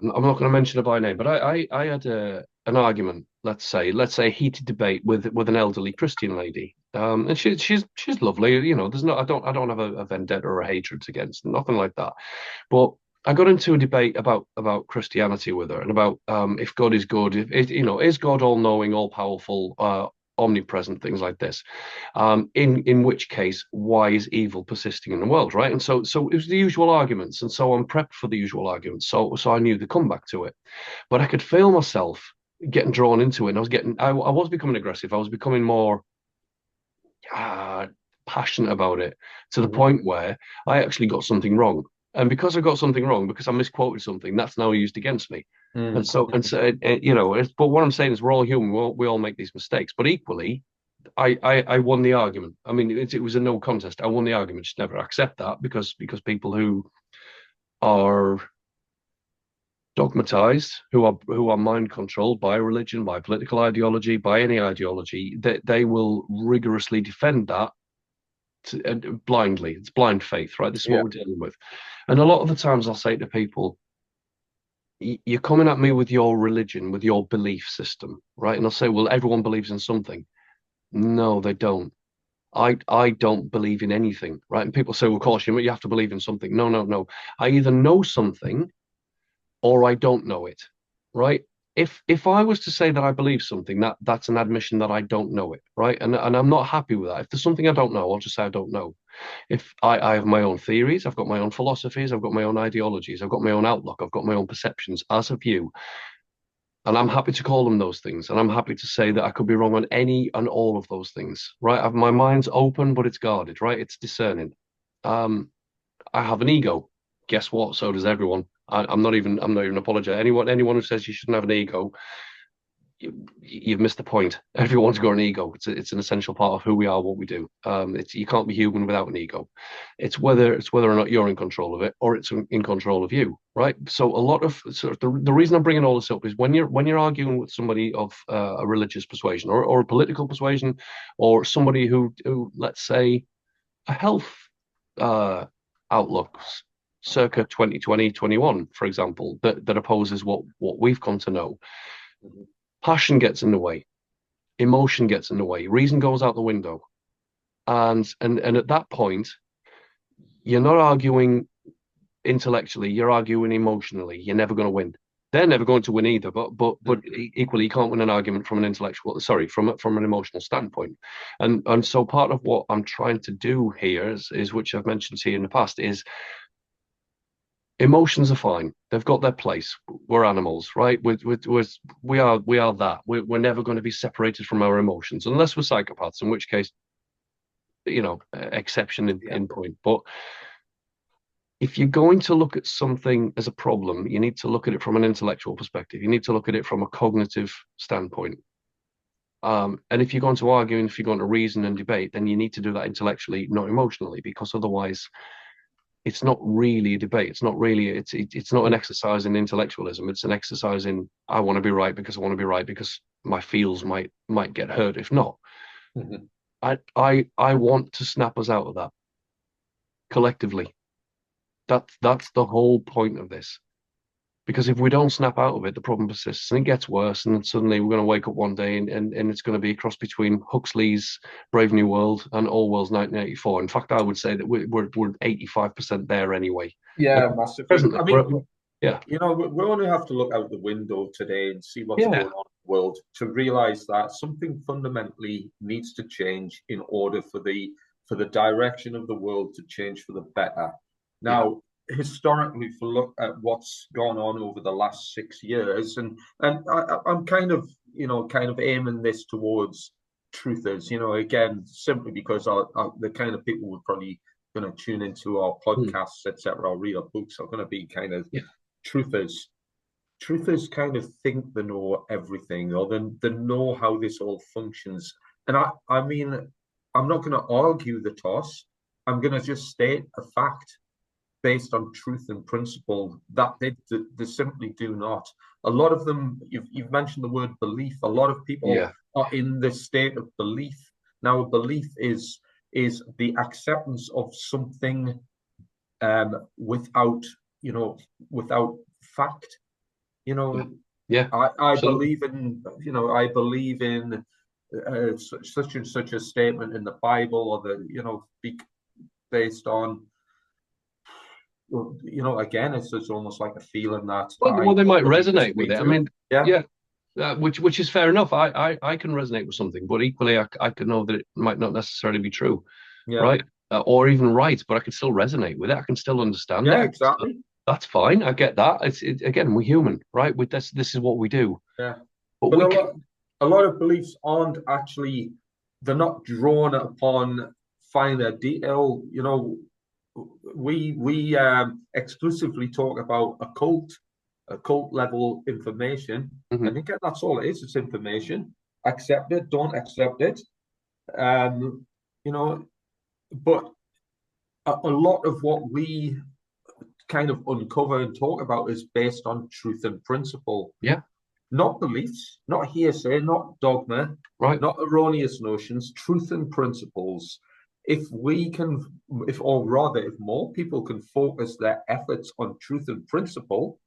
not going to mention her by name, but I had an argument, let's say a heated debate with an elderly Christian lady. And she's lovely, there's no I don't have a vendetta or a hatred against, nothing like that. But I got into a debate about Christianity with her and about if God is good, is God all knowing, all powerful, omnipresent, things like this. In which case, why is evil persisting in the world, right? And so it was the usual arguments, and so I'm prepped for the usual arguments. So I knew the comeback to it, but I could feel myself getting drawn into it, and I was becoming aggressive. I was becoming more uh, passionate about it to the Mhm. point where I actually got something wrong. And because I got something wrong, because I misquoted something, that's now used against me. And Mm. but what I'm saying is we're all human. We all make these mistakes. But equally, I won the argument. I mean, it was a no contest. I won the argument. Just never accept that because people who are dogmatized, who are mind controlled by religion, by political ideology, by any ideology, that they will rigorously defend that blindly. It's blind faith, right? This is what Yeah. we're dealing with. And a lot of the times I'll say to people, you're coming at me with your religion, with your belief system, right? And I'll say, well, everyone believes in something. No, they don't. I don't believe in anything, right? And people say, well, of course, you have to believe in something. No, no, no. I either know something or I don't know it, right? If I was to say that I believe something, that's an admission that I don't know it, right? And I'm not happy with that. If there's something I don't know, I'll just say I don't know. If I have my own theories, I've got my own philosophies, I've got my own ideologies, I've got my own outlook, I've got my own perceptions as of you, and I'm happy to call them those things, and I'm happy to say that I could be wrong on any and all of those things, right? My mind's open, but it's guarded, right? It's discerning. Um, I have an ego. Guess what? So does everyone. I'm not even apologizing. Anyone who says you shouldn't have an ego, you've missed the point. Everyone's got an ego. It's an essential part of who we are, what we do. You can't be human without an ego. It's whether or not you're in control of it, or it's in control of you, right? So a lot of sort of the reason I'm bringing all this up is when you're arguing with somebody of a religious persuasion or a political persuasion, or somebody who let's say a health uh, outlook circa 2020 21, for example, that opposes what we've come to know. Mhm. Passion gets in the way, emotion gets in the way, reason goes out the window. And at that point, you're not arguing intellectually, you're arguing emotionally. You're never going to win. They're never going to win either, but equally, you can't win an argument from an intellectual, sorry, from an emotional standpoint. And so part of what I'm trying to do here is which I've mentioned to you in the past, is emotions are fine. They've got their place. We're animals, right? We are that. We're never going to be separated from our emotions unless we're psychopaths, in which case, exception Yeah. in point. But if you're going to look at something as a problem, you need to look at it from an intellectual perspective. You need to look at it from a cognitive standpoint. And if you're going to argue and if you're going to reason and debate, then you need to do that intellectually, not emotionally, because otherwise it's not really a debate. It's not an exercise in intellectualism. It's an exercise in I want to be right because I want to be right because my feels might get hurt if not. Mhm. I want to snap us out of that collectively. That's the whole point of this. Because if we don't snap out of it, the problem persists and it gets worse. And then suddenly we're going to wake up one day and it's going to be a cross between Huxley's Brave New World and Orwell's 1984. In fact, I would say that we're 85% there anyway. And Yeah, massively. presently, I mean, yeah, we only have to look out the window today and see what's yeah, going on in the world to realize that something fundamentally needs to change in order for the direction of the world to change for the better. yeah, Now, historically, if we look at what's gone on over the last 6 years, I'm kind of aiming this towards truthers, again, simply because the kind of people would probably going to tune into our mm, podcasts, etc., or read our books are going to be kind of yeah, truthers. Truthers kind of think they know everything or they know how this all functions. And I mean, I'm not going to argue the toss. I'm going to just state a fact based on truth and principle that they simply do not. A lot of them, you've mentioned the word belief. A lot of people yeah, are in this state of belief. Now, belief is the acceptance of something without without fact. You yeah, know, yeah, I absolutely. believe in I believe in such and such a statement in the Bible or based on again, it's almost like a feeling that Well, I they might totally resonate with disagree it. I to. mean, Yeah, yeah, which is fair enough. I can resonate with something, but equally, I can know that it might not necessarily be true, yeah, right? Or even right, but I can still resonate with it. I can still understand it. yeah, exactly. That's fine. I get that. Again, we're human, right? With this is what we do. Yeah, But but we can, a lot of beliefs aren't actually, they're not drawn upon finer detail. We exclusively talk about occult level information, mhm, and again, that's all it is. It's information. Accept it, don't accept it. Um, you know, but a lot of what we kind of uncover and talk about is based on truth and principle, yeah, not beliefs, not hearsay, not dogma, right, not erroneous notions, truth and principles. If we can, if or rather, if more people can focus their efforts on truth and principle,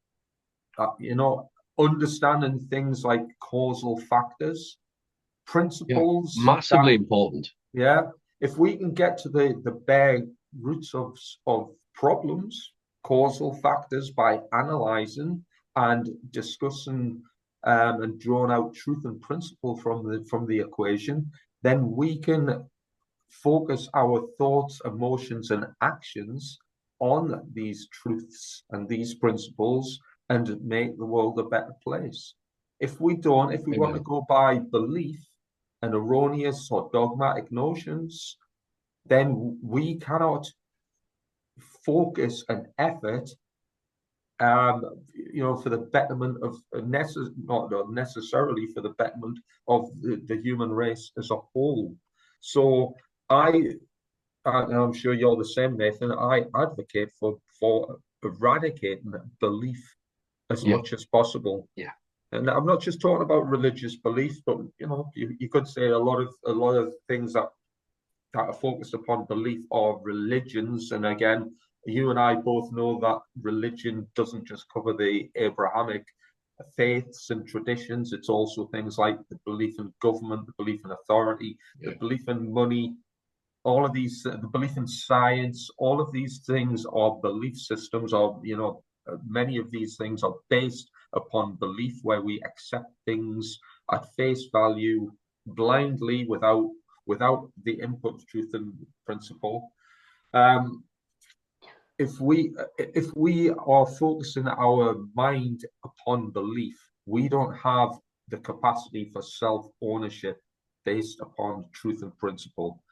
understanding things like causal factors, yeah, principles that, massively important. yeah, if we can get to the bare roots of problems, causal factors by analyzing and discussing and drawing out truth and principle from the equation, then we can focus our thoughts, emotions, and actions on these truths and these principles and make the world a better place. If we don't, if we want to Amen. go by belief and erroneous or dogmatic notions, then we cannot focus an effort, um, for the betterment of not necessarily for the betterment of the human race as a whole. So I, and I'm sure you're the same, Nathan. I advocate for eradicating belief as Yeah, much as possible. yeah, And I'm not just talking about religious belief, but you could say a lot of things that are focused upon belief are religions. And again, you and I both know that religion doesn't just cover the Abrahamic faiths and traditions. It's also things like the belief in government, the belief in authority, the yeah, belief in money, all of these, the belief in science, all of these things are belief systems, or, many of these things are based upon belief where we accept things at face value blindly without the input of truth and principle. Um, if we are focusing our mind upon belief, we don't have the capacity for self ownership based upon truth and principle.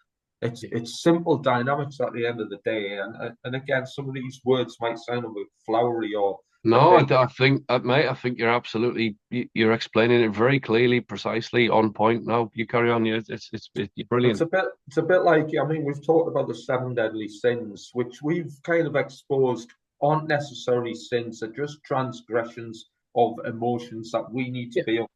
It's yeah. it's simple dynamics at the end of the day, and again, some of these words might sound a bit flowery or a No, bit. I think, mate, I think you're absolutely, you're explaining it very clearly, precisely, on point. No, you carry on. It's It's brilliant. a bit like, I mean, we've talked about the seven deadly sins, which we've kind of exposed aren't necessarily sins, they're just transgressions of emotions that we need to Yeah.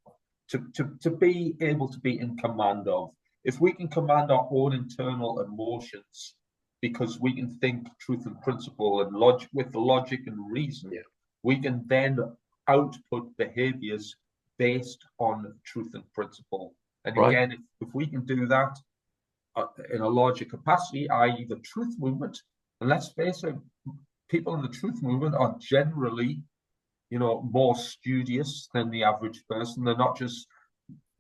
be to be able to be in command of. If we can command our own internal emotions because we can think truth and principle and logic with logic and reason, Yeah. we can then output behaviors based on truth and principle. And Right. again, if we can do that in a larger capacity, i.e., the truth movement, and let's face it, people in the truth movement are generally, more studious than the average person. They're not just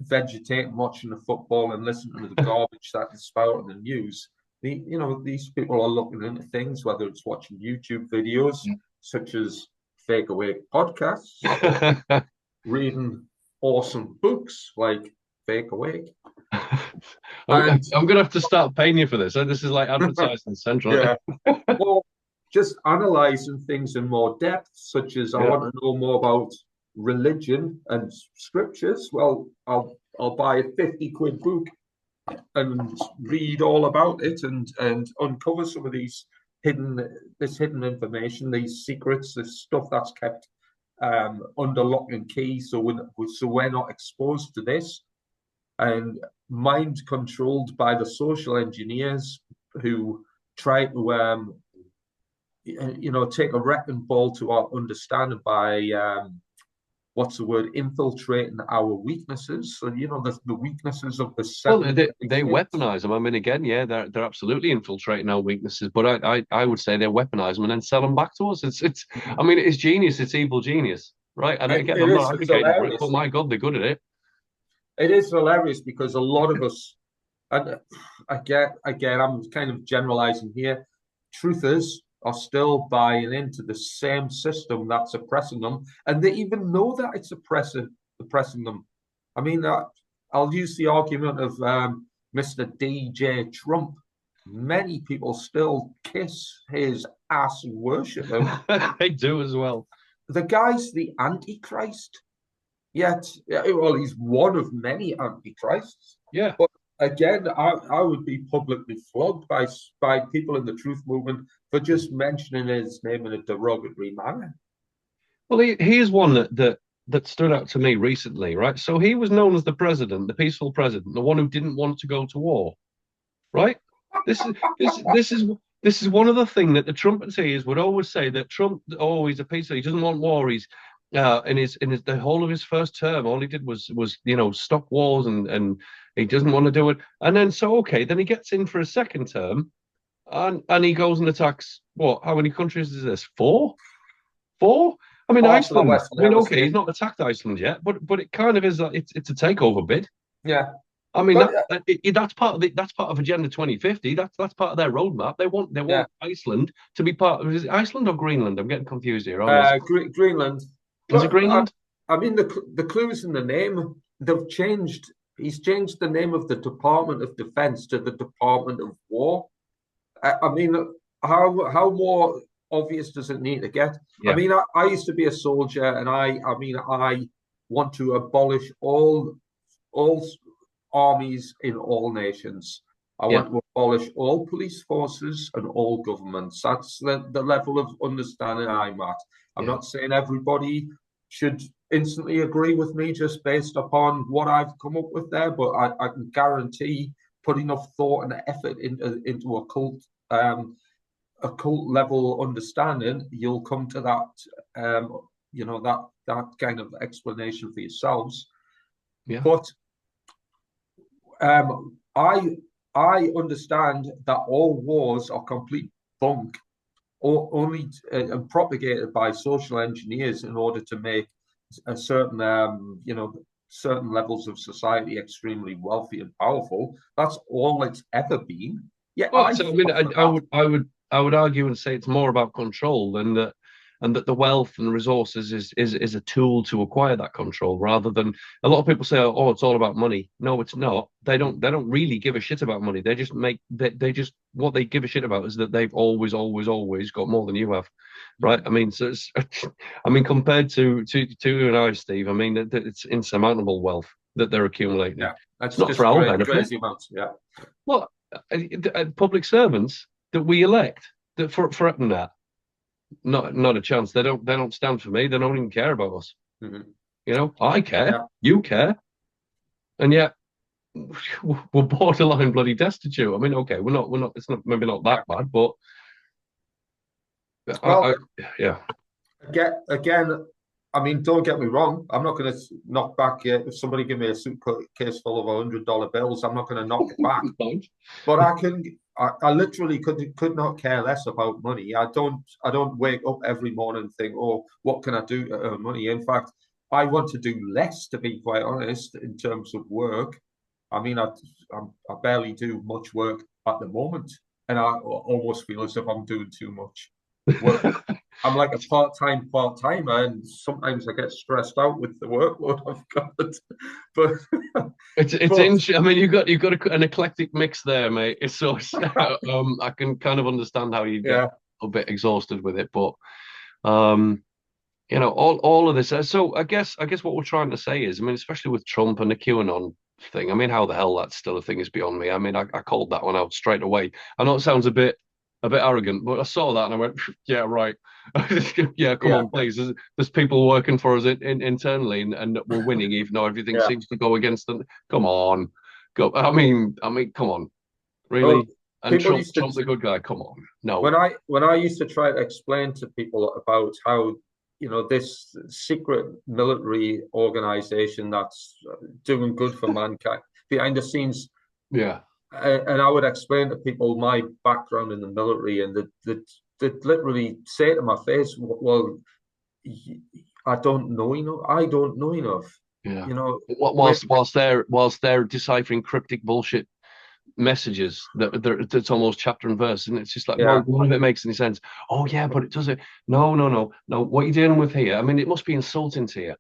vegetating, watching the football and listening to the garbage that is spouted in the news. These people are looking into things, whether it's watching YouTube videos such as Fake Awake podcasts or reading awesome books like Fake Awake. And I'm gonna have to start paying you for this. This is like advertising central. yeah, or just analyzing things in more depth, such as I Yeah. want to know more about religion and scriptures. Well, I'll buy a 50 quid book and read all about it and uncover some of hidden information, these secrets, this stuff that's kept under lock and key, so we're not exposed to this, and mind controlled by the social engineers who try to take a wrecking ball to our understanding by what's the word, infiltrating our weaknesses. So, the weaknesses of the Well, seven they states. weaponize them. I mean, again, yeah, they're absolutely infiltrating our weaknesses, but I would say they weaponize them and then sell them back to us. It's I mean, it's genius. It's evil genius, right? And again, It I'm is, not it's advocating for it, but hilarious. my God, they're good at it. It is hilarious because a lot of us, and again, I'm kind of generalizing here. Truthers are still buying into the same system that's oppressing them, and they even know that it's oppressing them. I mean, I'll use the argument of Mr. DJ Trump. Many people still kiss his ass and worship him. They do as well. The guy's the Antichrist. Yet, well, he's one of many antichrists. Yeah. But again, I would be publicly flogged by people in the truth movement for just mentioning his name in a derogatory manner. Well, he is one that stood out to me recently, right? So he was known as the president, the peaceful president, the one who didn't want to go to war, right? This is this is one of the things that the Trumpeteers would always say, that Trump, oh, he's a peaceful, he doesn't want war. He's in his the whole of his first term, all he did was stop wars, and he doesn't want to do it. And then so okay, then he gets in for a second term, and he goes and attacks what? How many countries is this? Four? Four? I mean, Parts of the Iceland. I Western mean, okay, Hemisphere. he's not attacked Iceland yet, but it kind of is. It's a takeover bid. Yeah. I mean, But that's part of that's part of Agenda 2050. That's part of their roadmap. They yeah, want Iceland to be part of, is it Iceland or Greenland? I'm getting confused here. Oh, Greenland. is it Look, Greenland? I mean, the clues in the name, they've changed. He's changed the name of the Department of Defense to the Department of War. I mean, how more obvious does it need to get? I Yeah, mean, I used to be a soldier, and I want to abolish all armies in all nations. I yeah, want to abolish all police forces and all governments. That's the level of understanding I'm at. I'm yeah, not saying everybody should instantly agree with me just based upon what I've come up with there, but I can guarantee put enough thought and effort into a cult level understanding, you'll come to that kind of explanation for yourselves. yeah. But I understand that all wars are complete bunk, or only and propagated by social engineers in order to make a certain certain levels of society extremely wealthy and powerful. That's all it's ever been. Yeah, Well, I so I mean, fought for that. I would argue and say it's more about control than that, and that the wealth and resources is a tool to acquire that control, rather than a lot of people say, oh, it's all about money. No, it's not. They don't really give a shit about money. They just what they give a shit about is that they've always got more than you have, right? I mean, so it's, I mean, compared to you and I, Steve, I mean, it's insurmountable wealth that they're accumulating. Yeah, It's that's not for just our benefit. crazy amounts. Yeah. Well, public servants that we elect that threaten that, not a chance. They don't stand for me. They don't even care about us. Mm-hmm. I care, Yeah. you care, and yet we're borderline bloody destitute. I mean, okay, we're not. It's not maybe not Yeah. that bad, but Well, yeah, again, I mean, don't get me wrong. I'm not going to knock back if somebody give me a suitcase full of $100 bills. I'm not going to knock it back. But I literally could not care less about money. I don't wake up every morning and think, oh, what can I do to earn money? In fact, I want to do less, to be quite honest, in terms of work. I mean, I barely do much work at the moment, and I almost feel as if I'm doing too much work. I'm like a part timer, and sometimes I get stressed out with the workload I've got. But it's but in. I mean, you've got an eclectic mix there, mate. It's so I can kind of understand how you get yeah, a bit exhausted with it, but um, all of this. So I guess what we're trying to say is, I mean, especially with Trump and the QAnon thing. I mean, how the hell that's still a thing is beyond me. I mean, I called that one out straight away. I know it sounds a bit arrogant, but I saw that and I went, yeah, right. Yeah, come yeah, on, please. There's people working for us internally, and we're winning, even though everything yeah. seems to go against them. Come on, go. I mean, come on, Well, really. And people Trump, used to Trump's a good guy. Come on, no. when I used to try to explain to people about how this secret military organization that's doing good for mankind behind the scenes. Yeah. And I would explain to people my background in the military, and that literally say to my face, "Well, I don't know enough. I don't know enough." Yeah. You know, when Whilst they're deciphering cryptic bullshit messages that's almost chapter and verse, and it's just like, well, yeah, none of it makes any sense. Oh yeah, but it doesn't. No, no, no, no. What you're dealing with here, I mean, it must be insulting to you.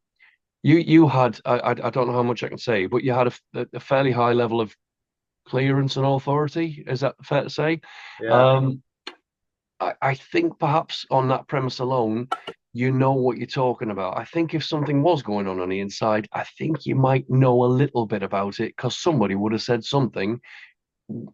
You had, I don't know how much I can say, but you had a fairly high level of clearance and authority. Is that fair to say? yeah. Um, I think perhaps on that premise alone, you know what you're talking about. I think if something was going on the inside, I think you might know a little bit about it because somebody would have said something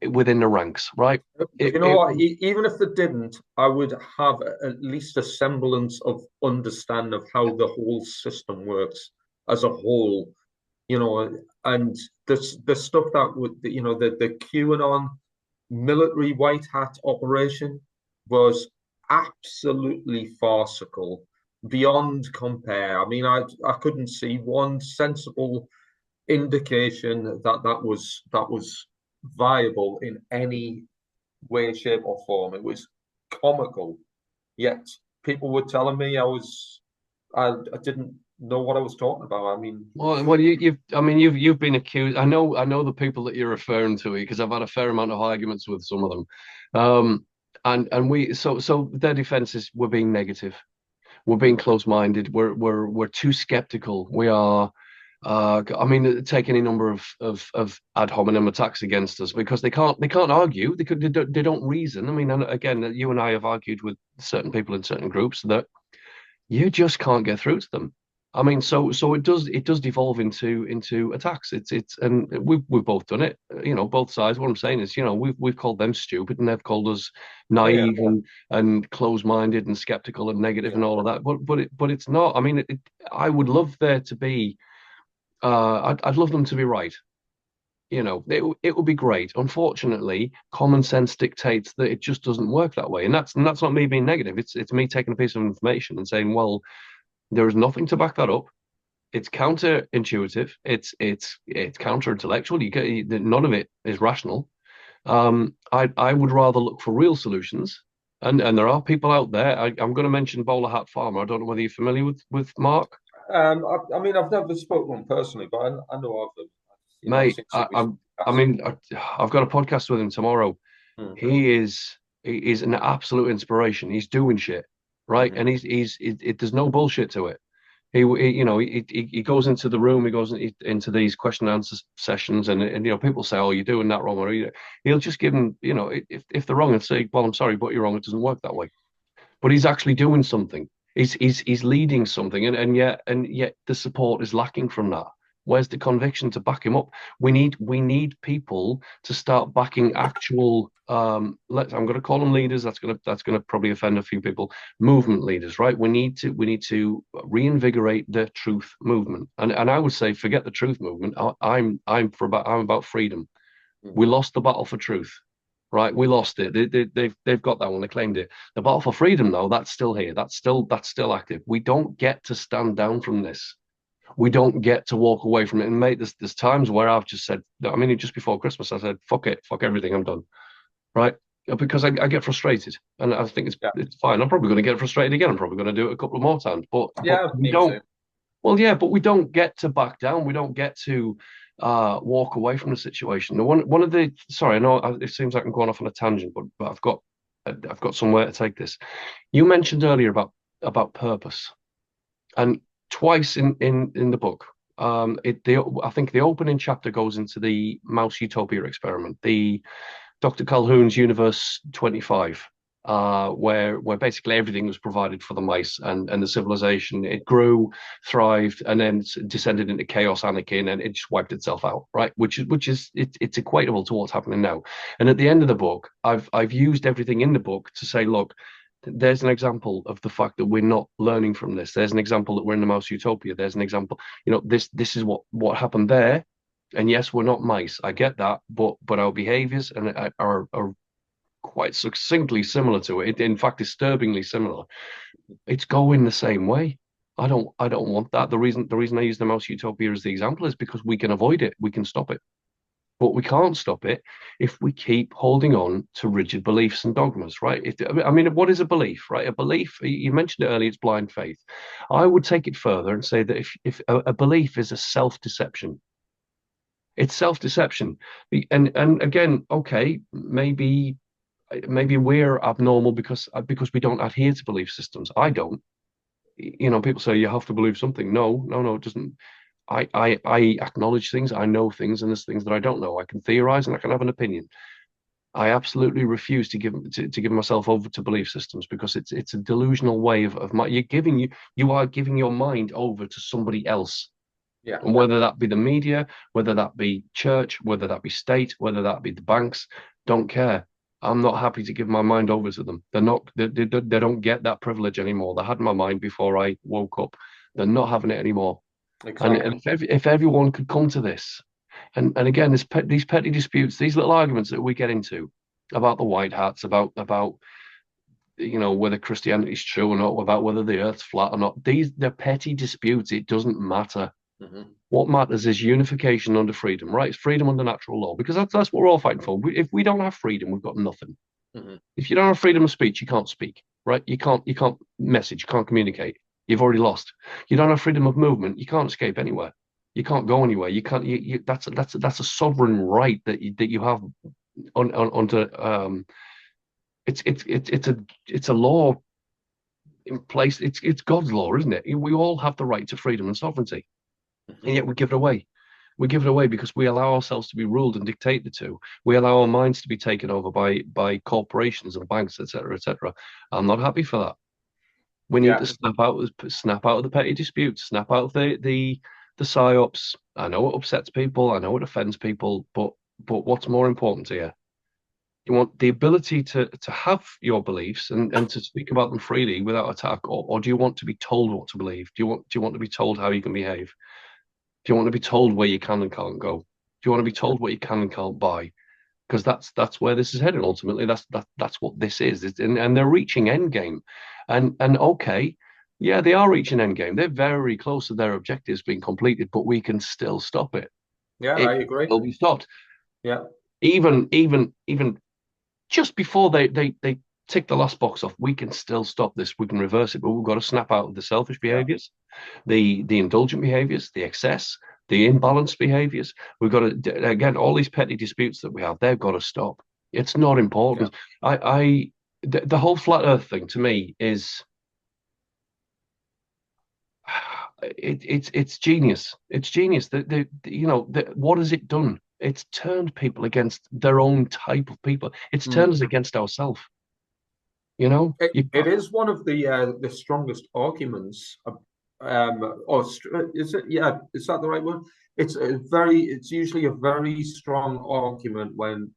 within the ranks, right? Do It, you know it what? Even if they didn't, I would have at least a semblance of understanding of how the whole system works as a whole. And the stuff that would, the QAnon military white hat operation was absolutely farcical, beyond compare. I mean, I couldn't see one sensible indication that was viable in any way, shape, or form. It was comical. Yet people were telling me I didn't know what I was talking about. I mean, well, I mean, you've been accused. I know the people that you're referring to because I've had a fair amount of arguments with some of them, and so their defenses were being negative. We're being close-minded. We're too skeptical. We are. I mean, take any number of ad hominem attacks against us because they can't argue. They don't reason. I mean, and again, you and I have argued with certain people in certain groups that you just can't get through to them. I mean, so it does devolve into attacks. It's and we've both done it. Both sides. What I'm saying is, we've called them stupid and they've called us oh yeah, naive and closed-minded and skeptical and negative yeah, and all of that. But it's not. I mean, I would love there to be. I'd love them to be right. It would be great. Unfortunately, common sense dictates that it just doesn't work that way, and that's not me being negative. It's me taking a piece of information and saying, well, there is nothing to back that up. It's counterintuitive. It's counter-intellectual. None of it is rational. I would rather look for real solutions, and there are people out there. I'm going to mention Bowler Hat Farmer. I don't know whether you're familiar with Mark. I mean, I've never spoken to him personally, but I know of him. I've Mate, seen some of his I podcasts. mean, I've got a podcast with him tomorrow. Mm, He is an absolute inspiration. He's doing shit, right? mm, And there's no bullshit to it. He goes into the room, he goes into these question and answer sessions, and people say, "Oh, you're doing that wrong," or he'll just give them, if they're wrong, and say, "Well, I'm sorry, but you're wrong. It doesn't work that way." But he's actually doing something. He's leading something, and yet the support is lacking from that. Where's the conviction to back him up? We need people to start backing actual. I'm going to call them leaders. That's going to probably offend a few people. Movement leaders, right? We need to reinvigorate the truth movement, and I would say forget the truth movement. I'm about freedom. mm. We lost the battle for truth. Right, we lost it. They've got that one. They claimed it. The battle for freedom, though, that's still here. That's still active. We don't get to stand down from this. We don't get to walk away from it. And mate, there's times where I've just said, I mean, just before Christmas, I said, "Fuck it, fuck everything. I'm done." Right, because I get frustrated, and I think it's Yeah, it's fine. I'm probably going to get frustrated again. I'm probably going to do it a couple of more times. But yeah, we me too. don't. Well, yeah, but we don't get to back down. We don't get to walk away from the situation. One of the sorry, I know it seems like I'm going off on a tangent, but I've got somewhere to take this. You mentioned earlier about purpose, and twice in the book, I think the opening chapter goes into the mouse utopia experiment, the Dr. Calhoun's Universe 25, where basically everything was provided for the mice and the civilization. It grew, thrived, and then descended into chaos, anarchy, and then it just wiped itself out, right? It's equatable to what's happening now. And at the end of the book, I've used everything in the book to say, look, there's an example of the fact that we're not learning from this. There's an example that we're in the mouse utopia. There's an example, this is what happened there. And yes, we're not mice. I get that, but our behaviors and are quite succinctly similar to it. In fact, disturbingly similar. It's going the same way. I don't want that. The reason I use the mouse utopia as the example is because we can avoid it, we can stop it. But we can't stop it if we keep holding on to rigid beliefs and dogmas, right? I mean, what is a belief, right? A belief, you mentioned it earlier, it's blind faith. I would take it further and say that if a belief is a self-deception, it's self-deception. And again, okay, maybe we're abnormal because we don't adhere to belief systems. I don't. People say you have to believe something. No, no, no, it doesn't. I acknowledge things, I know things, and there's things that I don't know. I can theorize and I can have an opinion. I absolutely refuse to give myself over to belief systems because it's a delusional way of my you are giving your mind over to somebody else. Yeah. And whether that be the media, whether that be church, whether that be state, whether that be the banks, don't care. I'm not happy to give my mind over to them. They don't get that privilege anymore. They had my mind before I woke up. They're not having it anymore. Exactly. And if everyone could come to this, and again, these petty disputes, these little arguments that we get into about the white hats, about whether Christianity is true or not, about whether the Earth's flat or not, they're petty disputes. It doesn't matter. Mm-hmm. What matters is unification under freedom, right? It's freedom under natural law, because that's what we're all fighting for. If we don't have freedom, we've got nothing. Mm-hmm. If you don't have freedom of speech, you can't speak, right? You can't message, you can't communicate. You've already lost. You don't have freedom of movement, you can't escape anywhere. You can't go anywhere. You can't. That's a sovereign right that you have under. It's a law in place. It's God's law, isn't it? We all have the right to freedom and sovereignty, Mm-hmm. and yet we give it away. We give it away because we allow ourselves to be ruled and dictated to. We allow our minds to be taken over by corporations and banks, etc., etc. I'm not happy for that. We need Yeah. to snap out of the petty disputes, snap out of the psyops. I know it upsets people, I know it offends people, but what's more important to you? You want the ability to have your beliefs and to speak about them freely without attack, or do you want to be told what to believe? Do you want to be told how you can behave? Do you want to be told where you can and can't go? Do you want to be told what you can and can't buy? Because that's where this is headed. Ultimately, that's what this is. And they're reaching endgame, and okay, yeah, they are reaching endgame. They're very close to their objectives being completed, but we can still stop it. Yeah, I It agree. will be stopped. Yeah. Even just before they tick the last box off, we can still stop this. We can reverse it, but we've got to snap out of the selfish Yeah. behaviors, the indulgent behaviors, the excess, the imbalanced behaviors. We've got to, again, all these petty disputes that we have, they've got to stop. It's not important. Yeah. The whole flat Earth thing to me is it's genius. It's genius. What has it done? It's turned people against their own type of people. It's turned us against ourselves. It is one of the strongest arguments. Or is it? Yeah, is that the right word? It's usually a very strong argument when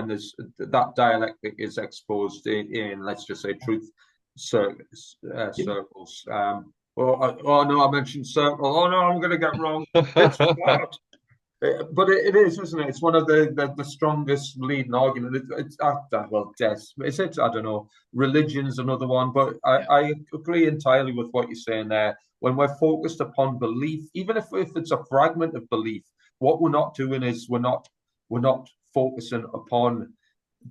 there's that dialectic is exposed in let's just say truth circles. Oh no, I mentioned circle. Oh no, I'm going to get wrong. It's flat. But it is, isn't it? It's one of the strongest leading argument. Well, death. Is it? I don't know. Religion's another one, but I agree entirely with what you're saying there. When we're focused upon belief, even if it's a fragment of belief, what we're not doing is we're not focusing upon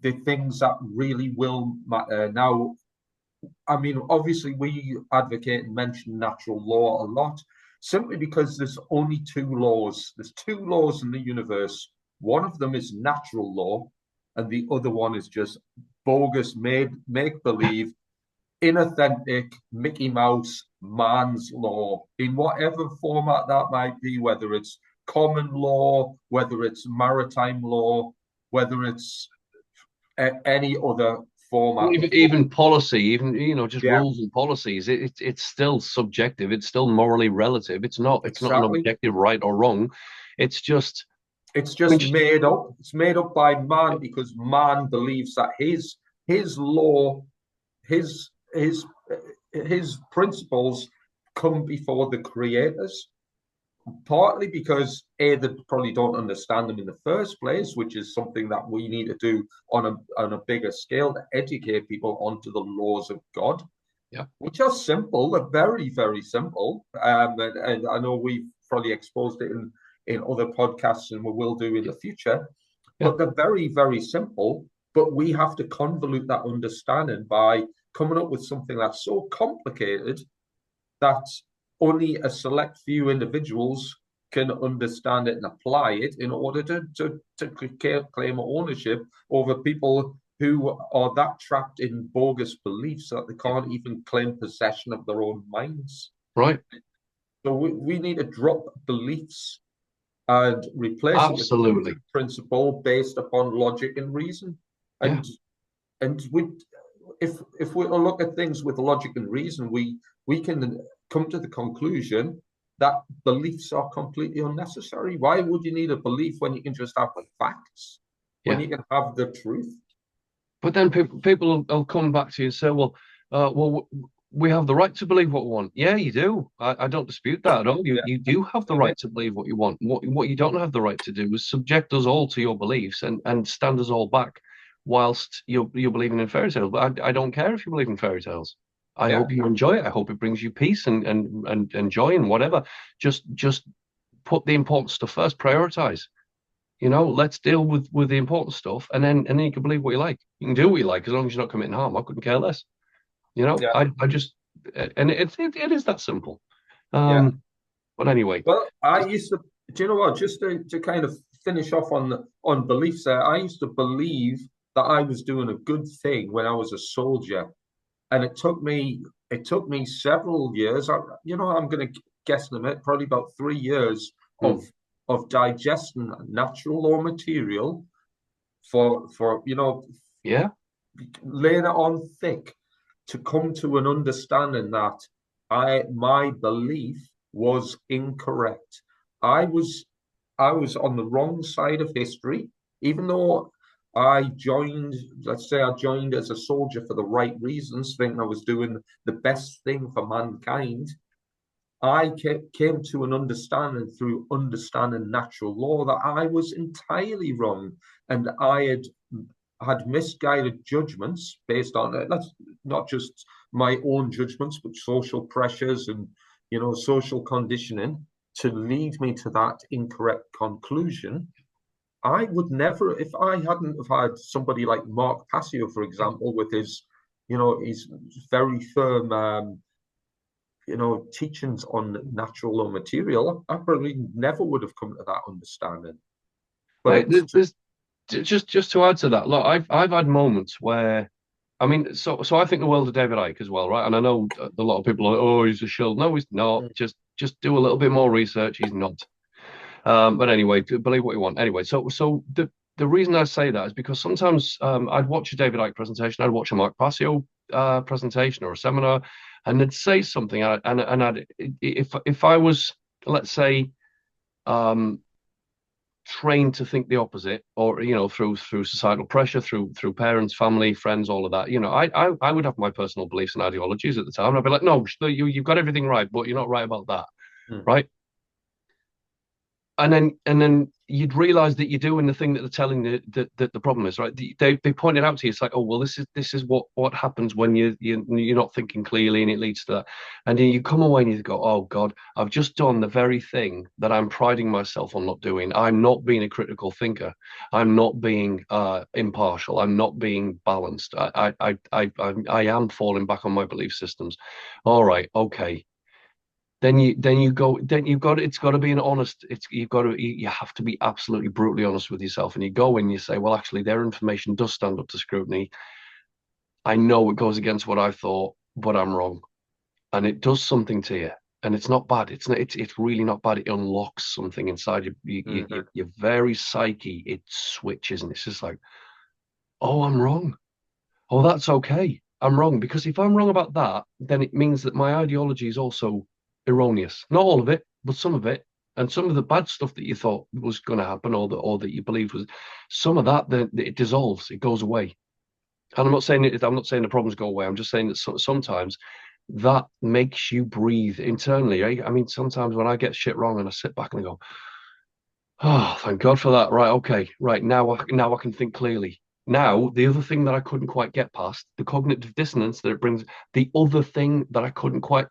the things that really will matter. Now, I mean, obviously, we advocate and mention natural law a lot simply because there's only two laws. There's two laws in the universe. One of them is natural law, and the other one is just bogus, make believe, inauthentic Mickey Mouse man's law in whatever format that might be, whether it's common law, whether it's maritime law, whether it's any other format of law. Even policy, even just Yeah, rules and policies, it's still subjective. It's still morally relative. It's not an exactly. objective right or wrong. It's just It's I mean, just made up. It's made up by man because man believes that his law, his his his principles come before the creators. partly because A, they probably don't understand them in the first place, which is something that we need to do on a bigger scale to educate people onto the laws of God, Yeah. which are simple. They're very, very simple. And I know we've probably exposed it in other podcasts and we will do in the future, Yeah. but they're very, very simple. But we have to convolute that understanding by coming up with something that's so complicated that only a select few individuals can understand it and apply it in order to claim ownership over people who are that trapped in bogus beliefs that they Yeah. can't even claim possession of their own minds. Right. So we need to drop beliefs and replace it with truth Absolutely. and principle based upon logic and reason. Yeah. And if we look at things with logic and reason, we can come to the conclusion that beliefs are completely unnecessary. Why would you need a belief when you can just have the facts, when Yeah. you can have the truth? But then people will come back to you and say, we have the right to believe what we want. Yeah, you do. I don't dispute that at all. You Yeah. you do have the right to believe what you want. What you don't have the right to do is subject us all to your beliefs and stand us all back whilst you're believing in fairy tales. But I don't care if you believe in fairy tales. I Yeah. hope you enjoy it. I hope it brings you peace and joy and whatever. Just put the important stuff first, prioritize. Let's deal with the important stuff, and then you can believe what you like. You can do what you like as long as you're not committing harm. I couldn't care less. Yeah. I just and it is that simple. Yeah. But anyway, Well, I used to, do you know what? Just to kind of finish off on beliefs there, I used to believe that I was doing a good thing when I was a soldier, and it took me several years. I'm going to guess in a minute, probably about 3 years hmm, of digesting natural law material for yeah, laying it on thick to come to an understanding that my belief was incorrect. I was I was on the wrong side of history, even though let's say I joined as a soldier for the right reasons, thinking I was doing the best thing for mankind. I came to an understanding through understanding natural law that I was entirely wrong, and I had misguided judgments based on it. That's not just my own judgments, but social pressures and social conditioning to lead me to that incorrect conclusion. I would never, if I hadn't have had somebody like Mark Passio, for example, with his very firm, teachings on natural law material, I probably never would have come to that understanding. But mate. it's just, There's just to add to that. Look, I've had moments where, I mean, so I think the world of David Icke as well, right? And I know a lot of people are like, oh, he's a shill. No, he's not. Just do a little bit more research. He's not. But anyway, believe what you want. Anyway, so the reason I say that is because sometimes I'd watch a David Icke presentation, I'd watch a Mark Passio presentation or a seminar, and they'd say something, and I'd if I was, let's say, um, trained to think the opposite, or through societal pressure, through parents, family, friends, all of that, I would have my personal beliefs and ideologies at the time. And I'd be like, no, you've got everything right, but you're not right about that, mm, right? And then you'd realize that you're doing the thing that they're telling you that the problem is, right? They pointed out to you, it's like, oh well, this is what happens when you're not thinking clearly, and it leads to that. And then you come away and you go, oh God, I've just done the very thing that I'm priding myself on not doing. I'm not being a critical thinker. I'm not being impartial. I'm not being balanced. I am falling back on my belief systems. All right, okay, then you've got, it's got to be an honest, you have to be absolutely brutally honest with yourself, and you go and you say, well, actually their information does stand up to scrutiny. I know it goes against what I thought, but I'm wrong, and it does something to you. And it's not bad. It's really not bad. It unlocks something inside mhm. your very psyche. It switches, and it's just like, oh, I'm wrong. Oh, that's okay. I'm wrong, because if I'm wrong about that, then it means that my ideology is also erroneous. Not all of it, but some of it. And some of the bad stuff that you thought was going to happen, or that you believed was, some of that, then it dissolves, it goes away. And I'm not saying the problems go away. I'm just saying that sometimes that makes you breathe internally. I mean, sometimes when I get shit wrong and I sit back and I go, oh, thank God for that. Right, okay, right now I can think clearly. Now, the other thing that I couldn't quite get past, the cognitive dissonance that it brings, the other thing that I couldn't quite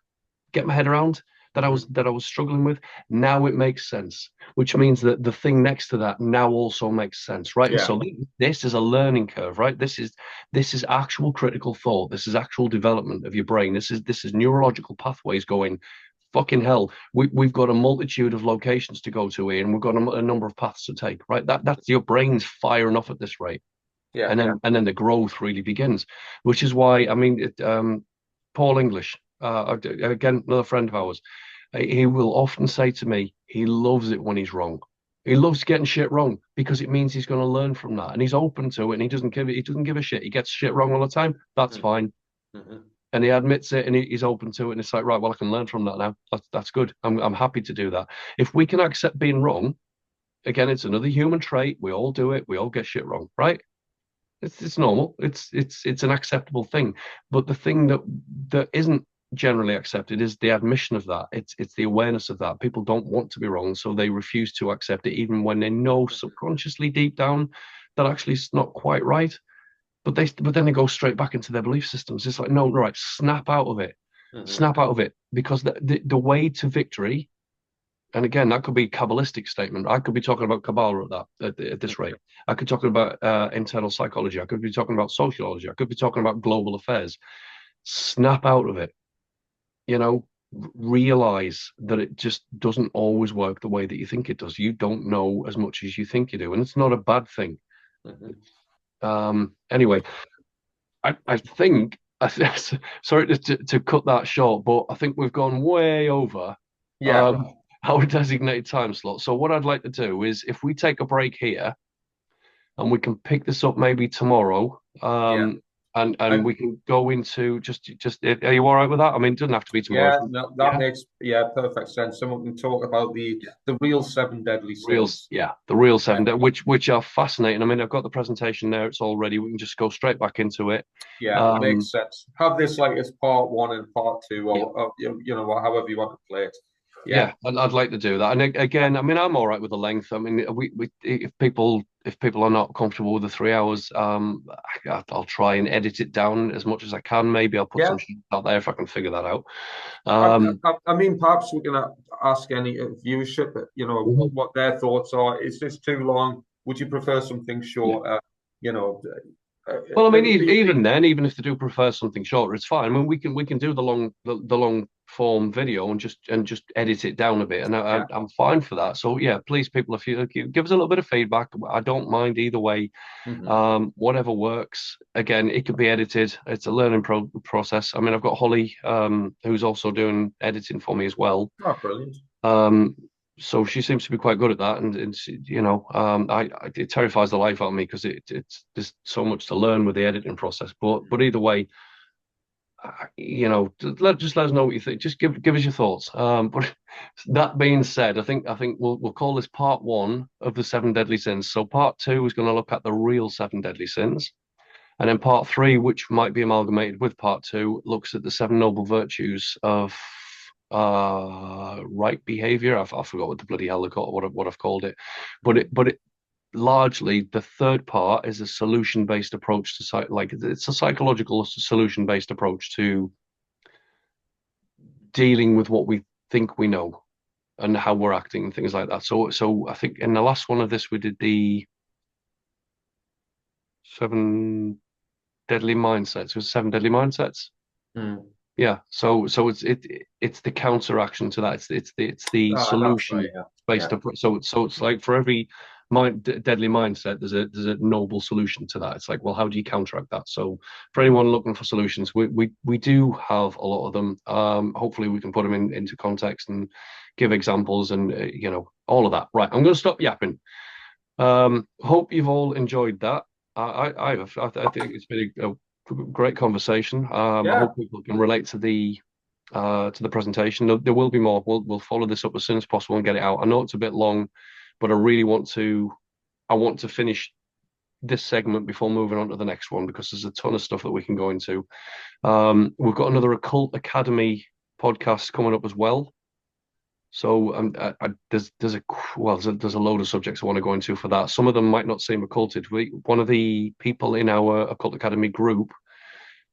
get my head around, Hmm. that I was struggling with, now it makes sense, which means that the thing next to that now also makes sense, right? And Yeah, so this is a learning curve, right? This is actual critical thought. This is actual development of your brain. This is neurological pathways going. Fucking hell, we've got a multitude of locations to go to here, and we've got a number of paths to take, right? That's your brain's firing off at this rate, yeah, and then the growth really begins, which is why I mean, Paul English, again, another friend of ours, he will often say to me, he loves it when he's wrong. He loves getting shit wrong because it means he's going to learn from that, and he's open to it, and he doesn't give a shit. He gets shit wrong all the time. That's fine, hmm and he admits it, and he's open to it, and it's like, right, well, I can learn from that now. That's good. I'm happy to do that. If we can accept being wrong, again, it's another human trait. We all do it. We all get shit wrong, right? It's normal. It's an acceptable thing. But the thing that isn't generally accepted is the admission of that. It's the awareness of that. People don't want to be wrong, so they refuse to accept it, even when they know subconsciously deep down that actually it's not quite right. But then they go straight back into their belief systems. It's like, no, right, snap out of it. hmm Snap out of it. Because the way to victory, and again, that could be a Kabbalistic statement. I could be talking about Kabbalah at this rate. I could be talking about internal psychology. I could be talking about sociology. I could be talking about global affairs. Snap out of it. You know, realize that it just doesn't always work the way that you think it does. You don't know as much as you think you do, and it's not a bad thing. hmm Anyway, I think, sorry to cut that short, but I think we've gone way over yeah, um, our designated time slot. So what I'd like to do is if we take a break here and we can pick this up maybe tomorrow, yeah. and And we can go into just are you all right with that? I mean, it doesn't have to be tomorrow. yeah, no, that Yeah, makes perfect sense. Someone can talk about the real seven deadly sins. the real Yeah, seven, which are fascinating. I mean, I've got the presentation there; it's all ready. We can just go straight back into it. yeah, Um, makes sense. Have this like as part one and part two, yeah. or you know, however you want to play it. Yeah, Yeah, I'd like to do that. And again, I mean, I'm all right with the length. I mean, we if people are not comfortable with the 3 hours, I'll try and edit it down as much as I can. Maybe I'll put yeah. some shit out there if I can figure that out. I, Um, I mean, perhaps we can ask any viewership, you know, mhm. what their thoughts are. Is this too long? Would you prefer something Yeah. shorter? You know, Well, I mean, the even then, even if they do prefer something shorter, it's fine. I mean, we can do the long form video and just edit it down a bit, and yeah. I'm fine for that. So yeah, please, people, if you give us a little bit of feedback, I don't mind either way. hmm Whatever works. Again, it could be edited. It's a learning process. I mean, I've got Holly, who's also doing editing for me as well. Oh, brilliant. Um, so she seems to be quite good at that, and it terrifies the life out of me because it's there's so much to learn with the editing process. But either way, just let us know what you think. Just give us your thoughts. But that being said, I think we'll call this part one of the seven deadly sins. So part two is going to look at the real seven deadly sins. And then part three, which might be amalgamated with part two, looks at the seven noble virtues of right behavior. I forgot what the bloody hell they call what I've called it, but it largely the third part is a solution based approach to like it's a psychological solution based approach to dealing with what we think we know and how we're acting and things like that. So I think in the last one of this we did the seven deadly mindsets. It was seven deadly mindsets. Mm. Yeah, so it's the counteraction to that. It's the Ah, that's right. solution Yeah, yeah, based approach. So it's like for every deadly mindset, there's a noble solution to that. It's like, well, how do you counteract that? So for anyone looking for solutions, we do have a lot of them. Hopefully we can put them into context and give examples and all of that. Right, I'm going to stop yapping. Hope you've all enjoyed that. I think it's been a great conversation. I yeah. hope people can relate to the presentation. There will be more. We'll follow this up as soon as possible and get it out. I know it's a bit long, but I want to finish this segment before moving on to the next one because there's a ton of stuff that we can go into. We've got another Occult Academy podcast coming up as well. So there's a load of subjects I want to go into for that. Some of them might not seem occulted. One of the people in our Occult Academy group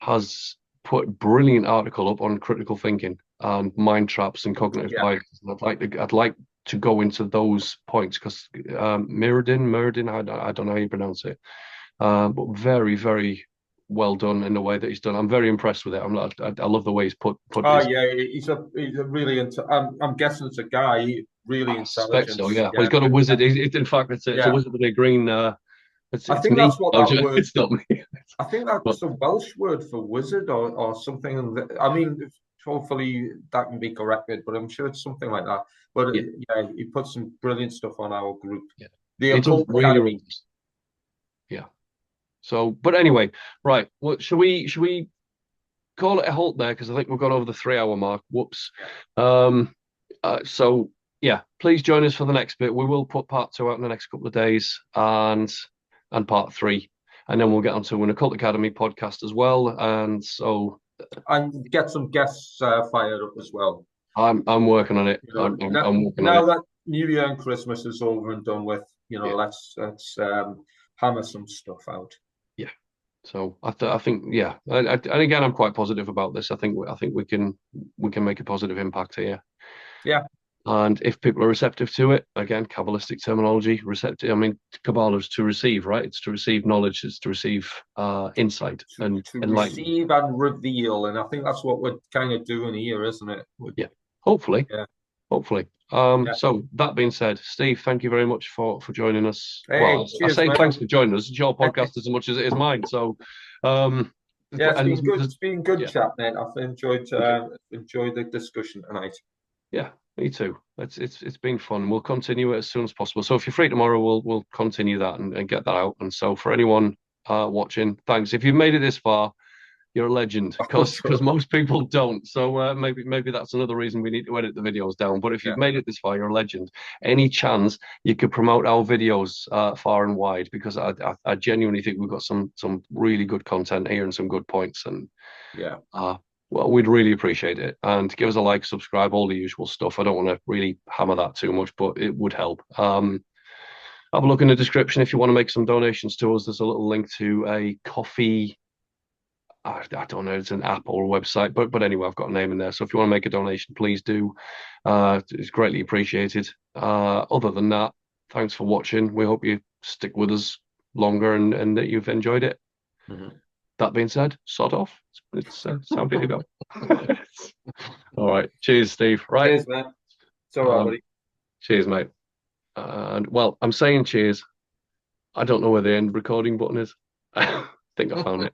has put a brilliant article up on critical thinking and mind traps and cognitive biases. And I'd like to go into those points because Muradin, I don't know how you pronounce it, but very, very well done in the way that he's done. I'm very impressed with it. I love the way he's put. Oh yeah, he's a really into. I'm guessing it's a guy, really I suspect intelligent. so. Yeah, well, Yeah, he's got a wizard. In fact, it's a wizard with a green. I It's think me. that's what Oh, that word. it's not me. I think But that's a Welsh word for wizard or something. I mean, hopefully that can be corrected, but I'm sure it's something like that. But yeah, yeah, he put some brilliant stuff on our group. yeah, The it does Occult really, Academy. really. Yeah. So, but anyway, right. Well, should we call it a halt there because I think we've gone over the 3 hour mark. Whoops. Um, so yeah, please join us for the next bit. We will put part 2 out in the next couple of days and part 3, and then we'll get onto an Occult Academy podcast as well. And so And get some guests fired up as well. I'm working on it. You know, I'm working on now it. that New Year and Christmas is over and done with, Yeah, let's hammer some stuff out. yeah. So I think yeah, and again, I'm quite positive about this. I think we can make a positive impact here. Yeah, And if people are receptive to it, again, Kabbalistic terminology, receptive. I mean, Kabbalah is to receive, right? It's to receive knowledge. It's to receive insight and to enlightenment. receive and reveal, and I think that's what we're kind of doing here, isn't it? Yeah, hopefully, Yeah, hopefully. yeah. So that being said, Steve, thank you very much for joining us. Hey, Well, I cheers, say mate. thanks for joining us. It's your podcast as much as it is mine. So, um, Yeah, it's and been good. It's been good yeah, chat, mate. I've thank you. enjoyed the discussion tonight. Yeah, me too. It's been fun. We'll continue it as soon as possible. So if you're free tomorrow, we'll continue that and get that out. And so for anyone watching, thanks. If you've made it this far, you're a legend because most people don't. So maybe that's another reason we need to edit the videos down. But if Yeah, you've made it this far, you're a legend. Any chance you could promote our videos far and wide because I genuinely think we've got some really good content here and some good points and yeah. well, we'd really appreciate it. And give us a like, subscribe, all the usual stuff. I don't want to really hammer that too much, but it would help. Have a look in the description if you want to make some donations to us. There's a little link to a coffee. I don't know, it's an app or a website, but anyway, I've got a name in there. So if you want to make a donation, please do. It's greatly appreciated. Other than that, thanks for watching. We hope you stick with us longer and that you've enjoyed it. Mm-hmm. That being said, sod off. It's time for you to go. All right. Cheers, Steve. Right. Cheers, mate. It's all right, buddy. Cheers, mate. And well, I'm saying cheers. I don't know where the end recording button is. I think I found it.